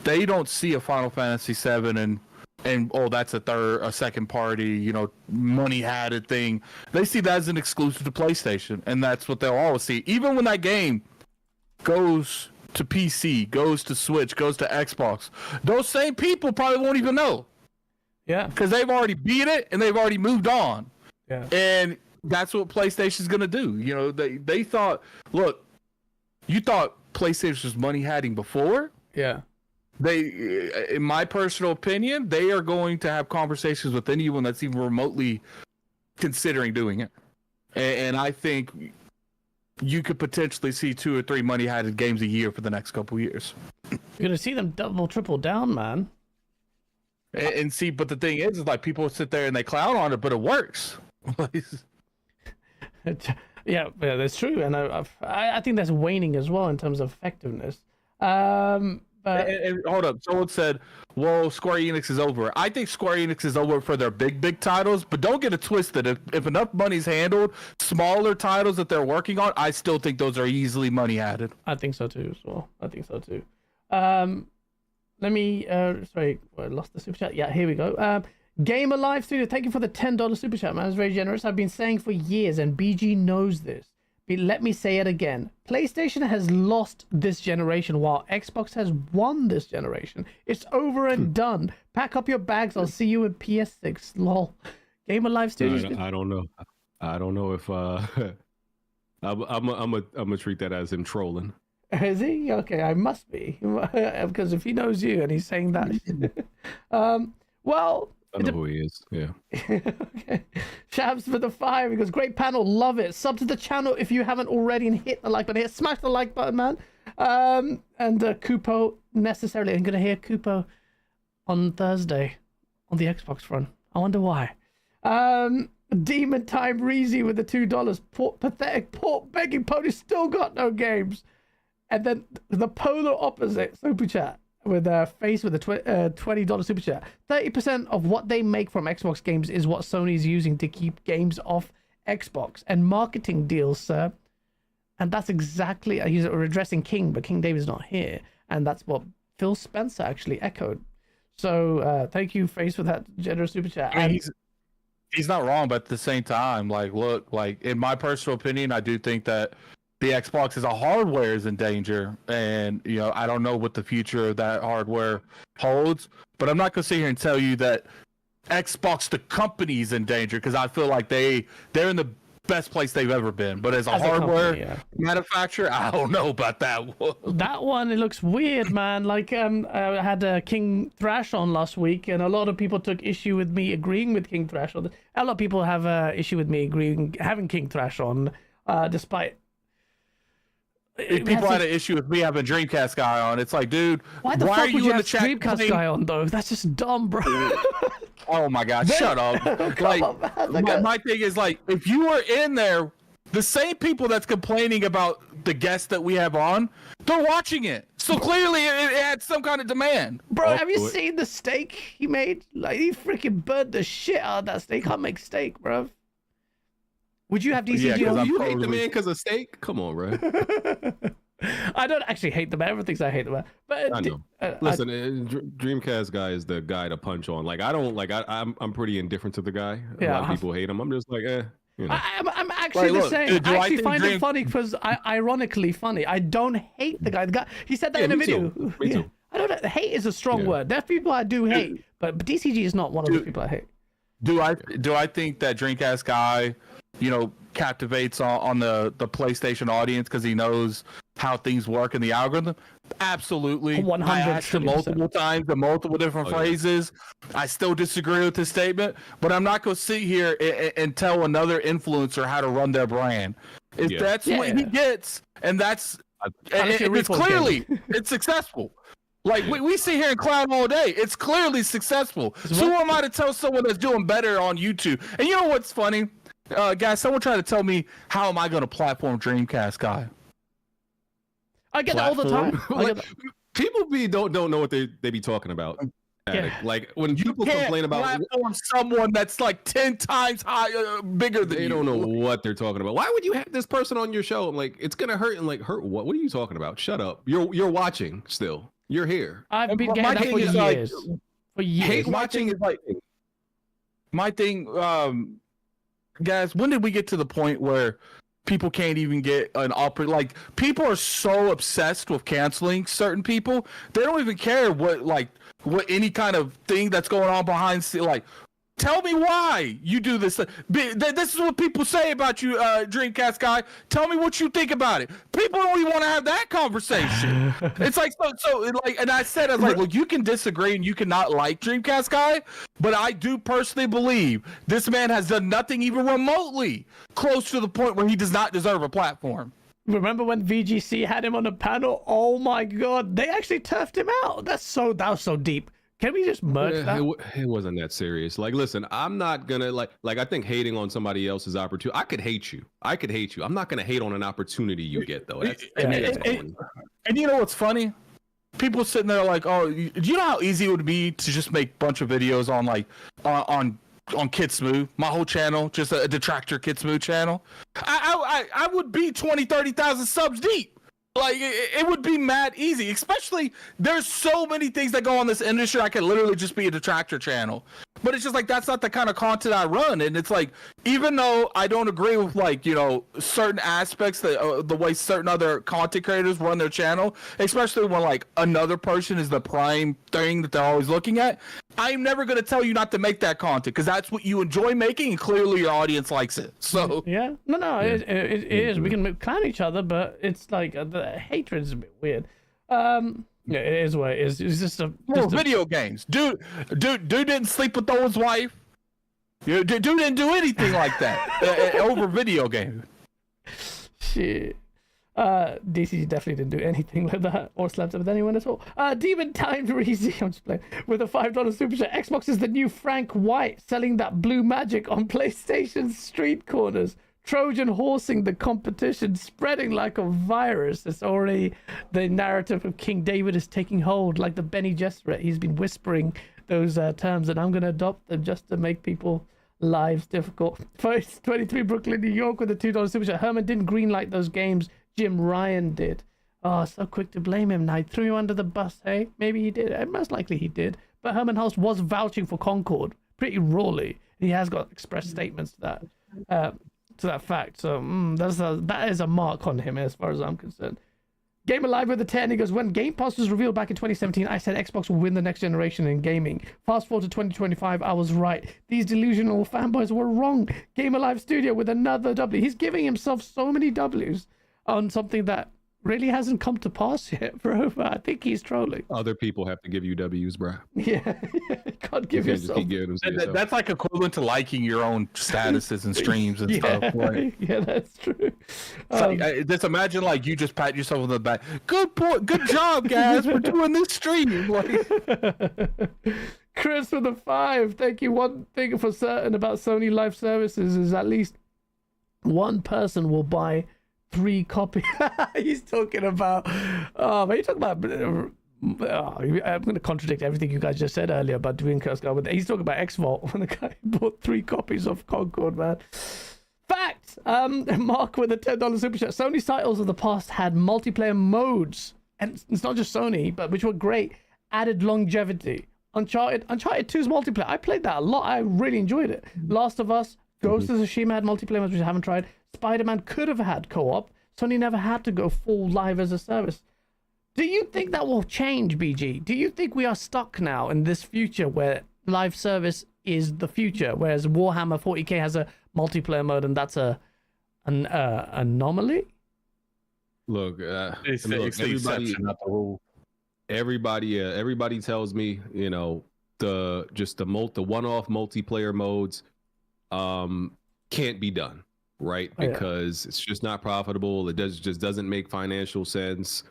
they don't see a Final Fantasy VII and oh, that's a second party, you know, money-hatted thing. They see that as an exclusive to PlayStation, and that's what they'll always see. Even when that game goes to PC, goes to Switch, goes to Xbox, those same people probably won't even know. Yeah. Because they've already beat it and they've already moved on. Yeah. And that's what PlayStation's going to do. You know, they thought, look, you thought PlayStation was money-hatting before? Yeah. They, in my personal opinion, they are going to have conversations with anyone that's even remotely considering doing it. And I think you could potentially see 2 or 3 money-hatted games a year for the next couple years. You're going to see them double, triple down, man. And see, but the thing is like people sit there and they clown on it, but it works. Yeah, that's true, and I think that's waning as well in terms of effectiveness. But and hold up, someone said, "Well, Square Enix is over." I think Square Enix is over for their big titles, but don't get it twisted. If enough money's handled, smaller titles that they're working on, I still think those are easily money added. I think so too, as well. I think so too. Let me, sorry, I lost the super chat. Yeah, here we go. Gamer Live Studio, thank you for the $10 super chat, man. It's very generous. I've been saying for years, and BG knows this. But let me say it again. PlayStation has lost this generation while Xbox has won this generation. It's over and done. Pack up your bags. I'll see you in PS6. Lol. Gamer Live Studio. I don't know. I don't know if I'm gonna treat that as him trolling. Is he? Okay, I must be. Because if he knows you and he's saying that. Well. I know who he is, yeah. Okay. Shabs for the 5. He goes, great panel, love it. Sub to the channel if you haven't already and hit the like button. Smash the like button, man. And Kupo, necessarily. I'm going to hear Kupo on Thursday on the Xbox front. I wonder why. Demon Time Reezy with the $2. Pathetic pork begging pony still got no games. And then the polar opposite, Super Chat, with Face with a $20 Super Chat. 30% of what they make from Xbox games is what Sony's using to keep games off Xbox. And marketing deals, sir. And that's exactly, he's addressing King, but King David's not here. And that's what Phil Spencer actually echoed. So thank you, Face, for that generous Super Chat. I mean, he's not wrong, but at the same time, like, look, like, in my personal opinion, I do think that the Xbox as a hardware is in danger, and you know, I don't know what the future of that hardware holds, but I'm not gonna sit here and tell you that Xbox the company is in danger, because I feel like they're in the best place they've ever been. But as a hardware manufacturer, I don't know about that one. That one, it looks weird, man. Like I had King Thrash on last week, and a lot of people took issue with me agreeing with King Thrash on. A lot of people have issue with me having King Thrash on, despite. People had an issue with me having Dreamcast guy on. It's like, dude, why are you in the chat? Dreamcast guy on though? That's just dumb, bro. Oh my god, shut up! Like, my thing is like, if you were in there the same people that's complaining about the guests that we have on, they're watching it. So clearly it had some kind of demand. Bro, have you seen the steak he made? Like, he freaking burned the shit out of that steak. Can't make steak, bro. Would you have DCG? Yeah, you hate the man because of steak? Come on, bro. I don't actually hate the man. Everyone thinks I hate the man. But I know. Listen, Dreamcast guy is the guy to punch on. Like, I don't like. I'm pretty indifferent to the guy. A lot of people hate him. I'm just like, You know. I'm actually the same. I actually find it funny because ironically funny. I don't hate the guy. The guy, he said that in a video. Me too. I don't know. Hate is a strong word. There are people I do hate, but DCG is not one of those people I hate. Do I think that Dreamcast guy, captivates on the PlayStation audience because he knows how things work in the algorithm? Absolutely. 100%. I asked him multiple times in multiple different phrases. I still disagree with his statement, but I'm not going to sit here and tell another influencer how to run their brand. That's what he gets, and that's it's clearly it's successful. Like we sit here and clown all day. It's clearly successful. So who am I to tell someone that's doing better on YouTube? And you know what's funny? Guys, someone tried to tell me how am I going to platform Dreamcast guy? I get that all the time. People don't know what they be talking about. Yeah. Like when people complain about platform someone that's like 10 times bigger than they don't know what they're talking about. Why would you have this person on your show? I'm like, it's gonna hurt. And like, hurt what? What are you talking about? Shut up. You're watching still. You're here. I've been getting that for years. For years. Hate watching is like my thing. Guys, when did we get to the point where people can't even get an opera? Like, people are so obsessed with canceling certain people, they don't even care what any kind of thing that's going on behind. Like, tell me why you do this. This is what people say about you, Dreamcast guy. Tell me what you think about it. People don't even want to have that conversation. It's like so. And I said, I was like, look, you can disagree and you cannot like Dreamcast guy, but I do personally believe this man has done nothing even remotely close to the point where he does not deserve a platform. Remember when VGC had him on a panel? Oh my god, they actually turfed him out. That was so deep. Can we just merge that? It wasn't that serious. Like, listen, I'm not gonna like I think hating on somebody else's opportunity. I could hate you. I'm not gonna hate on an opportunity you get though. And you know what's funny? People sitting there like, oh, do you know how easy it would be to just make a bunch of videos on like on Kid Smooth, my whole channel, just a detractor Kid Smooth channel? I would be 20,000-30,000 subs deep. Like, it would be mad easy, especially there's so many things that go on this industry. I could literally just be a detractor channel, but it's just like, that's not the kind of content I run. And it's like, even though I don't agree with certain aspects that the way certain other content creators run their channel, especially when like another person is the prime thing that they're always looking at, I'm never going to tell you not to make that content because that's what you enjoy making, and clearly your audience likes it. So it is. We can clown each other, but it's like the hatred is a bit weird. It is what it is. It's just video games. Dude didn't sleep with Owen's wife. Dude didn't do anything like that over video games. Shit. DC definitely didn't do anything like that or slept with anyone at all. Demon Time Reezy, I'm just playing, with a $5 super chat. Xbox is the new Frank White, selling that blue magic on PlayStation street corners. Trojan horsing the competition, spreading like a virus. It's already the narrative of King David is taking hold, like the Benny Gesserit. He's been whispering those terms, and I'm going to adopt them just to make people lives difficult. First, 23 Brooklyn, New York with a $2 super chat. Herman didn't greenlight those games. Jim Ryan did. Oh, so quick to blame him now. He threw you under the bus, hey? Maybe he did. Most likely he did. But Herman Hulst was vouching for Concord pretty rawly. He has got express statements to that fact. So that is a mark on him as far as I'm concerned. Game Alive with a 10. He goes, when Game Pass was revealed back in 2017, I said Xbox will win the next generation in gaming. Fast forward to 2025, I was right. These delusional fanboys were wrong. Game Alive Studio with another W. He's giving himself so many W's on something that really hasn't come to pass yet, bro. But I think he's trolling. Other people have to give you W's, bro. Yeah, can't give yourself. That's like equivalent to liking your own statuses and streams and stuff. Right? Yeah, that's true. Just imagine like you just pat yourself on the back. Good job, guys. We're doing this stream. Chris with a 5. Thank you. One thing for certain about Sony Live Services is at least one person will buy 3 copies. He's talking about. Oh, man, he's talking about. I'm going to contradict everything you guys just said earlier about doing Curse of Concord. He's talking about X-Vault when the guy bought 3 copies of Concord, man. Fact! Mark with a $10 super chat. Sony's titles of the past had multiplayer modes, and it's not just Sony, but which were great. Added longevity. Uncharted 2's multiplayer. I played that a lot. I really enjoyed it. Last of Us, Ghost of Tsushima had multiplayer modes, which I haven't tried. Spider-Man could have had co-op. Sony never had to go full live as a service. Do you think that will change, BG? Do you think we are stuck now in this future where live service is the future, whereas Warhammer 40k has a multiplayer mode and that's an anomaly? Look, it's the exception, not the rule. Everybody tells me, you know, the one-off multiplayer modes can't be done, right? Because it's just not profitable. It just doesn't make financial sense.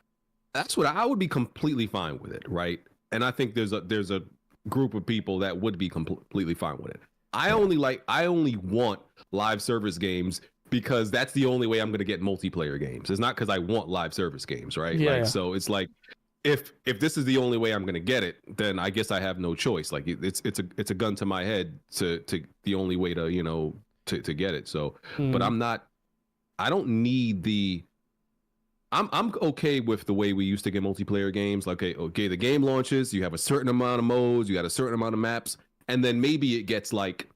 That's what I would be completely fine with it, right? And I think there's a group of people that would be completely fine with it. I only want live service games because that's the only way I'm going to get multiplayer games. It's not because I want live service games, right? Yeah. So it's like if this is the only way I'm going to get it, then I guess I have no choice. Like it's a gun to my head to the only way to, you know, to get it. So, but I don't need the. I'm okay with the way we used to get multiplayer games. Like, okay, the game launches, you have a certain amount of modes, you got a certain amount of maps, and then maybe it gets like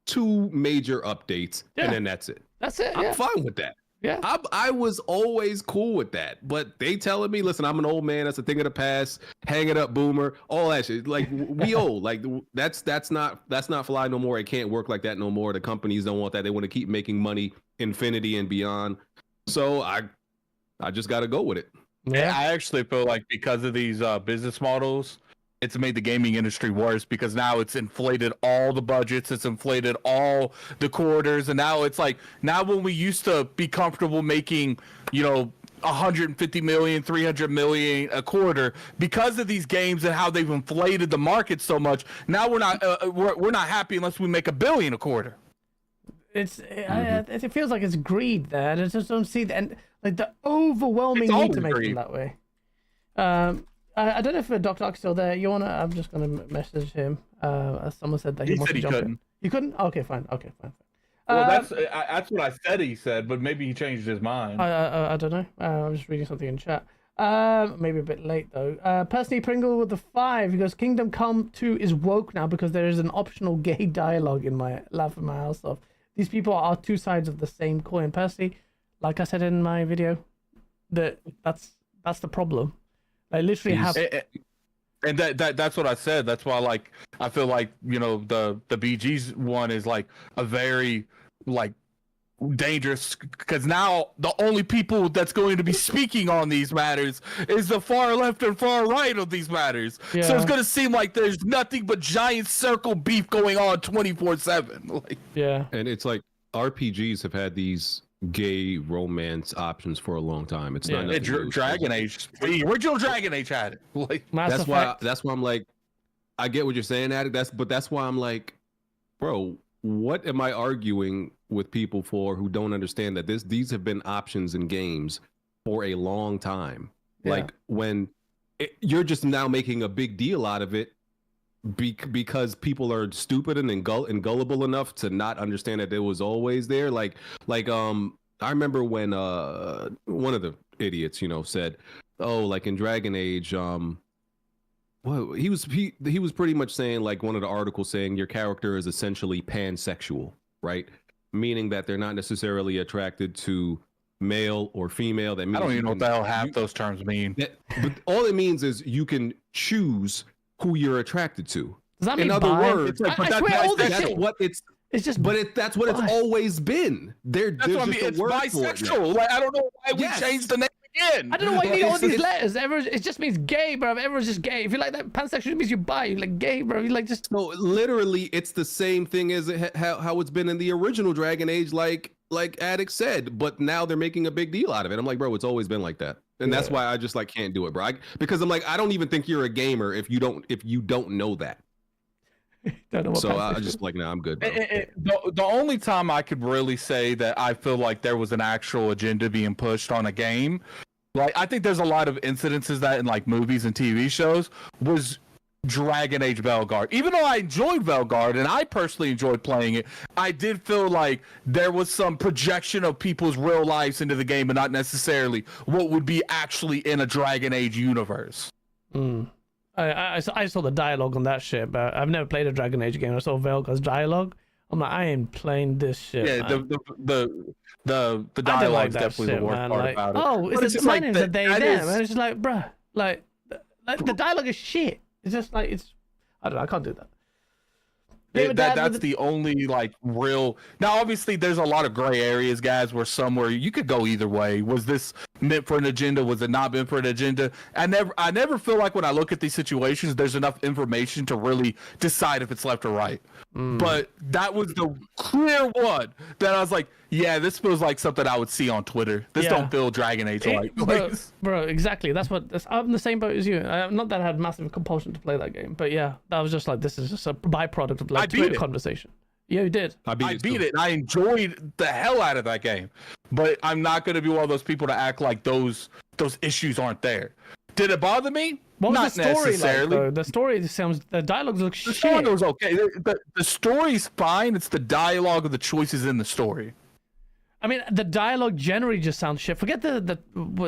2 major updates, and then that's it. That's it. I'm fine with that. Yeah. I was always cool with that, but they telling me, listen, I'm an old man. That's a thing of the past. Hang it up, boomer. All that shit. Like we old. Like that's not fly no more. It can't work like that no more. The companies don't want that. They want to keep making money, infinity and beyond. So I just got to go with it. Yeah, I actually feel like because of these business models, it's made the gaming industry worse because now it's inflated all the budgets, it's inflated all the quarters, and now it's like when we used to be comfortable making, you know, 150 million, 300 million a quarter because of these games and how they've inflated the market so much. Now we're not happy unless we make $1 billion a quarter. It feels like it's greed there. I just don't see that, and like the overwhelming need to make them that way. I don't know if Dr. Ark's still there. I'm just gonna message him. Someone said that he wants to jump in. You couldn't? Okay, fine. Well, that's what I said he said, but maybe he changed his mind. I don't know. I'm just reading something in chat. Maybe a bit late though. Personally, Pringle with the 5. He goes, Kingdom Come 2 is woke now because there is an optional gay dialogue in my laugh in my house off. These people are 2 sides of the same coin. Personally, like I said in my video, that's the problem. I literally have, and that's what I said. That's why, I feel like, you know, the BG's one is like a very dangerous, because now the only people that's going to be speaking on these matters is the far left and far right of these matters. Yeah. So it's going to seem like there's nothing but giant circle beef going on 24/7. Yeah, and it's like RPGs have had these gay romance options for a long time. It's not Dragon Age. The original Dragon Age had it. That's why I'm like, I get what you're saying, Addict. That's why I'm like, bro, what am I arguing with people for who don't understand that these have been options in games for a long time? Yeah. Like when you're just now making a big deal out of it because people are stupid and gullible enough to not understand that it was always there. Like I remember when one of the idiots, you know, said, oh, like in Dragon Age, well, he was pretty much saying, like, one of the articles saying your character is essentially pansexual, right? Meaning that they're not necessarily attracted to male or female. That means I don't even know what the hell half those terms mean. But all it means is you can choose who you're attracted to. Does that mean in other words, that's what it's. It's just, that's what it's always been. That's what I mean. It's bisexual. Like, I don't know why we changed the name again. I don't know why you need all these letters. It just means gay, bro. Everyone's just gay. If you like that, pansexual means you bi. You like gay, bro. You like just. No, literally, it's the same thing as how it's been in the original Dragon Age, like Addict said. But now they're making a big deal out of it. I'm like, bro, it's always been like that, and that's why I just can't do it, bro. Because I'm like, I don't even think you're a gamer if you don't know that. Don't know what So I PlayStation just like, nah, I'm good. Bro. The only time I could really say that I feel like there was an actual agenda being pushed on a game, like I think there's a lot of incidences that in like movies and TV shows was Dragon Age Belgard. Even though I enjoyed Belgard and I personally enjoyed playing it, I did feel like there was some projection of people's real lives into the game and not necessarily what would be actually in a Dragon Age universe. I saw the dialogue on that shit, but I've never played a Dragon Age game. I saw Velga's dialogue. I'm like, I ain't playing this shit. Yeah, man. the dialogue is definitely shit, the worst man. part like, about it. Oh, But it's just like like they that them, is- and it's just like, bruh, like the dialogue is shit. It's just like I don't know. I can't do that. That's the only like real. Now, obviously, there's a lot of gray areas, guys. Where somewhere you could go either way. Was this meant for an agenda? Was it not meant for an agenda? I never feel like when I look at these situations, there's enough information to really decide if it's left or right. But that was the clear one that I was like, yeah, this feels like something I would see on Twitter. This don't feel Dragon Age like. Bro, exactly. I'm the same boat as you. Not that I had massive compulsion to play that game, but yeah, that was just like, this is just a byproduct of like Twitter conversation. Yeah, you did. I beat it. I enjoyed the hell out of that game, but I'm not going to be one of those people to act like those issues aren't there. Did it bother me? What was not the story necessarily. like, the story sounds. The dialogue looks The shit. story was okay. The story's fine. It's the dialogue of the choices in the story. I mean, the dialogue generally just sounds shit. Forget the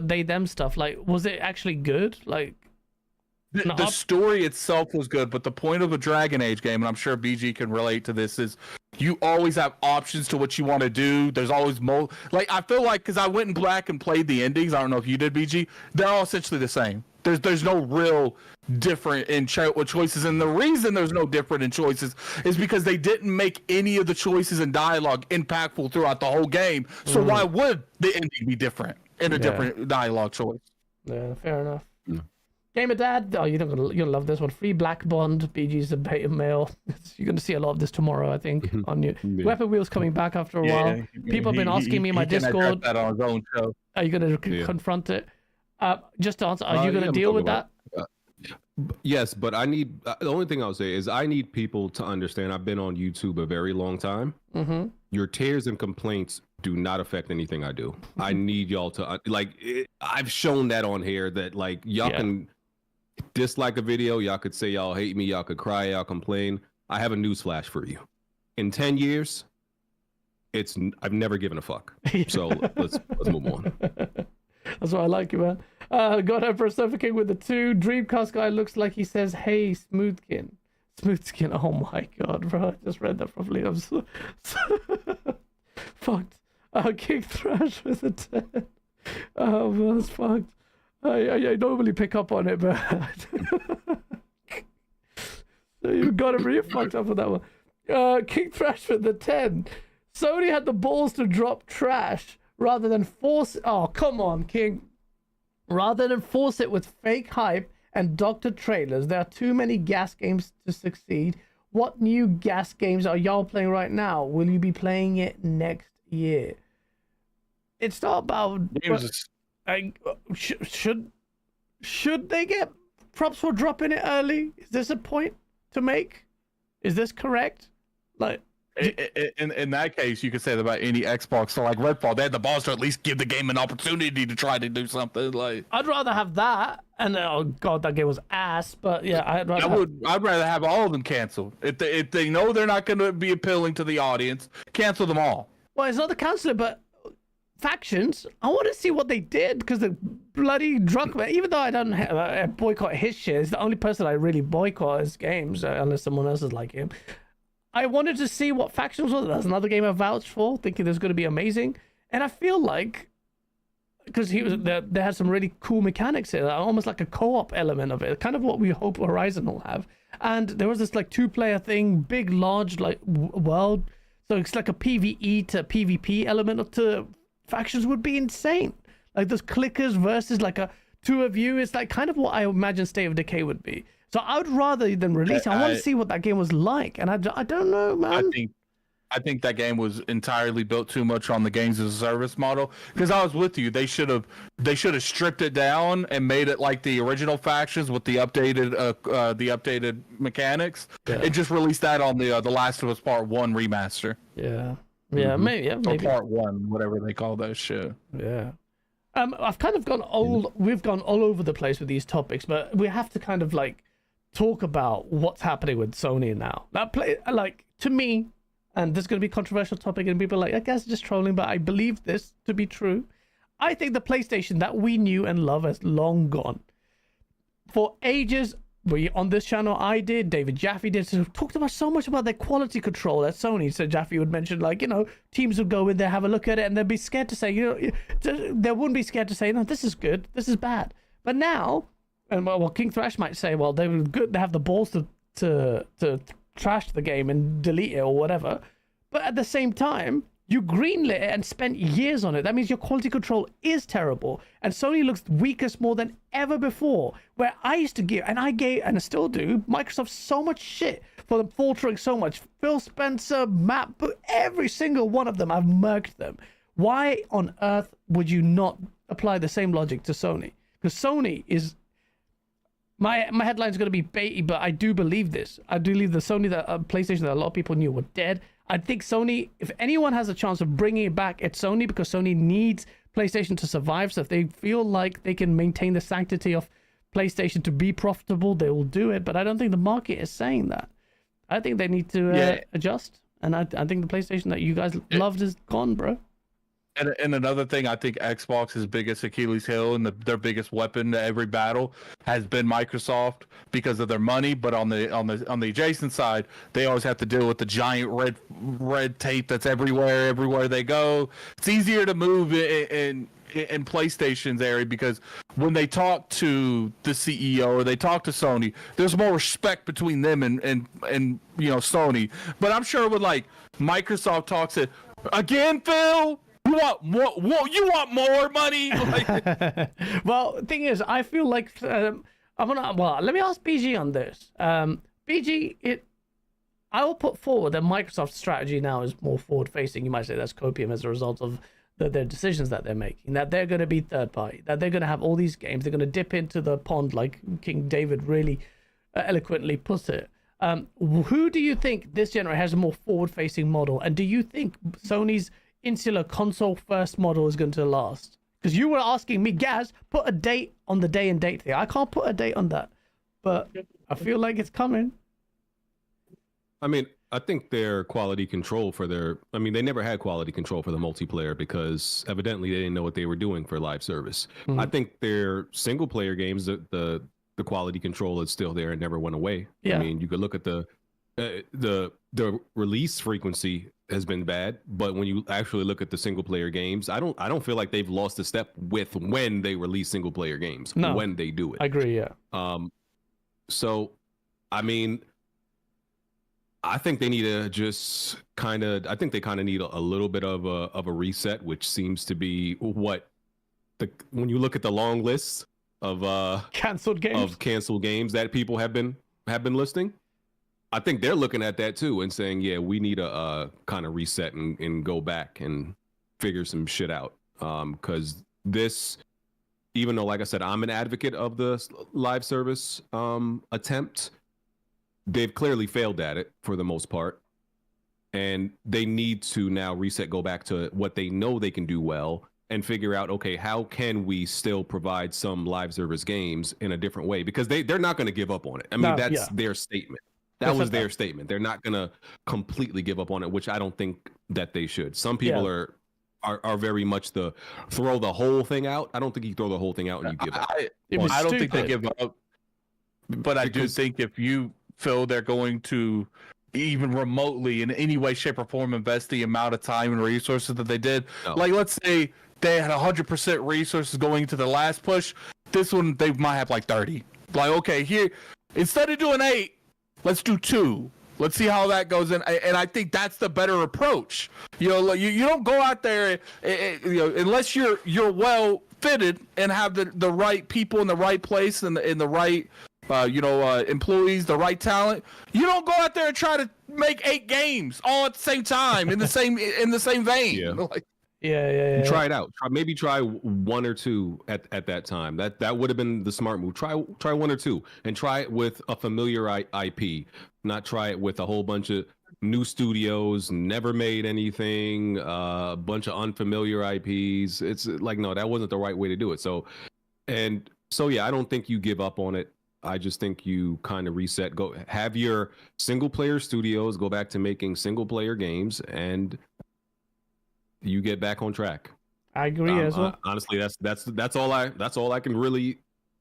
they them stuff. Like, was it actually good? Like, The story itself was good, but the point of a Dragon Age game, and I'm sure BG can relate to this, is you always have options to what you want to do. There's always like, I feel like, because I went back and played the endings, I don't know if you did, BG, they're all essentially the same. There's no real different in choices, and the reason there's no different in choices is because they didn't make any of the choices and dialogue impactful throughout the whole game. So why would the ending be different in a different dialogue choice? Yeah, fair enough. Gamer Dad, you're gonna love this one. Free Black Bond, BG's a beta mail. You're gonna see a lot of this tomorrow, I think. On you, Weapon Wheel's coming back after a while. People have been asking me in my Discord. That on his own show. Are you gonna confront it? Just to answer, are you gonna deal with that? Yes, but I need. The only thing I'll say is I need people to understand. I've been on YouTube a very long time. Your tears and complaints do not affect anything I do. I need y'all to I've shown that on here that like y'all can dislike a video, y'all could say y'all hate me, y'all could cry, y'all complain. I have a newsflash for you. In 10 years, I've never given a fuck. So let's move on. That's what I like you, man. God Emperor Suffocating with the 2. Dreamcast guy looks like he says, "Hey, Smoothskin." Smoothskin. Oh my god, bro! I just read that properly. I'm so fucked. King Thrash with a 10. Oh man, that's fucked. I normally pick up on it, but you got him really fucked up with that one. King Thrash with the 10. Sony had the balls to drop trash rather than force. Oh, come on, King. Rather than force it with fake hype and doctored trailers, there are too many gas games to succeed. What new gas games are y'all playing right now? Will you be playing it next year? It's not about. Should they get props for dropping it early? Is this a point to make? Is this correct? Like, in that case, you could say that about any Xbox. So like Redfall, they had the balls to at least give the game an opportunity to try to do something. Like, I'd rather have that. And oh god, that game was ass. But yeah, I'd rather have all of them canceled. If they know they're not going to be appealing to the audience, cancel them all. Well, it's not the canceling, but factions. I want to see what they did, because the bloody drunk man. Even though I don't boycott his shit, it's the only person I really boycott his games, unless someone else is like him. I wanted to see what factions was. That's another game I vouched for, thinking it was going to be amazing. And I feel like, because they had some really cool mechanics here, almost like a co-op element of it, kind of what we hope Horizon will have. And there was this like 2-player thing, big, large like world. So it's like a PvE to PvP element to factions would be insane. Like those clickers versus like a 2 of you. It's like kind of what I imagine State of Decay would be. So I would rather than release it. I want to see what that game was like, and I don't know, man. I think that game was entirely built too much on the games as a service model. Because I was with you, they should have stripped it down and made it like the original factions with the updated mechanics, and just released that on the Last of Us Part 1 remaster. Yeah, maybe. Or Part 1, whatever they call that shit. Yeah. I've kind of gone we've gone all over the place with these topics, but we have to kind of like talk about what's happening with Sony now. To me, and this is going to be a controversial topic, and people are like, I guess just trolling, but I believe this to be true. I think the PlayStation that we knew and love has long gone. For ages, on this channel, I did, David Jaffe did, so talked about so much about their quality control at Sony. So Jaffe would mention, like, teams would go in there, have a look at it, and they'd be scared to say, they wouldn't be scared to say, no, this is good, this is bad. But now, and well, King Thrash might say, well, they were good, they have the balls to trash the game and delete it or whatever. But at the same time, you greenlit it and spent years on it. That means your quality control is terrible. And Sony looks weakest more than ever before. Where I used to give, and I still do, Microsoft so much shit for them faltering so much. Phil Spencer, Matt, every single one of them, I've murked them. Why on earth would you not apply the same logic to Sony? Because Sony is... My headline's going to be baity, but I do believe this. I do believe the Sony, PlayStation that a lot of people knew were dead. I think Sony, if anyone has a chance of bringing it back, it's Sony, because Sony needs PlayStation to survive. So if they feel like they can maintain the sanctity of PlayStation to be profitable, they will do it. But I don't think the market is saying that. I think they need to adjust. And I think the PlayStation that you guys loved is gone, bro. And another thing, I think Xbox's biggest Achilles heel and their biggest weapon to every battle has been Microsoft because of their money. But on the adjacent side, they always have to deal with the giant red tape that's everywhere they go. It's easier to move in PlayStation's area because when they talk to the CEO or they talk to Sony, there's more respect between them and Sony. But I'm sure with like Microsoft talks it again, Phil. You want more money? Well, thing is, I feel like let me ask BG on this. BG, I will put forward that Microsoft's strategy now is more forward-facing. You might say that's copium as a result of their decisions that they're making. That they're going to be third-party. That they're going to have all these games. They're going to dip into the pond, like King David really eloquently put it. Who do you think this generation has a more forward-facing model? And do you think Sony's insular console first model is going to last? Because you were asking me, Gaz, put a date on the day and date thing. I can't put a date on that, but I feel like it's coming. I mean, I think their quality control they never had quality control for the multiplayer because evidently they didn't know what they were doing for live service. I think their single player games, the quality control is still there and never went away. I mean, you could look at the release frequency has been bad, but when you actually look at the single player games, I don't feel like they've lost a step with when they release single player games. No, when they do it. I agree, yeah. So I mean, I think they need to just I think they kind of need a little bit of a reset, which seems to be when you look at the long list of canceled games that people have been listing. I think they're looking at that too and saying, yeah, we need a kind of reset and go back and figure some shit out. Because this, even though, like I said, I'm an advocate of the live service attempt, they've clearly failed at it for the most part. And they need to now reset, go back to what they know they can do well and figure out, okay, how can we still provide some live service games in a different way? Because they're not going to give up on it. I mean, that's their statement. That was their statement. They're not going to completely give up on it, which I don't think that they should. Some people are very much the throw the whole thing out. I don't think you throw the whole thing out and you give up. I don't think they give up. But I do think if you feel they're going to even remotely in any way, shape, or form invest the amount of time and resources that they did, like let's say they had 100% resources going to the last push, this one they might have like 30. Like, okay, here, instead of doing 8, let's do 2. Let's see how that goes. And I think that's the better approach. You don't go out there, unless you're well fitted and have the right people in the right place and the right employees, the right talent, you don't go out there and try to make 8 games all at the same time in the same vein. Yeah. Yeah. Try it out. Maybe try 1 or 2 at that time. That would have been the smart move. Try 1 or 2 and try it with a familiar IP, not try it with a whole bunch of new studios, never made anything, a bunch of unfamiliar IPs. It's like, no, that wasn't the right way to do it. So yeah, I don't think you give up on it. I just think you kind of reset, go have your single player studios, go back to making single player games, and you get back on track. I agree as well. Honestly, that's all I can really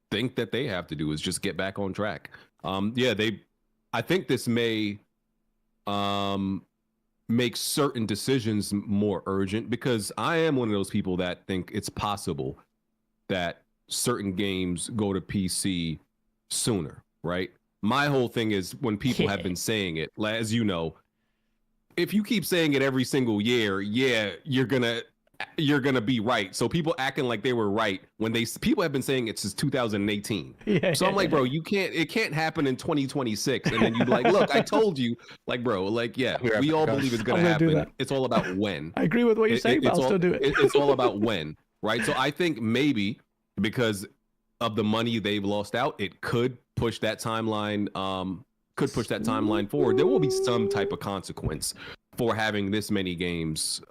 think that they have to do is just get back on track. I think this may make certain decisions more urgent, because I am one of those people that think it's possible that certain games go to PC sooner, right? My whole thing is, when people have been saying it, as you know, if you keep saying it every single year, yeah, you're gonna be right. So people acting like they were right when people have been saying it since 2018. So I'm like, bro, it can't happen in 2026. And then you like, look, I told you, like, bro, like, yeah, we all believe it's gonna happen. It's all about when. I agree with what you're saying, but I'll still do it. It's all about when, right? So I think maybe because of the money they've lost out, it could push that timeline. Could push that timeline forward. There will be some type of consequence for having this many games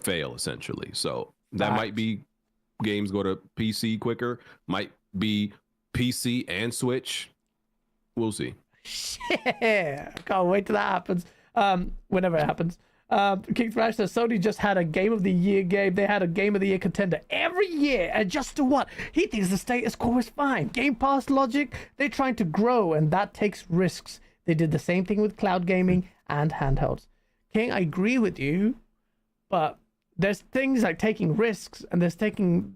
fail, essentially. So that might be games go to PC quicker, might be PC and Switch. We'll see. Yeah, can't wait till that happens. Whenever it happens. King Thrash says Sony just had a Game of the Year game. They had a Game of the Year contender every year. And just to what? He thinks the status quo is fine. Game Pass logic, they're trying to grow, and that takes risks. They did the same thing with cloud gaming and handhelds. King, I agree with you, but there's things like taking risks, and there's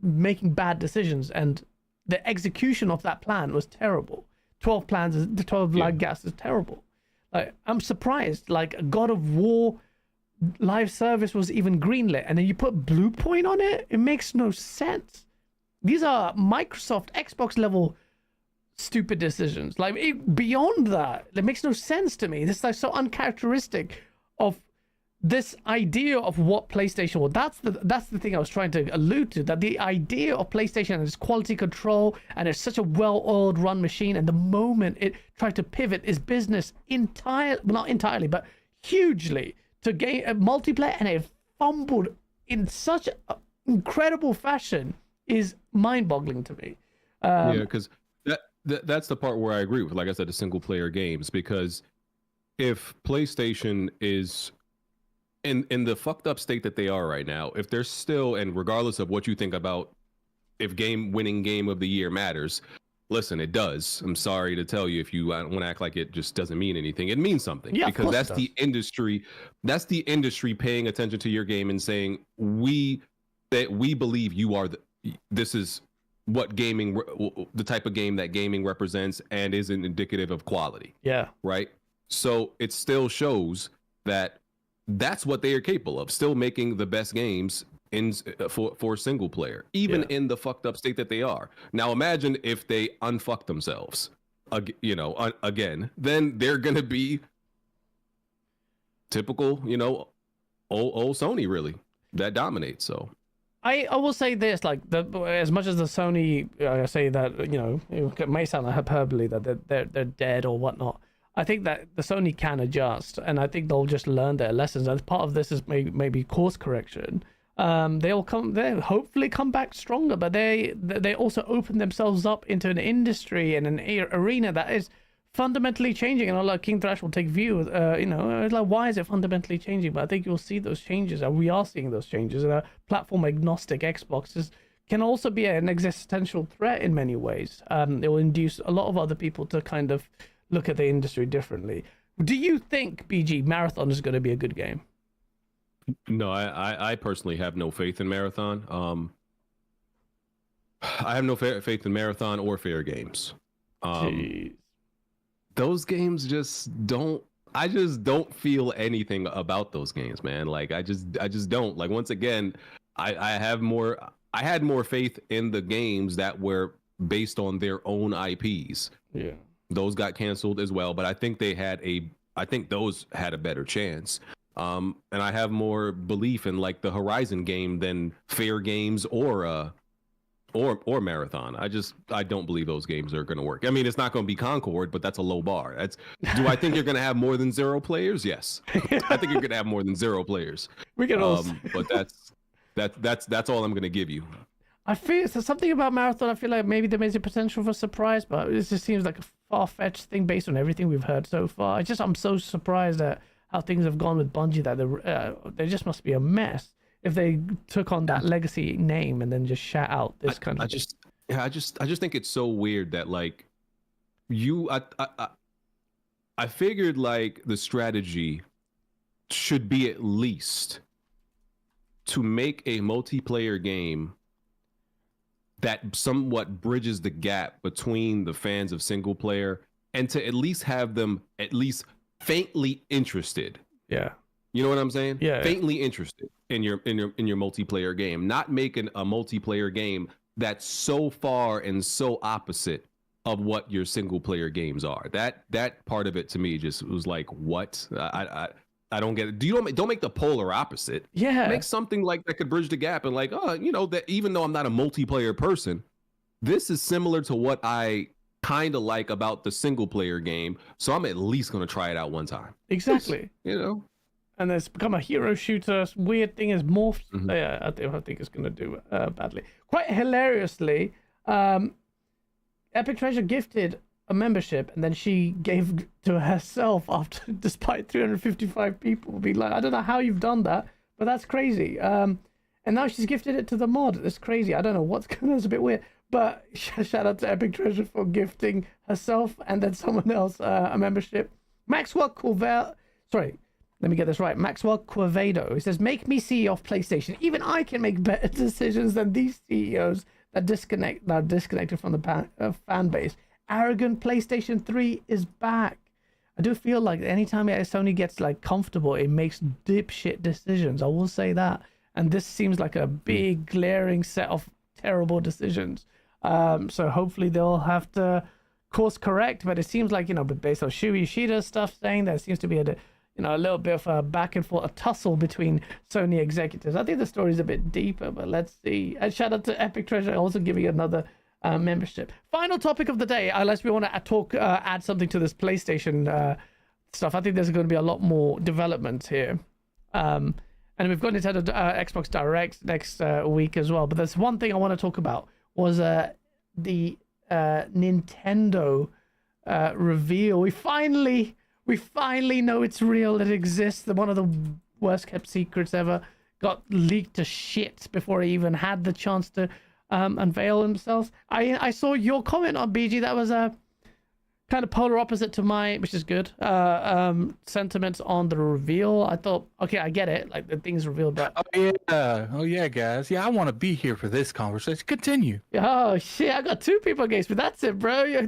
making bad decisions, and the execution of that plan was terrible. 12 lag gas is terrible. Like, I'm surprised. Like, God of War live service was even greenlit, and then you put Bluepoint on it. It makes no sense. These are Microsoft Xbox level stupid decisions. Like, beyond that, it makes no sense to me. This is like so uncharacteristic of this idea of what PlayStation was. That's the thing I was trying to allude to, that the idea of PlayStation is quality control, and it's such a well-oiled run machine, and the moment it tried to pivot its business not entirely, but hugely to gain a multiplayer, and it fumbled in such incredible fashion, is mind-boggling to me. Yeah, because that's the part where I agree with, like I said, the single-player games, because if PlayStation is in the fucked up state that they are right now, if they're still, and regardless of what you think about if winning game of the year matters, listen, it does. I'm sorry to tell you, if you want to act like it just doesn't mean anything, it means something. Yeah, because that's the industry. That's the industry paying attention to your game and saying, we believe you are this is what gaming, the type of game that gaming represents, and isn't indicative of quality. Yeah. Right. So it still shows that that's what they are capable of, still making the best games for single player, even in the fucked up state that they are. Now imagine if they unfuck themselves, again, then they're gonna be typical, old Sony, really, that dominates. So I will say this, like, as much as the Sony say that, it may sound like hyperbole that they're dead or whatnot, I think that the Sony can adjust, and I think they'll just learn their lessons. And part of this is maybe course correction. They'll hopefully come back stronger, but they also open themselves up into an industry and an arena that is fundamentally changing. And like King Thrash will take view, it's like, why is it fundamentally changing? But I think you'll see those changes, and we are seeing those changes. And a platform agnostic Xbox can also be an existential threat in many ways. It will induce a lot of other people to kind of look at the industry differently. Do you think, BG, Marathon is going to be a good game? No, I personally have no faith in Marathon. I have no faith in Marathon or Fair Games. Those games I just don't feel anything about those games, man. Like, I just don't. Like, once again, I had more faith in the games that were based on their own IPs. Yeah. Those got canceled as well, but I think those had a better chance. And I have more belief in like the Horizon game than Fair Games or Marathon. I don't believe those games are going to work. I mean, it's not going to be Concord, but that's a low bar. Do I think you're going to have more than 0 players? Yes. I think you're going to have more than 0 players. We can all. But that's all I'm going to give you. I feel so something about Marathon. I feel like maybe there may be potential for surprise, but it just seems like a far-fetched thing based on everything we've heard so far. I'm so surprised at how things have gone with Bungie that they just must be a mess if they took on that legacy name and then just shout out this kind of. I just think it's so weird that like I figured like the strategy should be at least to make a multiplayer game that somewhat bridges the gap between the fans of single player and to at least have them at least faintly interested. Yeah. You know what I'm saying? Yeah. Faintly interested in your multiplayer game, not making a multiplayer game that's so far and so opposite of what your single player games are. That part of it to me just was like, what? I don't get it. Don't make the polar opposite. Yeah. Make something like that could bridge the gap and like, that even though I'm not a multiplayer person, this is similar to what I kind of like about the single player game. So I'm at least going to try it out one time. Exactly. And it's become a hero shooter. Weird thing is morphed. Mm-hmm. Yeah, I think it's going to do badly. Quite hilariously, Epic Treasure gifted a membership and then she gave to herself after, despite 355 people being like, I don't know how you've done that, but that's crazy. And now she's gifted it to the mod. It's crazy. I don't know what's going on. It's a bit weird. But shout out to Epic Treasure for gifting herself and then someone else a membership. Maxwell Quevedo. Sorry, let me get this right. Maxwell Quevedo. He says, make me CEO of PlayStation. Even I can make better decisions than these CEOs that are disconnected from the fan base. Arrogant PlayStation 3 is back. I do feel like anytime Sony gets like comfortable, it makes dipshit decisions. I will say that. And this seems like a big glaring set of terrible decisions. So hopefully they'll have to course correct. But it seems like, but based on Shuhei Yoshida stuff saying there seems to be a little bit of a back and forth, a tussle between Sony executives. I think the story's a bit deeper, but let's see. And shout out to Epic Treasure also giving another membership. Final topic of the day, unless we want to add something to this PlayStation stuff. I think there's going to be a lot more development here. And we've got Nintendo Xbox Direct next week as well. But there's one thing I want to talk about was the Nintendo reveal. We finally know it's real. It exists. One of the worst kept secrets ever got leaked to shit before it even had the chance to unveil themselves. I saw your comment on BG that was a kind of polar opposite to my, which is good, sentiments on the reveal. I thought, okay, I get it, like the thing's revealed, but oh yeah guys, I want to be here for this conversation. Continue. Oh shit, I got 2 people against me. That's it, bro.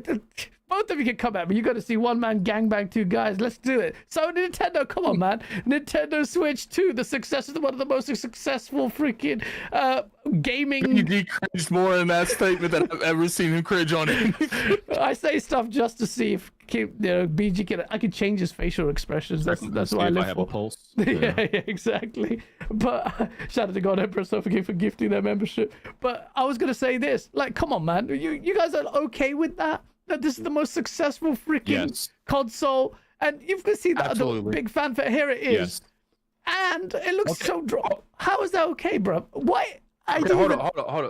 Both of you can come at me. You got to see one man gangbang 2 guys. Let's do it. So Nintendo, come on, man. Nintendo Switch 2, the successor to one of the most successful freaking gaming. You cringed more in that statement than I've ever seen him cringe on anything. I say stuff just to see if BG can. I can change his facial expressions. That's why I live for. A pulse. Yeah, exactly. But shout out to God Emperor Sophie for gifting their membership. But I was gonna say this, like, come on, man. You guys are okay with that? That this is the most successful freaking console, and you've got to see the big fanfare. Here it is, yes. And it looks so drop. How is that okay, bro? Why? Hold on.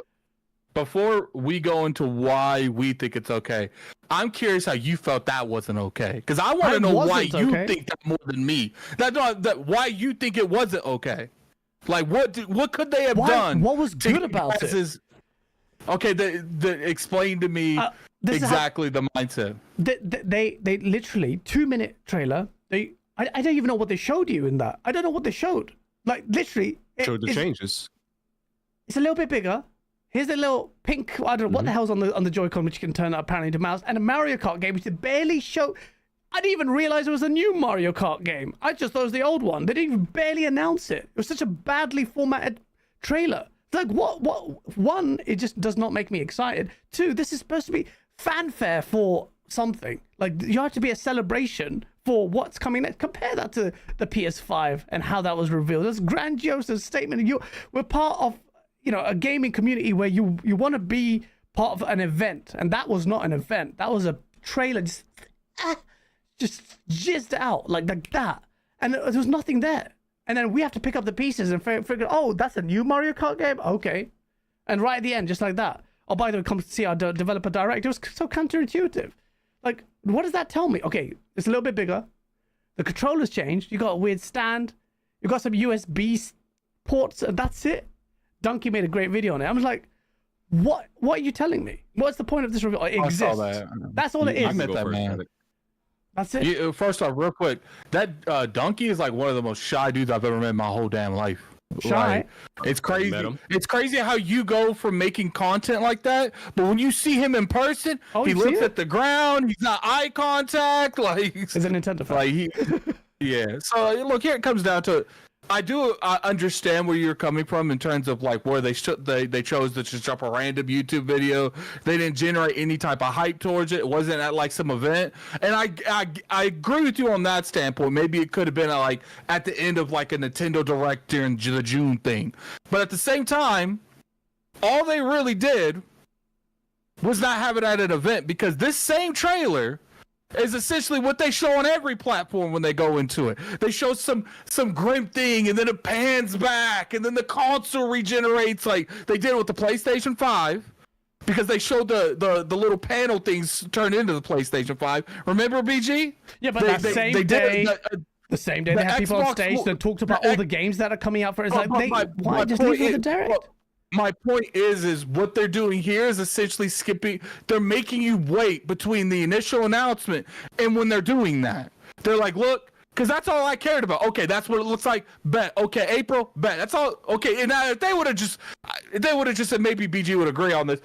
Before we go into why we think it's okay, I'm curious how you felt that wasn't okay, because I want to know why you think that more than me. That why you think it wasn't okay. Like what could they have done? What was good about it? Okay, explain to me. Exactly the mindset. They literally 2-minute trailer. I don't even know what they showed you in that. I don't know what they showed. Like literally showed the changes. It's a little bit bigger. Here's the little pink. I don't know what the hell's on the Joy-Con, which you can turn apparently to mouse, and a Mario Kart game which they barely show. I didn't even realize it was a new Mario Kart game. I just thought it was the old one. They didn't even barely announce it. It was such a badly formatted trailer. It's like, what? One, it just does not make me excited. Two, this is supposed to be fanfare for something. Like, you have to be a celebration for what's coming next. Compare that to the PS5 and how that was revealed. It's grandiose statement. We're part of, a gaming community where you want to be part of an event, and that was not an event. That was a trailer just jizzed out like that, and there was nothing there. And then we have to pick up the pieces and figure, oh, that's a new Mario Kart game? Okay. And right at the end, just like that. Oh, by the way, come see our developer direct. It was so counterintuitive. Like, what does that tell me? Okay, it's a little bit bigger. The controller's changed. You got a weird stand. You got some USB ports, and that's it. Donkey made a great video on it. I was like, what are you telling me? What's the point of this review? It exists. I saw that. That's all it is. I met that man. That's it. First off, real quick, that Donkey is like one of the most shy dudes I've ever met in my whole damn life. Shy? Like, it's crazy. It's crazy how you go from making content like that, but when you see him in person, he looks at the ground. He's not eye contact. Like, he's a Nintendo fan. Like yeah. So look, here it comes down to it. I understand where you're coming from in terms of like where they chose to just drop a random YouTube video. They didn't generate any type of hype towards it. It wasn't at like some event, and I agree with you on that standpoint. Maybe it could have been like at the end of like a Nintendo Direct during the June thing, but at the same time, all they really did was not have it at an event, because this same trailer is essentially what they show on every platform when they go into it. They show some grim thing, and then it pans back, and then the console regenerates like they did with the PlayStation 5, because they showed the little panel things turn into the PlayStation 5. Remember, BG? Yeah, but the same day they had people on stage that talked about all the games that are coming out for it. It's like, why just leave it the direct? My point is what they're doing here is essentially skipping. They're making you wait between the initial announcement and when they're doing that. They're like, look, because that's all I cared about. Okay, that's what it looks like. Bet. Okay, April. Bet. That's all. Okay, and now if they would have just said, maybe BG would agree on this.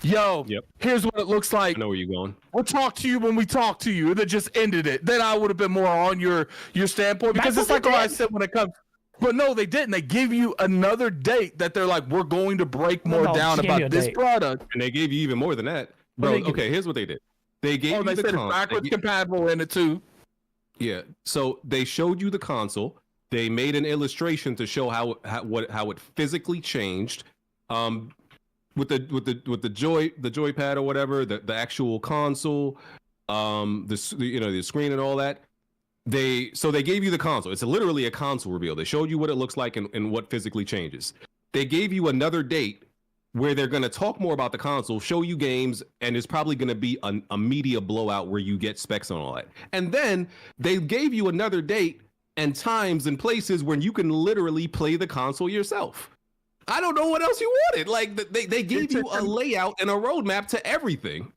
Yo, here's what it looks like. I know where you're going. We'll talk to you when we talk to you. And then just ended it. Then I would have been more on your standpoint, because it's like what I said when it comes. But no, they didn't. They gave you another date that they're like, we're going to break more down about this product. And they gave you even more than that. Bro, okay, here's what they did. They gave you they said it's backwards compatible in it too. Yeah. So they showed you the console. They made an illustration to show how it physically changed. With the joypad or whatever, the actual console, the screen and all that. They gave you the console. It's literally a console reveal. They showed you what it looks like and what physically changes. They gave you another date where they're going to talk more about the console, show you games, and it's probably going to be a media blowout where you get specs on all that. And then they gave you another date and times and places where you can literally play the console yourself. I don't know what else you wanted. Like, they gave you a layout and a roadmap to everything.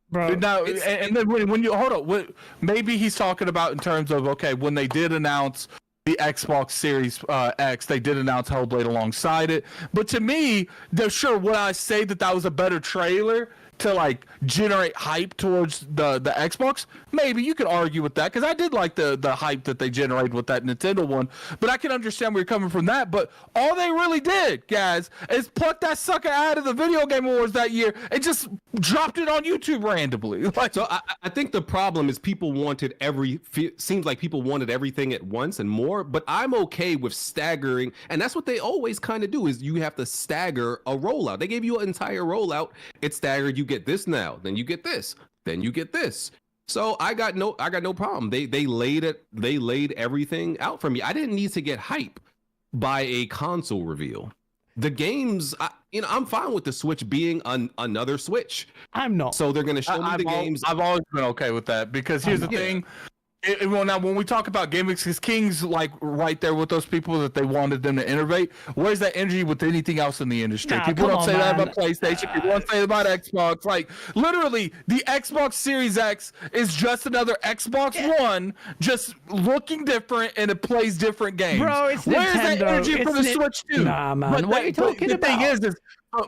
Bro, now, and then when you hold up, maybe he's talking about in terms of, okay, when they did announce the Xbox Series X, they did announce Hellblade alongside it. But to me, sure, would I say that was a better trailer to like generate hype towards the Xbox? Maybe you could argue with that, because I did like the hype that they generated with that Nintendo one. But I can understand where you're coming from that. But all they really did, guys, is pluck that sucker out of the Video Game Awards that year and just dropped it on YouTube randomly. Like, so I think the problem is people wanted seems like people wanted everything at once and more. But I'm okay with staggering, and that's what they always kind of do, is you have to stagger a rollout. They gave you an entire rollout. It's staggered. You get this now, then you get this, then you get this. So I got no problem. They laid everything out for me. I didn't need to get hype by a console reveal. The games, I'm fine with the Switch being another Switch. I'm not. So they're going to show me the games. I've always been okay with that, because here's the thing. Now, when we talk about gimmicks, because King's like right there with those people that they wanted them to innovate. Where's that energy with anything else in the industry? People don't say that about PlayStation. People don't say that about Xbox. Like, literally, the Xbox Series X is just another Xbox One, just looking different, and it plays different games. Bro, it's Where's Nintendo. that energy for the Switch 2? Nah, man. What are you talking about? The thing is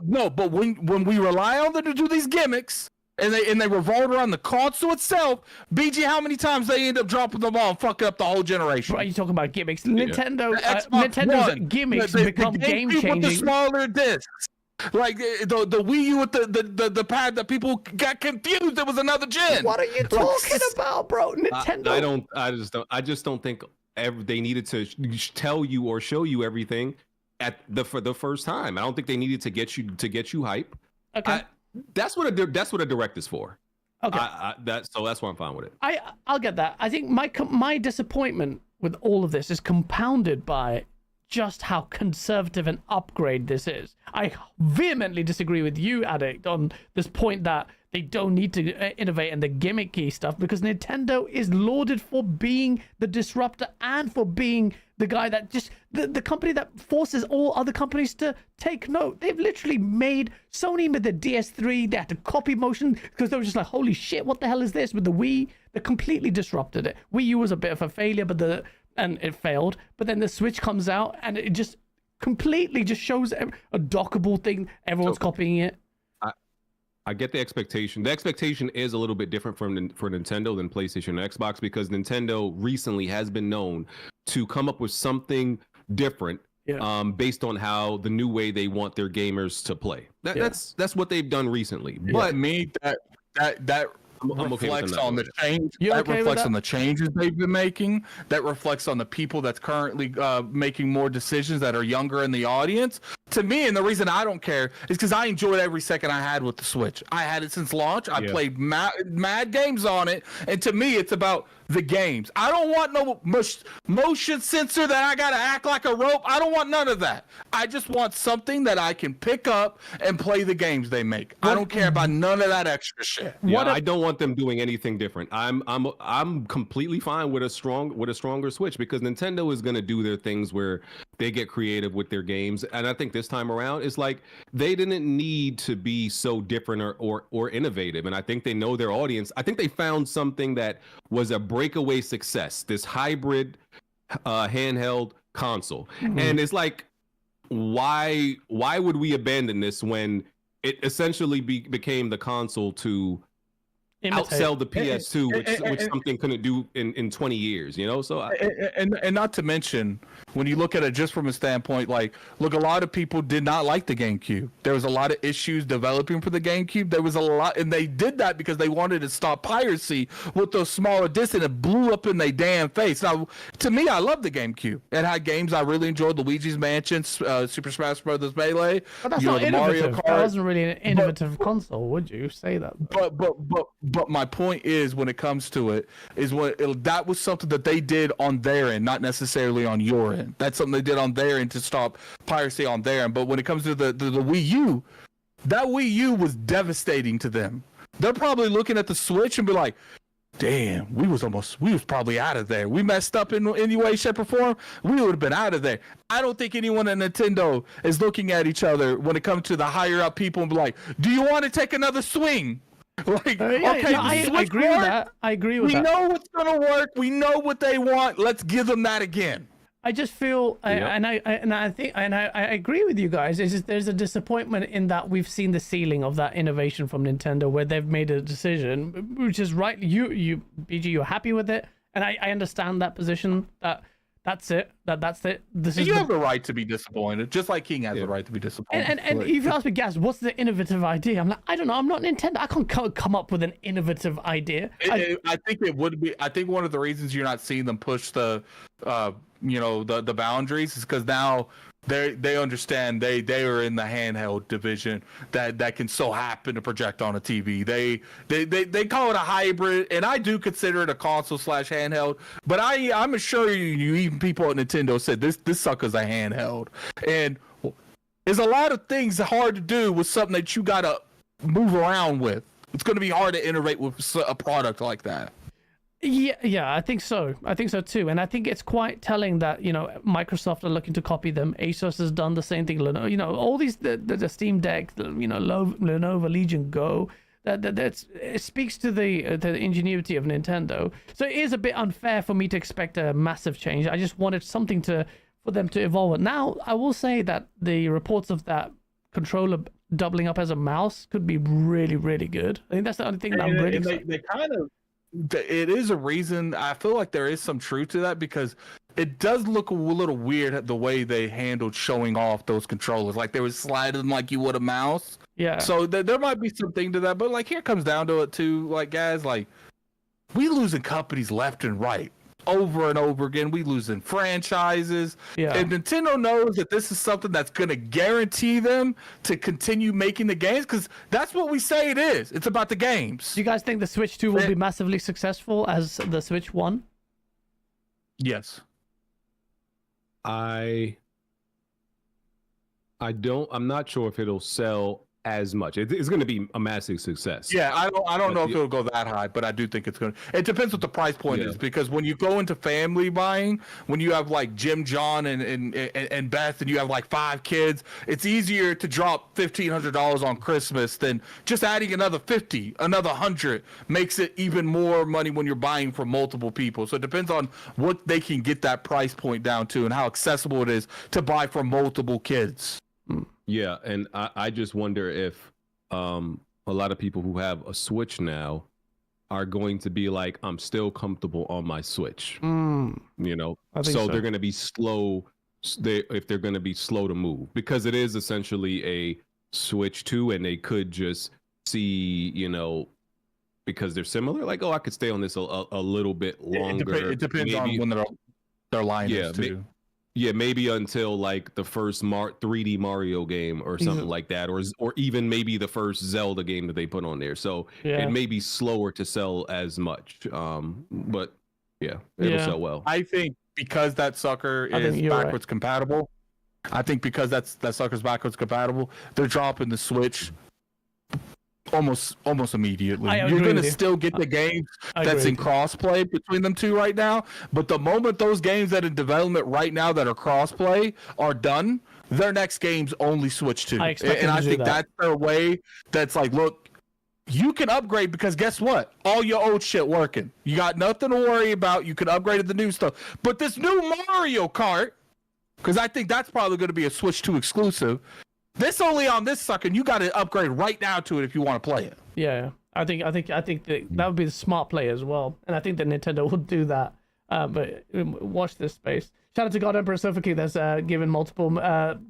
no, but when we rely on them to do these gimmicks, and they revolve around the console itself. BG, how many times they end up dropping the ball and fucking up the whole generation? Bro, are you talking about gimmicks? Nintendo's gimmicks become game changing. With the smaller discs. Like the Wii U with the pad that people got confused. It was another gen. What are you talking about, bro? Nintendo. I just don't think they needed to tell you or show you everything for the first time. I don't think they needed to get you hype. Okay. That's what a direct is for. Okay. That's why I'm fine with it. I'll get that. I think my disappointment with all of this is compounded by just how conservative an upgrade this is. I vehemently disagree with you, Addict, on this point that they don't need to innovate in the gimmicky stuff, because Nintendo is lauded for being the disruptor and for being the guy that just the company that forces all other companies to take note. They've literally made Sony with the DS3, they had to copy motion because they were just like, holy shit, what the hell is this? With the Wii, they completely disrupted it. Wii U was a bit of a failure, and it failed, but then the Switch comes out and it just completely just shows a dockable thing. Everyone's copying it. I get the expectation. The expectation is a little bit different for Nintendo than PlayStation and Xbox, because Nintendo recently has been known to come up with something different based on how the new way they want their gamers to play. That's what they've done recently. But me, that reflects on the change. That reflects on the changes they've been making. That reflects on the people that's currently making more decisions that are younger in the audience. To me, and the reason I don't care is because I enjoyed every second I had with the Switch. I had it since launch. I played mad games on it, and to me, it's about the games. I don't want no motion sensor that I gotta act like a rope. I don't want none of that. I just want something that I can pick up and play the games they make. I don't care about none of that extra shit. I don't want them doing anything different. I'm completely fine with a stronger Switch, because Nintendo is gonna do their things where they get creative with their games, and I think this time around it's like they didn't need to be so different or innovative, and I think they know their audience. I think they found something that was a breakaway success, this hybrid handheld console. And it's like, why would we abandon this when it essentially became the console to outsell the PS2, which something couldn't do in 20 years, you know? So and not to mention, when you look at it just from a standpoint, like, look, a lot of people did not like the GameCube. There was a lot of issues developing for the GameCube. There was a lot, and they did that because they wanted to stop piracy with those smaller discs, and it blew up in their damn face. Now, to me, I love the GameCube. It had games I really enjoyed: Luigi's Mansion, Super Smash Bros. Melee. But that's not innovative. That wasn't really an innovative console, would you say that? But my point is, when it comes to it, is that was something that they did on their end, not necessarily on your end. That's something they did on their end to stop piracy on their end. But when it comes to the Wii U, that Wii U was devastating to them. They're probably looking at the Switch and be like, damn, we was probably out of there. We messed up in any way, shape, or form. We would have been out of there. I don't think anyone at Nintendo is looking at each other when it comes to the higher up people and be like, do you want to take another swing? Like, I agree with that. I agree with that. We know what's gonna work. We know what they want. Let's give them that again. I just feel, and I agree with you guys. It's just, there's a disappointment in that we've seen the ceiling of that innovation from Nintendo, where they've made a decision, which is right. You BG, you're happy with it, and I understand that position. That's it. That's it. You have the right to be disappointed, just like King has the right to be disappointed. And if you ask me, Gaz, what's the innovative idea? I'm like, I don't know. I'm not Nintendo. I can't come up with an innovative idea. I think it would be. I think one of the reasons you're not seeing them push the boundaries is because now they understand they are in the handheld division that can so happen to project on a TV. They call it a hybrid, and I do consider it a console / handheld. But I'm sure you even people at Nintendo said this sucker's a handheld, and there's a lot of things hard to do with something that you gotta move around with. It's going to be hard to innovate with a product like that. Yeah, I think so. I think so too, and I think it's quite telling that Microsoft are looking to copy them. ASUS has done the same thing. All these the Steam Deck, Lenovo Legion Go. It speaks to the ingenuity of Nintendo. So it is a bit unfair for me to expect a massive change. I just wanted something for them to evolve. Now I will say that the reports of that controller doubling up as a mouse could be really, really good. I think that's the only thing that I'm really excited. They kind of, it is a reason. I feel like there is some truth to that because it does look a little weird the way they handled showing off those controllers. Like they were sliding them like you would a mouse. Yeah. So there might be something to that, but like here comes down to it too. Like guys, like we losing companies left and right. Over and over again, we losing franchises. Yeah. And Nintendo knows that this is something that's going to guarantee them to continue making the games because that's what we say it is. It's about the games. Do you guys think the Switch 2 will be massively successful as the Switch 1? Yes. I'm not sure if it'll sell as much. It's going to be a massive success. Yeah, I don't know if it'll go that high, but I do think it's going to. It depends what the price point is because when you go into family buying, when you have like Jim, John, and Beth, and you have like 5 kids, it's easier to drop $1,500 on Christmas than just adding another 50, another 100 makes it even more money when you're buying for multiple people. So it depends on what they can get that price point down to and how accessible it is to buy for multiple kids. Yeah, and I just wonder if a lot of people who have a Switch now are going to be like, I'm still comfortable on my Switch. You know, so they're going to be slow. If they're going to be slow to move, because it is essentially a Switch 2, and they could just see, you know, because they're similar. Like, oh, I could stay on this a little bit longer. It depends on when their line is too. Yeah, maybe until like the first 3D Mario game or something like that, or even maybe the first Zelda game that they put on there. So it may be slower to sell as much. But yeah, it'll sell well. I think because that sucker is backwards compatible. I think because that sucker's backwards compatible, they're dropping the Switch almost immediately. You're gonna still get the games that's in crossplay between them two right now, but the moment those games that are in development right now that are crossplay are done, their next games only switch to. I think that's their way. That's like, look, you can upgrade because guess what? All your old shit working. You got nothing to worry about. You can upgrade to the new stuff. But this new Mario Kart, because I think that's probably going to be a Switch 2 exclusive. This only on this sucker, and you got to upgrade right now to it if you want to play it. Yeah, I think that would be the smart play as well, and I think that Nintendo will do that. But watch this space. Shout out to God Emperor Sofa King that's given multiple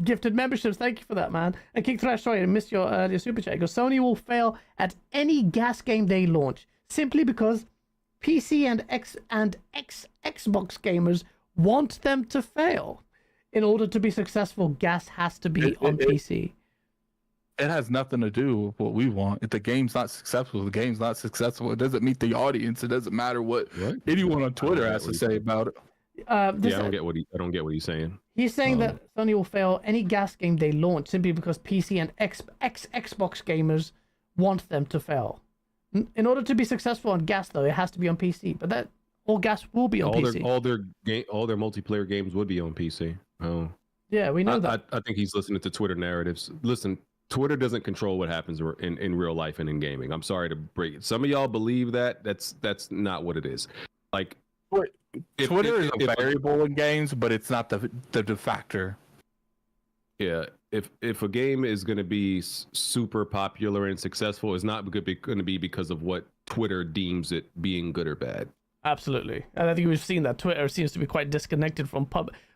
gifted memberships. Thank you for that, man. And King Thrash, sorry, I missed your earlier super chat. Because Sony will fail at any gas game they launch simply because PC and Xbox gamers want them to fail. In order to be successful, gas has to be on PC. It has nothing to do with what we want. If the game's not successful, the game's not successful. It doesn't meet the audience. It doesn't matter what anyone on Twitter has to say about it. I don't get what he's saying. He's saying that Sony will fail any gas game they launch simply because PC and Xbox gamers want them to fail. In order to be successful on gas, though, it has to be on PC. But that all gas will be on PC. All their multiplayer games would be on PC. Oh, yeah, we know that. I think he's listening to Twitter narratives. Listen, Twitter doesn't control what happens in real life and in gaming. I'm sorry to break it. Some of y'all believe that. That's not what it is. Like, Twitter is a variable in games, but it's not the factor. Yeah, if a game is going to be super popular and successful, it's not going to be because of what Twitter deems it being good or bad. Absolutely, and I think we've seen that Twitter seems to be quite disconnected from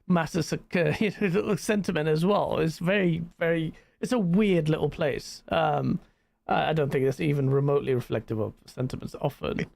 mass sentiment as well. It's very, very. It's a weird little place. I don't think it's even remotely reflective of sentiments often.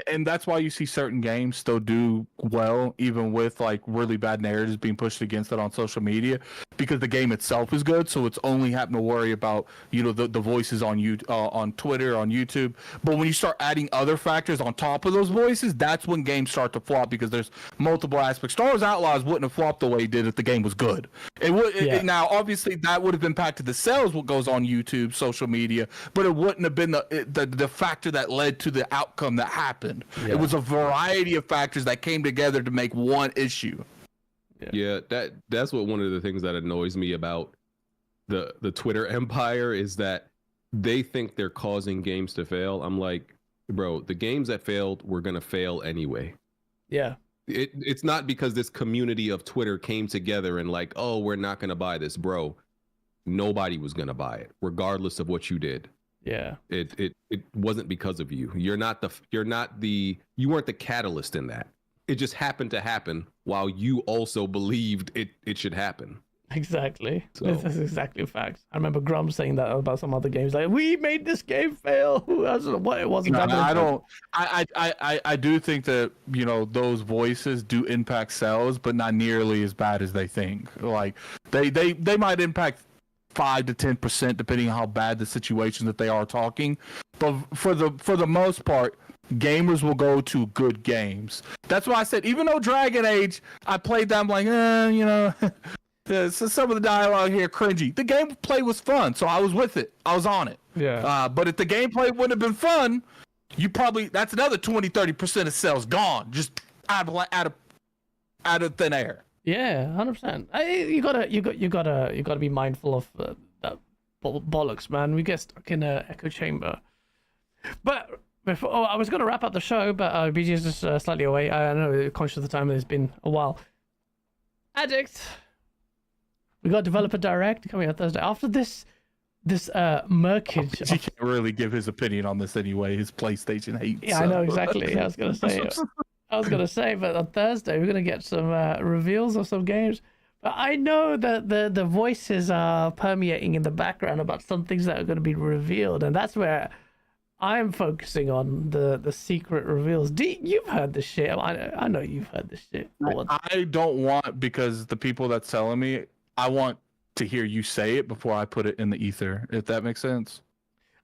And that's why you see certain games still do well, even with like really bad narratives being pushed against it on social media, because the game itself is good. So it's only having to worry about, you know, the voices on on Twitter, on YouTube. But when you start adding other factors on top of those voices, that's when games start to flop, because there's multiple aspects. Star Wars Outlaws wouldn't have flopped the way it did if the game was good. It would. Now, obviously, that would have impacted the sales, what goes on YouTube, social media, but it wouldn't have been the factor that led to the outcome that happened. It was a variety of factors that came together to make one issue. Yeah, that's what one of the things that annoys me about the Twitter empire is that they think they're causing games to fail. I'm like, bro, the games that failed were gonna fail anyway. Yeah. It's not because this community of Twitter came together and like, oh, we're not gonna buy this, bro. nobody was gonna buy it, regardless of what you did. Yeah. It wasn't because of you. You weren't the catalyst in that. It just happened to happen while you also believed it should happen. Exactly. So. This is exactly a fact. I remember Grum saying that about some other games. Like, we made this game fail. I don't know what it was. I do think that, you know, those voices do impact sales, but not nearly as bad as they think. Like they might impact 5 to 10% depending on how bad the situation that they are talking. But for the most part, gamers will go to good games. That's why I said, even though Dragon Age, I played that, I'm like, you know, so some of the dialogue here cringy. The gameplay was fun, so I was with it. I was on it. Yeah. But if the gameplay wouldn't have been fun, that's another 20-30% of sales gone, just out of thin air. Yeah, 100%. You gotta be mindful of that bollocks, man. We get stuck in an echo chamber. But before, I was gonna wrap up the show, but BG is just slightly away. I know, conscious of the time. It's been a while. Addict. We got Developer Direct coming out Thursday. After this murkage. He can't really give his opinion on this anyway. His PlayStation hates. Yeah, I know exactly. I was gonna say, but on Thursday we're gonna get some reveals of some games. But I know that the voices are permeating in the background about some things that are going to be revealed, and that's where I'm focusing on the secret reveals. You've heard this shit. I know you've heard this shit. I don't want, because the people that's telling me, I want to hear you say it before I put it in the ether, if that makes sense.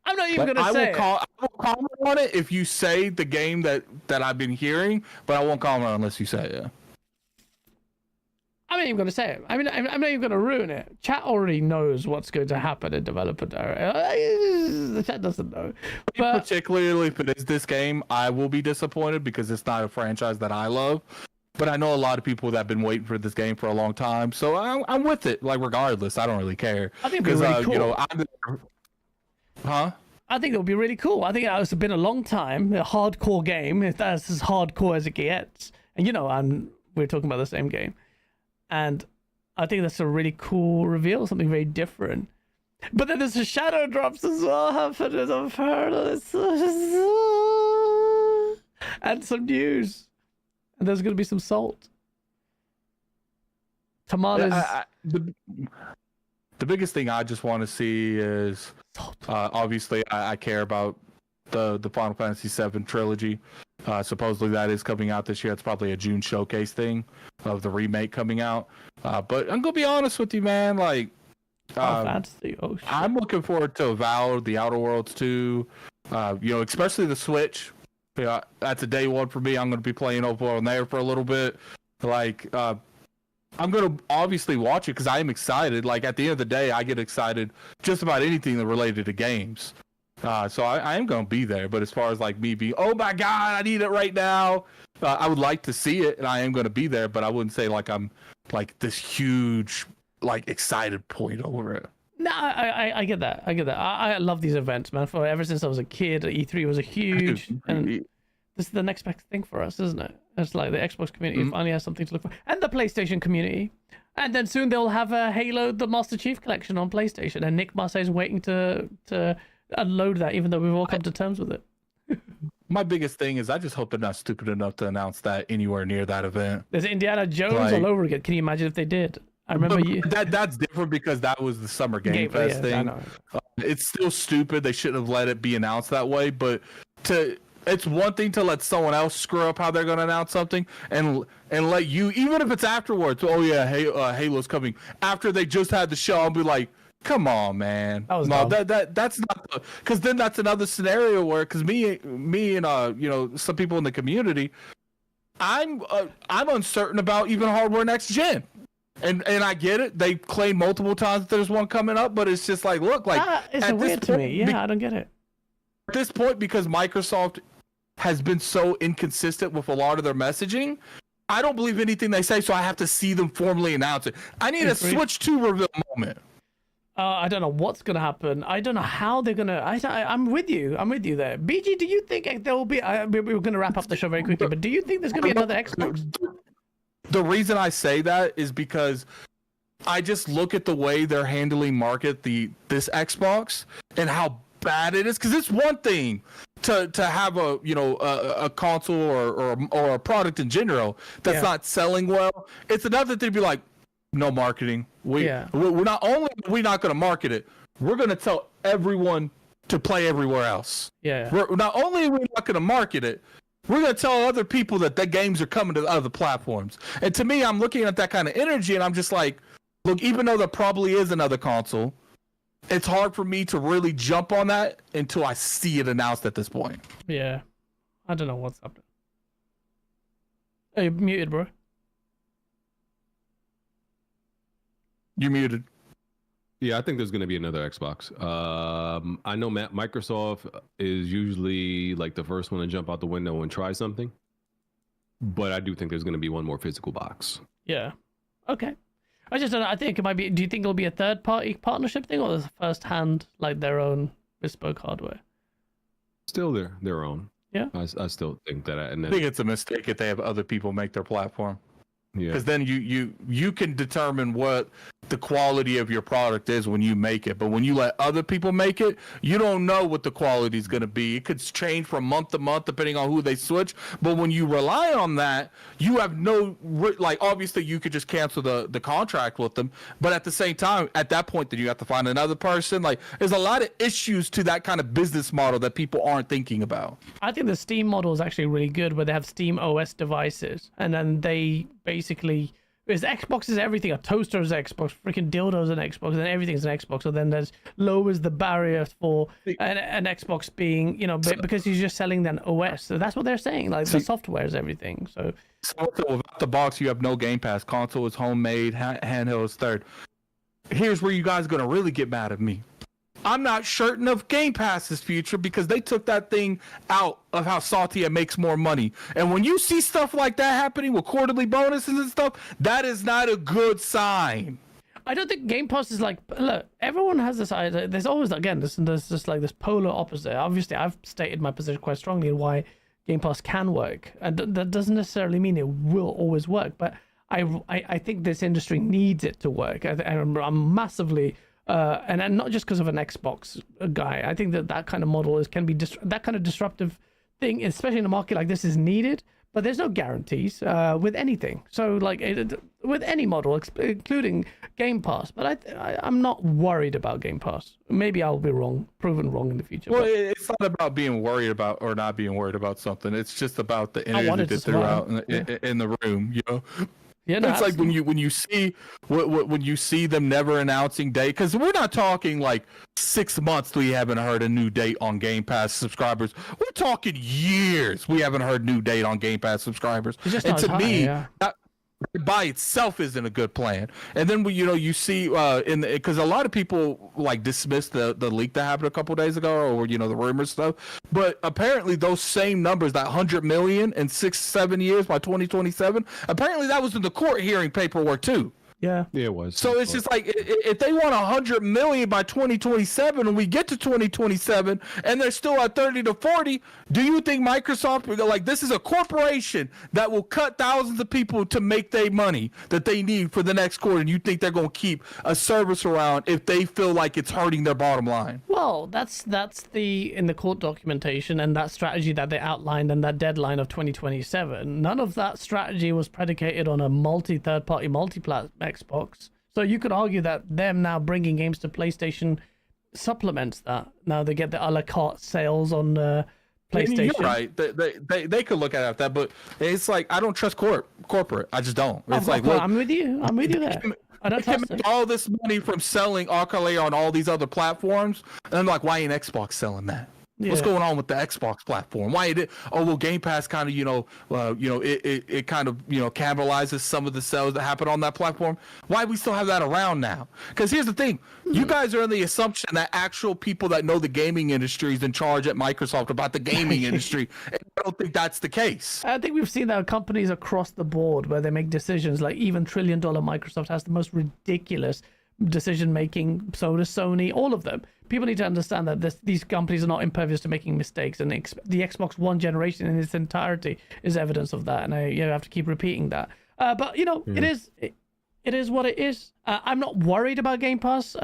I'm not even gonna say it. I will comment on it if you say the game that I've been hearing, but I won't comment unless you say it. I'm not even gonna say it. I mean, I'm not even gonna ruin it. Chat already knows what's going to happen in Developer Direct. The chat doesn't know. But particularly if it is this game, I will be disappointed because it's not a franchise that I love. But I know a lot of people that have been waiting for this game for a long time, so I'm with it. Like, regardless, I don't really care. I think it'll be really cool. You know, I think it'll be really cool. I think it's been a long time, a hardcore game. That's as hardcore as it gets. And you know, we're talking about the same game. And I think that's a really cool reveal, something very different. But then there's the shadow drops as well. I've heard this. And some news. And there's going to be some salt. Tomatoes. The biggest thing I just want to see is, obviously, I care about the Final Fantasy VII trilogy. Supposedly that is coming out this year. It's probably a June showcase thing of the remake coming out. But I'm going to be honest with you, man. Like, I'm looking forward to Avowed, The Outer Worlds 2. You know, especially the Switch. Yeah, that's a day one for me. I'm going to be playing over on there for a little bit. Like, I'm going to obviously watch it because I am excited. Like, at the end of the day, I get excited just about anything that related to games. So I am going to be there. But as far as, like, me being, oh, my God, I need it right now. I would like to see it, and I am going to be there. But I wouldn't say, like, I'm, like, this huge, like, excited point over it. No, I get that. I love these events, man. Ever since I was a kid, E3 was a huge, and this is the next best thing for us, isn't it? It's like the Xbox community finally has something to look for, and the PlayStation community, and then soon they'll have a Halo, the Master Chief Collection on PlayStation, and Nick Marseille is waiting to unload that, even though we've all come to terms with it. My biggest thing is I just hope they're not stupid enough to announce that anywhere near that event. There's Indiana Jones all over again. Can you imagine if they did? I remember that's different because that was the Summer Game Fest thing. It's still stupid. They shouldn't have let it be announced that way. But it's one thing to let someone else screw up how they're going to announce something, and let you, even if it's afterwards. Oh yeah, Halo's coming after they just had the show. I'll be like, come on, man. That's not, because then that's another scenario where, because me and you know, some people in the community, I'm uncertain about even hardware next gen. And I get it. They claim multiple times that there's one coming up, but it's just like, look, like it's weird to me. Yeah, I don't get it. At this point, because Microsoft has been so inconsistent with a lot of their messaging, I don't believe anything they say, so I have to see them formally announce it. I need a Switch 2 reveal moment. I don't know what's gonna happen. I don't know how they're gonna. I'm with you. I'm with you there. BG, do you think there will be? We're gonna wrap up the show very quickly, but do you think there's gonna be another Xbox? The reason I say that is because I just look at the way they're handling this Xbox and how bad it is. Because it's one thing to have a console or a product in general that's not selling well. It's another thing to be like, no marketing. We're not going to market it. We're going to tell everyone to play everywhere else. Yeah. We're not going to market it. We're going to tell other people that the games are coming to other platforms. And to me, I'm looking at that kind of energy, and I'm just like, look, even though there probably is another console, it's hard for me to really jump on that until I see it announced at this point. Yeah. I don't know what's up. Hey, you're muted, bro. You're muted. Yeah, I think there's going to be another Xbox. I know Microsoft is usually like the first one to jump out the window and try something, but I do think there's going to be one more physical box. Yeah. Okay. I just don't know. I think it might be. Do you think it'll be a third-party partnership thing, or is it first-hand, like their own bespoke hardware? Still their own. Yeah. I still think that. And I think it's a mistake if they have other people make their platform. Yeah. Because then you can determine what the quality of your product is when you make it. But when you let other people make it, you don't know what the quality is going to be. It could change from month to month depending on who they switch. But when you rely on that, you have obviously you could just cancel the contract with them. But at the same time, at that point, then you have to find another person. Like, there's a lot of issues to that kind of business model that people aren't thinking about. I think the Steam model is actually really good, where they have Steam OS devices, and then they basically, because Xbox is everything. A toaster is Xbox, freaking dildos an Xbox, and everything is an Xbox. So then there's lowers the barrier for an Xbox being, because you're just selling an OS. So that's what they're saying. Like, the software is everything. So without the box, you have no Game Pass. Console is homemade. Handheld is third. Here's where you guys are gonna really get mad at me. I'm not certain of Game Pass's future because they took that thing out of how Satya makes more money. And when you see stuff like that happening with quarterly bonuses and stuff, that is not a good sign. I don't think Game Pass is like, look, everyone has this idea. There's always, again, there's just like this polar opposite. Obviously, I've stated my position quite strongly on why Game Pass can work. And that doesn't necessarily mean it will always work. But I think this industry needs it to work. I'm massively... and not just because of an Xbox guy. I think that kind of model can be that kind of disruptive thing, especially in a market like this, is needed. But there's no guarantees with anything. So like with any model, including Game Pass. But I'm not worried about Game Pass. Maybe I'll be proven wrong in the future. Well, it's not about being worried about or not being worried about something. It's just about the energy that they threw out in the room. Yeah, no, it's like when you see when you see them never announcing date, because we're not talking like 6 months we haven't heard a new date on Game Pass subscribers. We're talking years we haven't heard new date on Game Pass subscribers. And to me, that by itself isn't a good plan. And then you see because a lot of people like dismissed the leak that happened a couple days ago, or the rumor stuff. But apparently those same numbers, that 100 million in 6-7 years by 2027, apparently that was in the court hearing paperwork too. Yeah, it was. So it's just like, if they want 100 million by 2027, and we get to 2027, and they're still at 30 to 40, do you think Microsoft, like, this is a corporation that will cut thousands of people to make their money that they need for the next quarter, and you think they're going to keep a service around if they feel like it's hurting their bottom line? Well, that's in the court documentation and that strategy that they outlined and that deadline of 2027. None of that strategy was predicated on a third-party multi-platform Xbox. So you could argue that them now bringing games to PlayStation supplements that. Now they get the a la carte sales on PlayStation. You're right. They could look at it like that, but it's like, I don't trust corporate. I just don't. It's like, look, I'm with you. I'm with you there. I don't trust make all this money from selling Arcale on all these other platforms, and I'm like, why ain't Xbox selling that? Yeah. What's going on with the Xbox platform? Why did Game Pass kind of it kind of cannibalizes some of the sales that happen on that platform? Why we still have that around now? Because here's the thing, you guys are in the assumption that actual people that know the gaming industry is in charge at Microsoft about the gaming industry. And I don't think that's the case. I think we've seen that companies across the board where they make decisions, like even $1 trillion Microsoft has the most ridiculous decision making. So does Sony, all of them. People need to understand that these companies are not impervious to making mistakes, and the Xbox One generation in its entirety is evidence of that. And I have to keep repeating that. But it it is what it is. I'm not worried about Game Pass.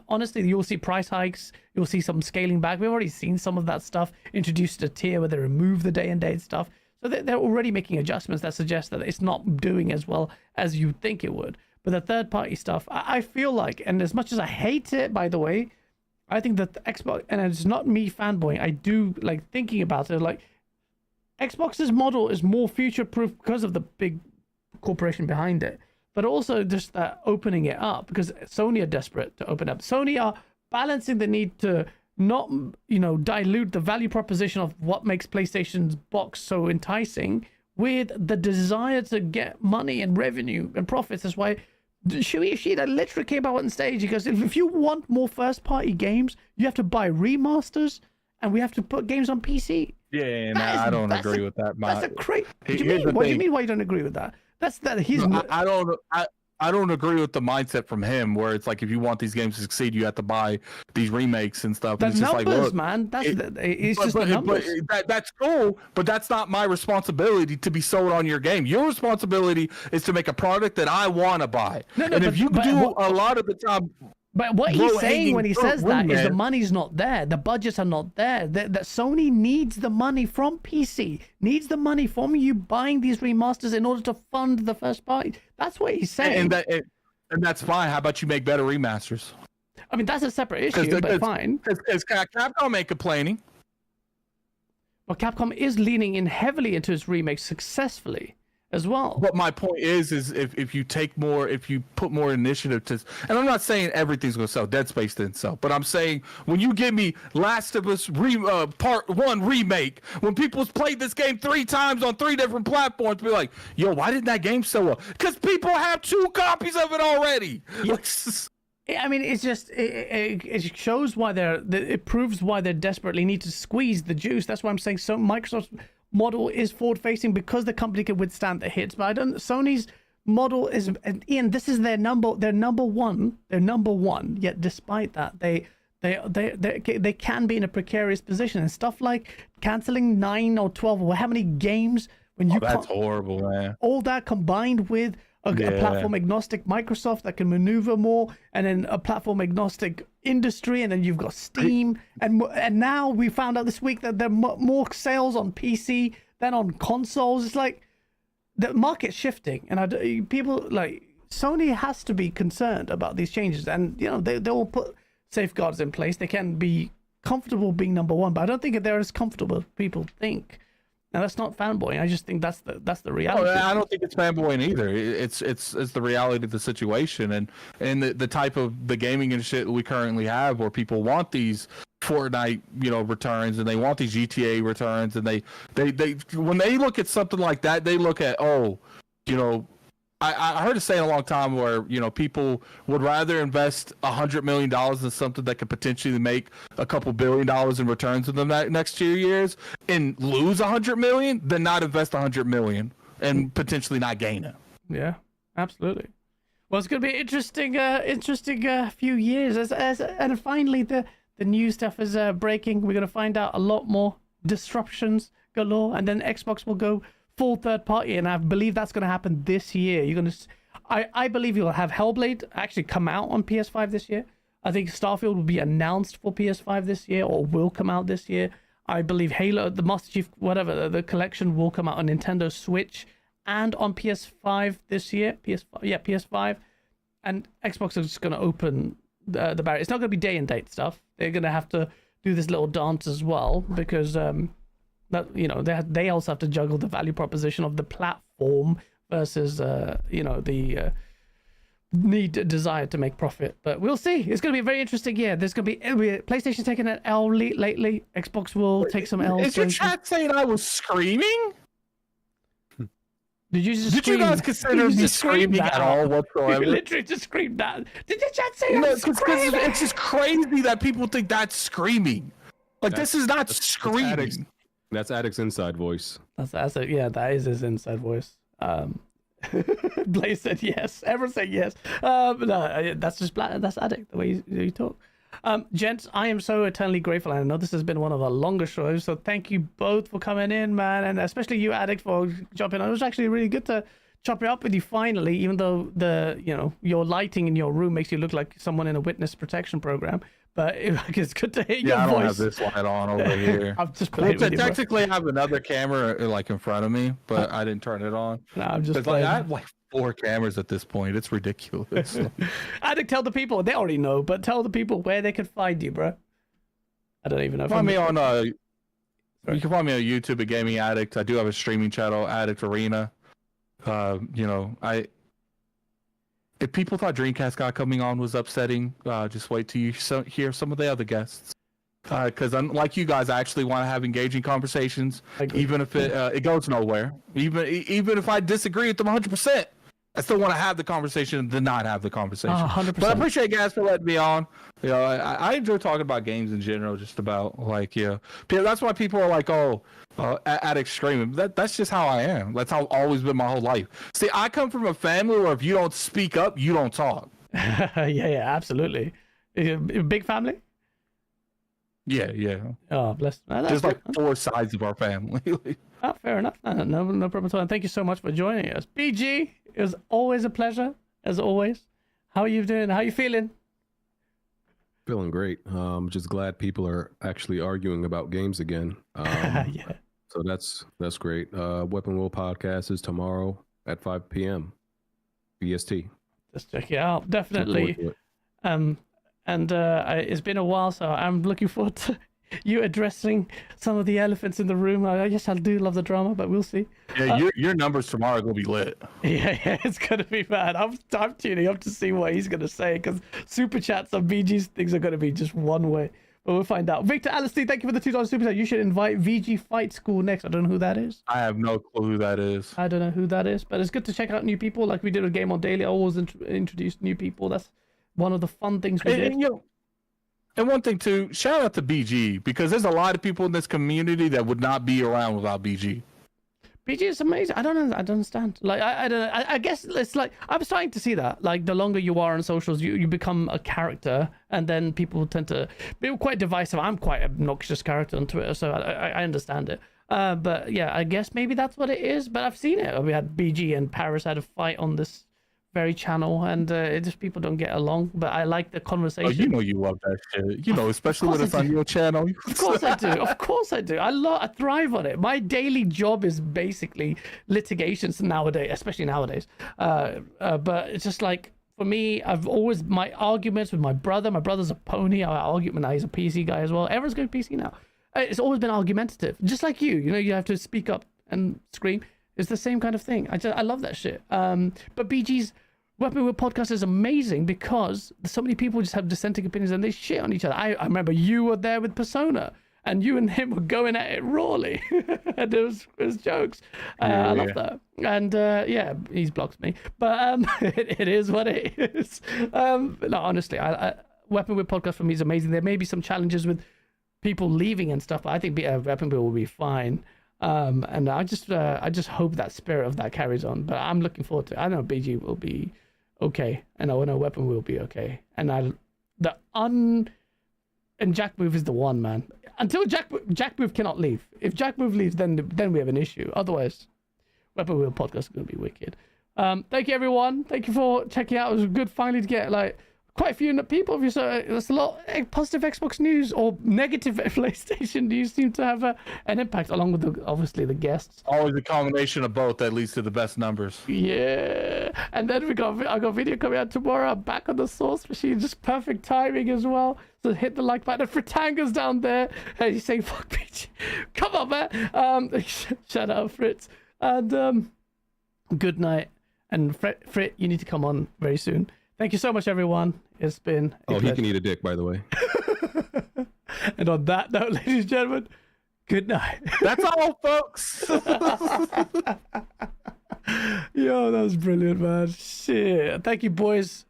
Honestly, you'll see price hikes. You'll see some scaling back. We've already seen some of that stuff introduced a tier where they remove the day and date stuff. So they're already making adjustments that suggest that it's not doing as well as you think it would. But the third-party stuff, I feel like, and as much as I hate it, by the way, I think that the Xbox, and it's not me fanboying, I do like thinking about it, like Xbox's model is more future-proof because of the big corporation behind it, but also just that opening it up, because Sony are desperate to open up. Sony are balancing the need to not, dilute the value proposition of what makes PlayStation's box so enticing with the desire to get money and revenue and profits. That's why Shuhei Yoshida literally came out on stage. He goes, if you want more first-party games, you have to buy remasters, and we have to put games on PC. Yeah, I don't agree with that. That's a crazy. What do you mean? Why you don't agree with that? I don't agree with the mindset from him, where it's like if you want these games to succeed, you have to buy these remakes and stuff. The and it's numbers, just like, look, man. It's just the numbers. That's cool, but that's not my responsibility to be sold on your game. Your responsibility is to make a product that I want to buy. If you do a lot of the time. But what he's saying when he says that is the money's not there. The budgets are not there. That Sony needs the money from PC, needs the money from you buying these remasters in order to fund the first party. That's what he's saying. And that's fine. How about you make better remasters? I mean, that's a separate issue, but fine. Because Capcom ain't complaining. Well, Capcom is leaning in heavily into its remakes successfully as well. But my point is if you take more, if you put more initiative to, and I'm not saying everything's gonna sell. Dead Space didn't sell, but I'm saying when you give me Last of Us Part 1 remake, when people's played this game 3 times on 3 different platforms, be like, yo, why didn't that game sell well? Because people have 2 copies of it already. Yeah. I mean, it's just it shows why it proves why they desperately need to squeeze the juice. That's why I'm saying so. Microsoft's model is forward-facing because the company can withstand the hits. But Sony's model is, and Ian, this is their number one. They're number one. Yet despite that, they can be in a precarious position, and stuff like canceling 9 or 12 or how many games when you. That's horrible, man. All that combined with a platform agnostic Microsoft that can maneuver more, and then a platform agnostic industry, and then you've got Steam, and now we found out this week that there are more sales on PC than on consoles. It's like the market's shifting, and people like Sony has to be concerned about these changes, and they will put safeguards in place. They can be comfortable being number one, but I don't think they're as comfortable as people think. Now that's not fanboying. I just think that's the reality. I don't think it's fanboying either. It's the reality of the situation, and the type of the gaming and shit we currently have, where people want these Fortnite returns, and they want these GTA returns, and they when they look at something like that, they look at I heard it saying a long time where people would rather invest $100 million in something that could potentially make a couple $1 billion in returns in the next 2 years and lose $100 million than not invest $100 million and potentially not gain it. Yeah, absolutely. Well, it's going to be interesting few years and finally the new stuff is breaking. We're going to find out a lot more disruptions galore, and then Xbox will go full third party, and I believe that's going to happen this year. I believe you'll have Hellblade actually come out on PS5 this year. I think Starfield will be announced for PS5 this year, or will come out this year. I believe Halo, the Master Chief, whatever, the collection will come out on Nintendo Switch and on PS5 this year. PS5. And Xbox is just going to open the barrier. It's not going to be day and date stuff. They're going to have to do this little dance as well, because that they also have to juggle the value proposition of the platform versus the desire to make profit. But we'll see. It's going to be a very interesting year. There's going to be PlayStation taking an L lately. Xbox will take some L's. Is your chat saying I was screaming? Did you guys consider me screaming at all whatsoever? You literally just screamed that. Did your chat say I'm screaming? It's just crazy that people think that's screaming. Like, this is not screaming. That's Addict's inside voice. That is his inside voice. Blaze said yes. Everyone said yes. No, that's just that's Addict, the way you talk. Gents, I am so eternally grateful. I know this has been one of our longer shows, so thank you both for coming in, man, and especially you, Addict, for jumping on. It was actually really good to chop it up with you finally, even though your lighting in your room makes you look like someone in a witness protection program. But it's good to hear your voice. Yeah, I don't have this light on over here. I'm just playing with you, bro. Technically, I have another camera like in front of me, but I didn't turn it on. No, I'm just playing. I have like 4 cameras at this point. It's ridiculous. Addict, tell the people. They already know, but tell the people where they can find you, bro. I don't even know. Find me on you can find me on YouTube at Gaming Addict. I do have a streaming channel, Addict Arena. If people thought Dreamcast guy coming on was upsetting, just wait till you hear some of the other guests. Because unlike you guys, I actually want to have engaging conversations, even if it goes nowhere. Even if I disagree with them 100%, I still want to have the conversation than not have the conversation. 100%. But I appreciate you guys for letting me on. I enjoy talking about games in general, just about that's why people are like, Addict screaming. That's just how I am. That's how I've always been my whole life. See, I come from a family where if you don't speak up, you don't talk. yeah, absolutely. Big family? Yeah. Oh, bless. There's like 4 sides of our family. Fair enough. No problem at all. And thank you so much for joining us. BG, it was always a pleasure, as always. How are you doing? How are you feeling? Feeling great. Just glad people are actually arguing about games again. Yeah. So that's great. Weapon Wheel podcast is tomorrow at 5 p.m. BST. Just check it out. Definitely. It's been a while, so I'm looking forward to you addressing some of the elephants in the room. I do love the drama, but we'll see. Yeah, your numbers tomorrow are gonna be lit. Yeah, it's gonna be bad. I'm tuning up to see what he's gonna say, because super chats on BG's things are gonna be just one way. But we'll find out. Victor Alistair, thank you for the $2 super chat. You should invite VG Fight School next. I don't know who that is. I have no clue who that is. I don't know who that is, but it's good to check out new people, like we did with Game On Daily. I always introduce new people. That's one of the fun things we did. And one thing too, shout out to BG, because there's a lot of people in this community that would not be around without BG. BG is amazing. I don't understand. Like I don't know. I guess it's like I'm starting to see that. Like the longer you are on socials, you become a character, and then people tend to be quite divisive. I'm quite an obnoxious character on Twitter, so I understand it. But yeah, I guess maybe that's what it is. But I've seen it. We had BG and Paris had a fight on this very channel, and it just people don't get along. But I like the conversation. Oh, you love that shit. Especially when it's on your channel. Of course I do. Of course I do. I thrive on it. My daily job is basically litigations nowadays, especially nowadays. But it's just like, for me, I've always, my arguments with my brother. My brother's a pony. I argue, now he's a PC guy as well. Everyone's going PC now. It's always been argumentative, just like you. You have to speak up and scream. It's the same kind of thing. I love that shit. But BG's Weapon Wheel podcast is amazing because so many people just have dissenting opinions and they shit on each other. I remember you were there with Persona, and you and him were going at it rawly. And it was jokes. I love that. And yeah, he's blocked me. But it is what it is. No, honestly, Weapon Wheel podcast for me is amazing. There may be some challenges with people leaving and stuff, but I think Weapon Wheel will be fine. And I just hope that spirit of that carries on. But I'm looking forward to it. I know BG will be okay, and I know Weapon will be okay. And and Jack Move is the one, man. Until Jack Move cannot leave. If Jack Move leaves, then we have an issue. Otherwise, Weapon Wheel podcast is gonna be wicked. Thank you, everyone. Thank you for checking out. It was good finally to get quite a few people. There's a lot of positive Xbox news or negative PlayStation news seem to have an impact, along with obviously the guests. Always a combination of both that leads to the best numbers. Yeah, and then I got a video coming out tomorrow. I'm back on the Source Machine, just perfect timing as well. So hit the like button. Fritanga's down there. Hey, he's saying fuck bitch. Come on, man. Shout out Fritz, and good night. And Frit, you need to come on very soon. Thank you so much, everyone. It's been he can eat a dick, by the way. And on that note, ladies and gentlemen, good night. That's all, folks. Yo, that was brilliant, man. Shit. Thank you, boys.